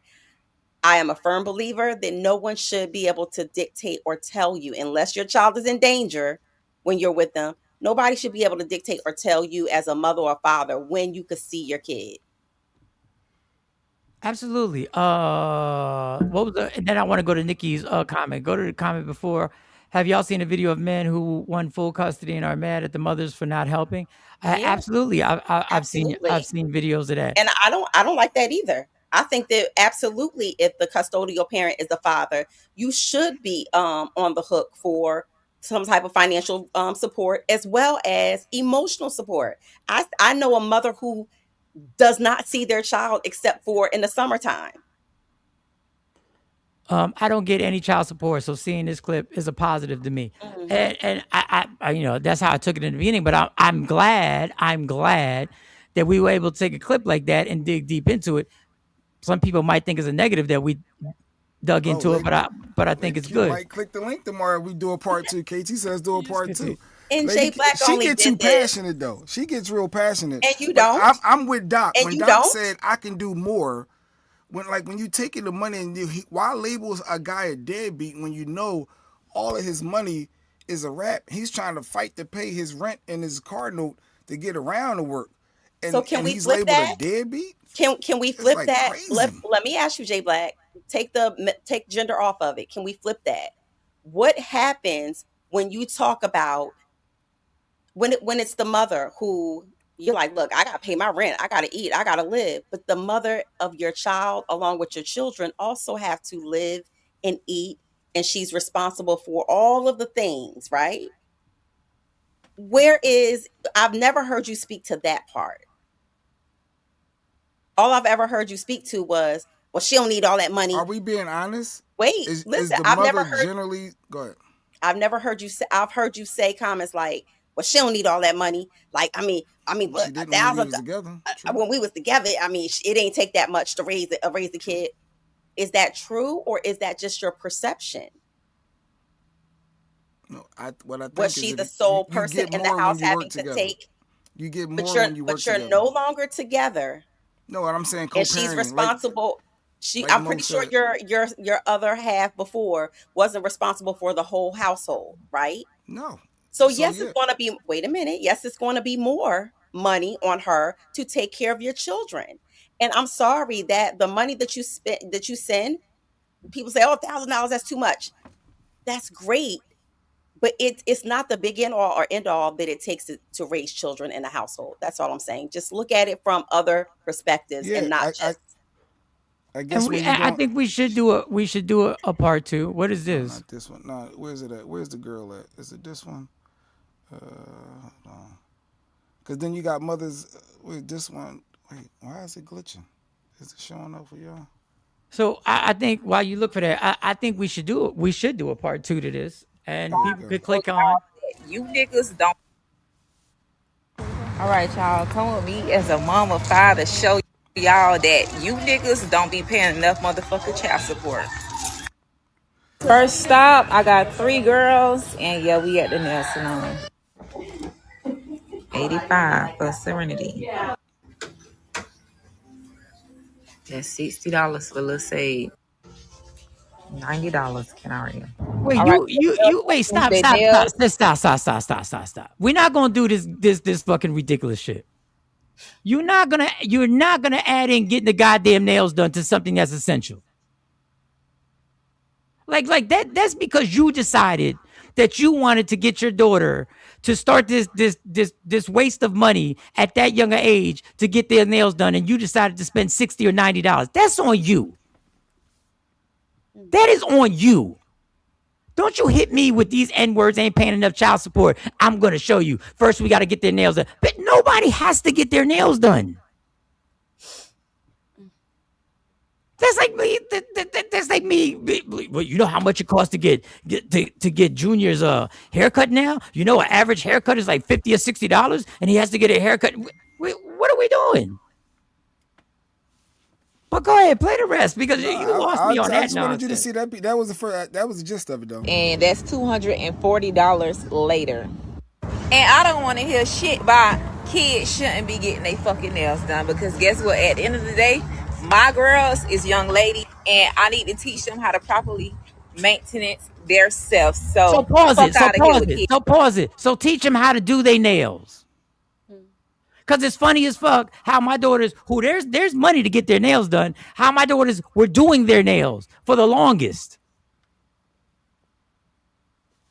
I am a firm believer that no one should be able to dictate or tell you, unless your child is in danger when you're with them. Nobody should be able to dictate or tell you as a mother or father when you could see your kid. Absolutely. What was the? And then I want to go to Nikki's comment. Go to the comment before. Have y'all seen a video of men who won full custody and are mad at the mothers for not helping? Yeah, Absolutely. I've seen absolutely. videos of that. And I don't like that either. I think that absolutely, if the custodial parent is the father, you should be on the hook for some type of financial support as well as emotional support. I know a mother who does not see their child except for in the summertime. I don't get any child support, so seeing this clip is a positive to me. Mhm. And I you know, that's how I took it in the beginning. But I'm glad that we were able to take a clip like that and dig deep into it. Some people might think it's a negative that we dug into it, but I think it's good. Might click the link tomorrow. We do a part 2. KT says do a part 2. And Jay Black she only gets did too this. passionate though. She gets real passionate. And you But don't. I'm with Doc. And When you Doc don't. said I can do more, when you taking the money and why labels a guy a deadbeat when you know all of his money is a rap? He's trying to fight to pay his rent and his car note to get around to work. And, So can we he's flip labeled that? a deadbeat? Can we flip like that? crazy. Let me ask you, Jay Black. Take gender off of it. Can we flip that? What happens when you talk about when it's the mother who you're like, look, I gotta pay my rent, I gotta eat, I gotta live. But the mother of your child, along with your children, also have to live and eat, and she's responsible for all of the things, right? I've never heard you speak to that part. All I've ever heard you speak to was, well, she don't need all that money. Are we being honest? Wait, Is listen, the I've mother never heard generally go ahead. I've never heard you say. I've heard you say comments like, "Well, she don't need all that money." Like, I mean, what, She didn't when we 1,000 was together. when we was together. I mean, it ain't take that much to raise the kid. Is that true, or is that just your perception? No, what I think Was is she that the sole you person get in the more when house you work having to together. take? You get more But when you work you're together. no longer together, No, what I'm saying, and she's co-parenting. responsible. like I'm Mo pretty sure said. your other half before wasn't responsible for the whole household, right? No. So So, yes, yeah. it's going to be. Wait a minute. Yes, it's going to be more money on her to take care of your children. And I'm sorry that the money that you send, people say, "Oh, $1,000, that's too much." That's great, but it's not the big end all or end all that it takes to raise children in a household. That's all I'm saying. Just look at it from other perspectives Yeah, and not just. I guess when you I don't. think we should do a part 2. What is No, this? not this one. No, where's it at? Where's the girl at? Is it this one? Because then you got mothers. Wait, this one. Wait, why is it glitching? Is it showing up for y'all? So I think while you look for that, I think we should do a part 2 to this, and people could click on. You niggas don't. All right, y'all, come with me as a mom of 5 to show y'all that you niggas don't be paying enough motherfucking child support. First stop, I got 3 girls, and yeah, we at the nail salon. 85 for Serenity. That's $60 for Lil Sage. $90 can I read? Wait, All right, you wait, stop. they nails. We're not gonna do this fucking ridiculous shit. You're not gonna add in getting the goddamn nails done to something that's essential. Like that's because you decided that you wanted to get your daughter to start this waste of money at that younger age to get their nails done, and you decided to spend $60 or $90. That's on you. That is on you. Don't you hit me with these N-words, ain't paying enough child support. I'm going to show you. First, we got to get their nails done. But nobody has to get their nails done. That's like me well, you know how much it costs to get Junior's haircut now? You know, an average haircut is like $50 or $60, and he has to get a haircut. What are we doing? But go ahead, play the rest because you lost me on I that just wanted you to nonsense. see that. That was the first. That was the gist of it, though. And that's $240 later. And I don't want to hear shit about kids shouldn't be getting their fucking nails done, because guess what? At the end of the day, my girls is young lady, and I need to teach them how to properly maintenance their self. So pause fuck it. So out of here pause with it. kids. So pause it. So teach them how to do their nails. Cause it's funny as fuck how my daughters, who there's money to get their nails done, how my daughters were doing their nails for the longest.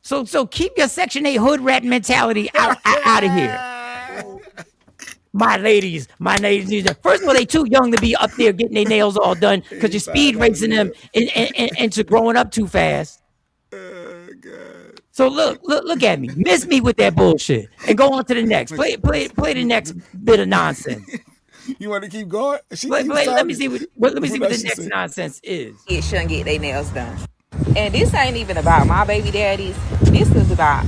So keep your Section 8 hood rat mentality out of here. My ladies, first of all, they too young to be up there getting their nails all done because you're speed racing them into growing up too fast. So look at me, miss me with that bullshit, and go on to the next. Play the next bit of nonsense. You want to keep going? Let me see what the next nonsense is. Kids shouldn't get their nails done. And this ain't even about my baby daddies. This is about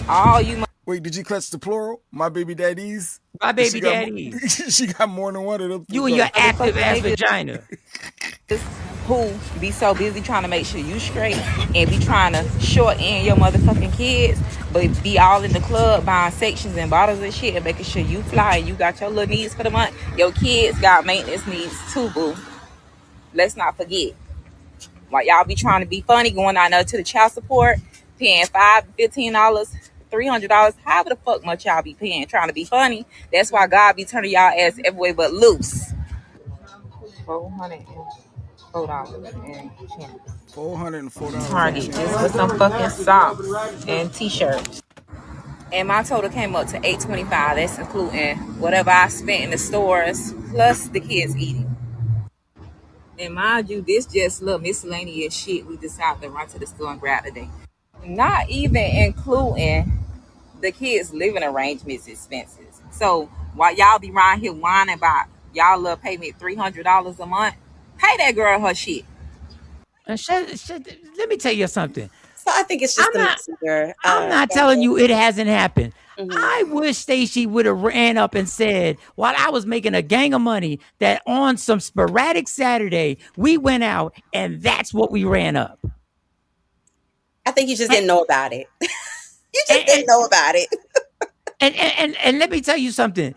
all you. Wait, did you clutch the plural? My baby daddies? My baby daddies. She got more than one of them. You and your active ass vagina. Who be so busy trying to make sure you straight and be trying to short end your motherfucking kids, but be all in the club buying sections and bottles and shit and making sure you fly and you got your little needs for the month. Your kids got maintenance needs too, boo. Let's not forget. While y'all be trying to be funny, going out there to the child support, paying $5, $15, $300, however the fuck much y'all be paying, trying to be funny. That's why God be turning y'all ass everywhere but loose. $404 and $404. Target just for some fucking socks and t-shirts. And my total came up to $825. That's including whatever I spent in the stores plus the kids eating. And mind you, this just little miscellaneous shit we decided to run to the store and grab today. Not even including the kids' living arrangements expenses. So while y'all be around here whining about y'all little pay me $300 a month, pay that girl her shit. And let me tell you something. So I think it's just a messenger. I'm not telling you it hasn't happened. I wish Stacey would have ran up and said, while I was making a gang of money, that on some sporadic Saturday, we went out and that's what we ran up. I think you just didn't know about it. You just didn't know about it. And let me tell you something.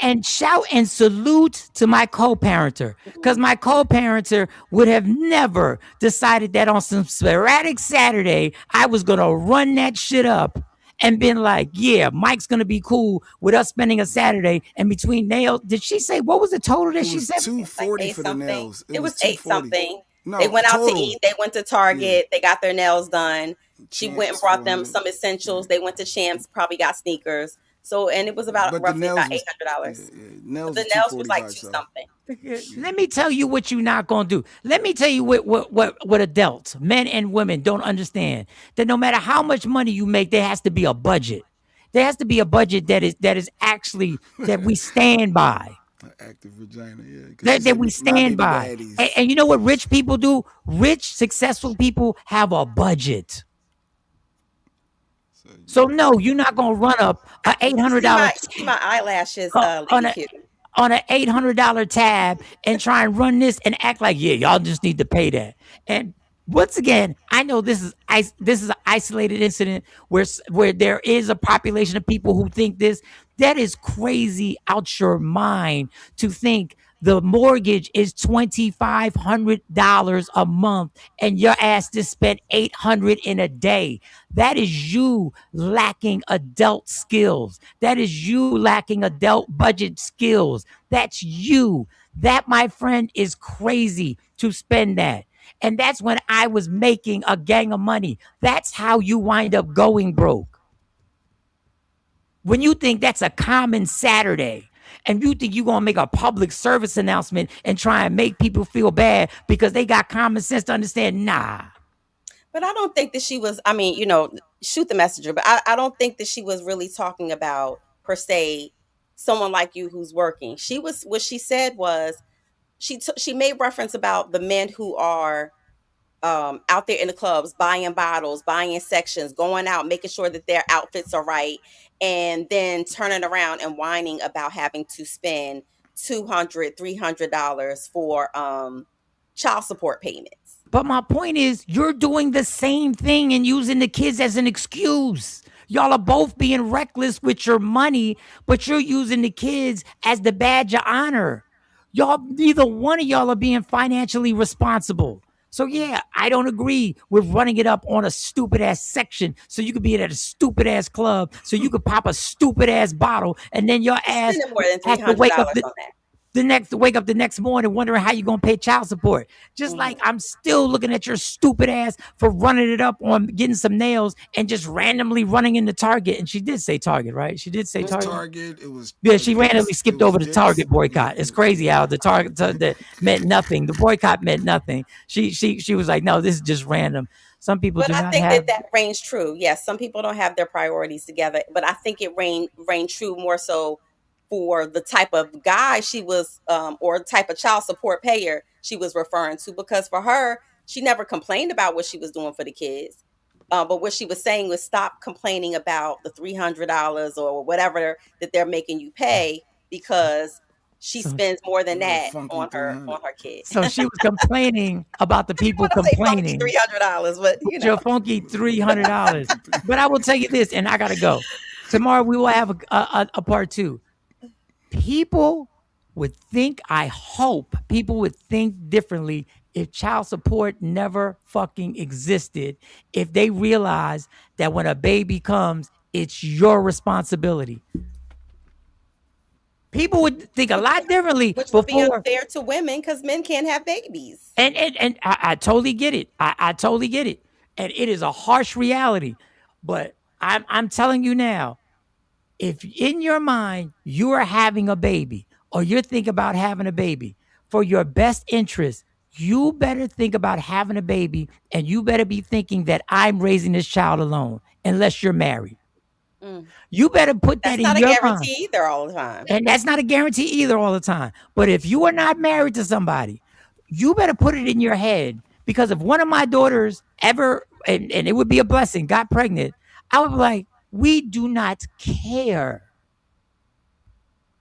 And shout and salute to my co-parenter, because my co-parenter would have never decided that on some sporadic Saturday I was gonna run that shit up and been like, yeah, Mike's gonna be cool with us spending a Saturday. And between nails, did she say what was the total that she said? $240 for the nails. It was $8 something. No, they went out total. to eat. They went to Target. They got their nails done. She went and brought them some essentials. They went to Champs, probably got sneakers. So, and it was about roughly about $800. The nails was like $2 something. Let me tell you what you're not gonna do. Let me tell you what adults, men and women, don't understand. That no matter how much money you make, there has to be a budget. There has to be a budget that is actually that we stand by. Active vagina, yeah. That we stand by. And you know what rich people do? Rich, successful people have a budget. So no, you're not gonna run up an $800. See my eyelashes, on an $800 tab and try and run this and act like, yeah, y'all just need to pay that. And once again, I know this is an isolated incident where there is a population of people who think this. That is crazy out your mind to think the mortgage is $2,500 a month and your ass just spent $800 in a day. That is you lacking adult skills. That is you lacking adult budget skills. That's you. That, my friend, is crazy to spend that. And that's when I was making a gang of money. That's how you wind up going broke. When you think that's a common Saturday and you think you're going to make a public service announcement and try and make people feel bad because they got common sense to understand, nah. But I don't think that she was, shoot the messenger, but I don't think that she was really talking about, per se, someone like you who's working. What she said was, she made reference about the men who are out there in the clubs, buying bottles, buying sections, going out, making sure that their outfits are right, and then turning around and whining about having to spend $200, $300 for child support payments. But my point is, you're doing the same thing and using the kids as an excuse. Y'all are both being reckless with your money, but you're using the kids as the badge of honor. Y'all, neither one of y'all are being financially responsible. So yeah, I don't agree with running it up on a stupid ass section so you could be at a stupid ass club so you could pop a stupid ass bottle and then your ass Spending more than has to $300 wake up on that. wake up the next morning wondering how you're gonna pay child support. Just like I'm still looking at your stupid ass for running it up on getting some nails and just randomly running into Target. And she did say Target, right? She did say It was Target. Target. It was Yeah, she Dick's. randomly It skipped was over the Dick's. Target boycott. It's crazy how the Target that meant nothing. The boycott meant nothing. She was like, no, this is just random. Some people But do I not think have. that reigns true. Yes, some people don't have their priorities together, but I think it reigned true more so for the type of guy she was, or type of child support payer she was referring to. Because for her, she never complained about what she was doing for the kids, but what she was saying was stop complaining about the $300 or whatever that they're making you pay because she So, spends more than Little that funky on her 300. kid. so she was complaining about the I didn't people want to say funky complaining. $300, but you With your know. funky $300. But I will tell you this, and I gotta go. Tomorrow we will have a part two. People would think, I hope people would think differently if child support never fucking existed, if they realize that when a baby comes, it's your responsibility. People would think a lot differently Which would be before. unfair to women because men can't have babies. And I totally get it. I totally get it. And it is a harsh reality. But I'm telling you now, if in your mind you are having a baby or you're thinking about having a baby for your best interest, you better think about having a baby and you better be thinking that I'm raising this child alone unless you're married. You better put that That's in not a your mind. guarantee either all the time. And that's not a guarantee either all the time. But if you are not married to somebody, you better put it in your head, because if one of my daughters ever, and it would be a blessing, got pregnant, I would be like, we do not care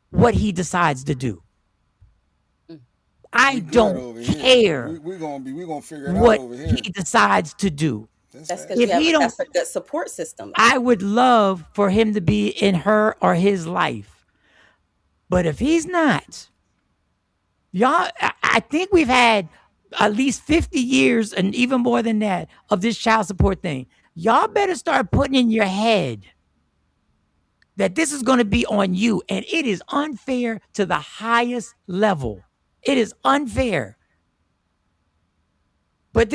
what he decides to do. I don't care We're gonna figure it what out over here. he decides to do. That's because If he don't, that's a good support system. I would love for him to be in her or his life. But if he's not, y'all, I think we've had at least 50 years and even more than that of this child support thing. Y'all better start putting in your head that this is going to be on you. And it is unfair to the highest level. It is unfair. But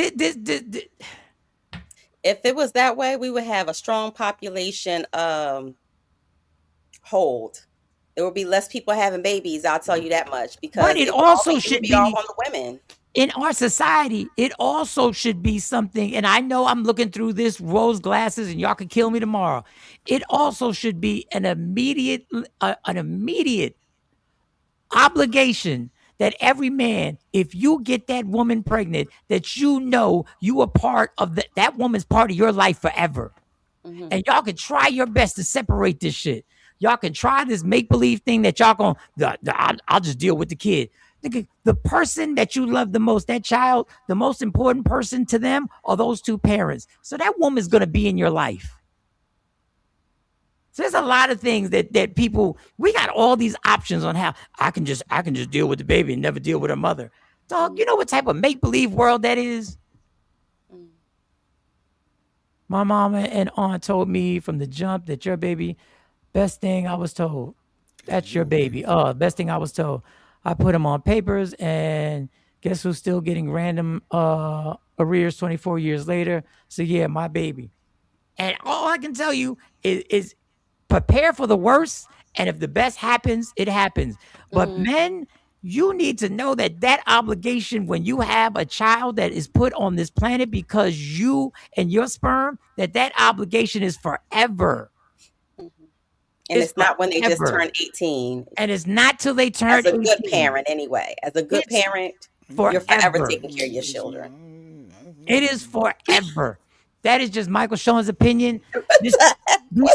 If it was that way, we would have a strong population hold. There would be less people having babies, I'll tell you that much. Because but it also should be all be on the women. in our society. It also should be something, and I know I'm looking through this rose glasses and y'all could kill me tomorrow. It also should be an immediate obligation that every man, if you get that woman pregnant, that you know you are part of that woman's part of your life forever. And y'all can try your best to separate this shit. Y'all can try this make-believe thing that y'all gonna, I'll just deal with the kid. The person that you love the most, that child, the most important person to them are those two parents. So that woman's gonna be in your life. So there's a lot of things that people, we got all these options on how I can just deal with the baby and never deal with her mother. Dog, you know what type of make-believe world that is? My mama and aunt told me from the jump that your baby, best thing I was told, that's your baby. Oh, best thing I was told. I put him on papers, and guess who's still getting random arrears 24 years later? So yeah, my baby. And all I can tell you is prepare for the worst, and if the best happens, it happens. But men, you need to know that obligation when you have a child that is put on this planet because you and your sperm, that obligation is forever. And it's not when they just turn 18. And it's not till they turn 18. As a good parent, anyway. As a good parent, you're forever taking care of your children. It is forever. That is just Michael Sean's opinion. These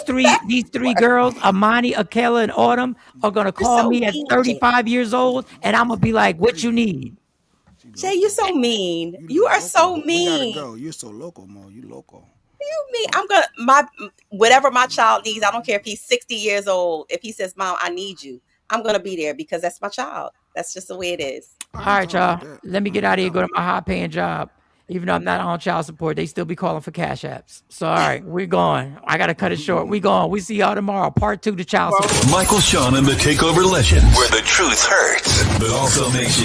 three girls, Amani, Akela, and Autumn, are gonna call so me at mean, 35 years old, and I'm gonna be like, "What you need?" Jay, you're so mean. You are so We gotta mean. go. You're so local, Mo. You local. You mean I'm gonna whatever my child needs. I don't care if he's 60 years old. If he says, "Mom, I need you," I'm gonna be there because that's my child. That's just the way it is. All right, y'all. Let me get out of here. Go to my high-paying job. Even though I'm not on child support, they still be calling for cash apps. So, all right, we're going. I gotta cut it short. We going. We see y'all tomorrow. Part 2 to child support. Michael Sean and the Takeover Legends, where the truth hurts, but also makes you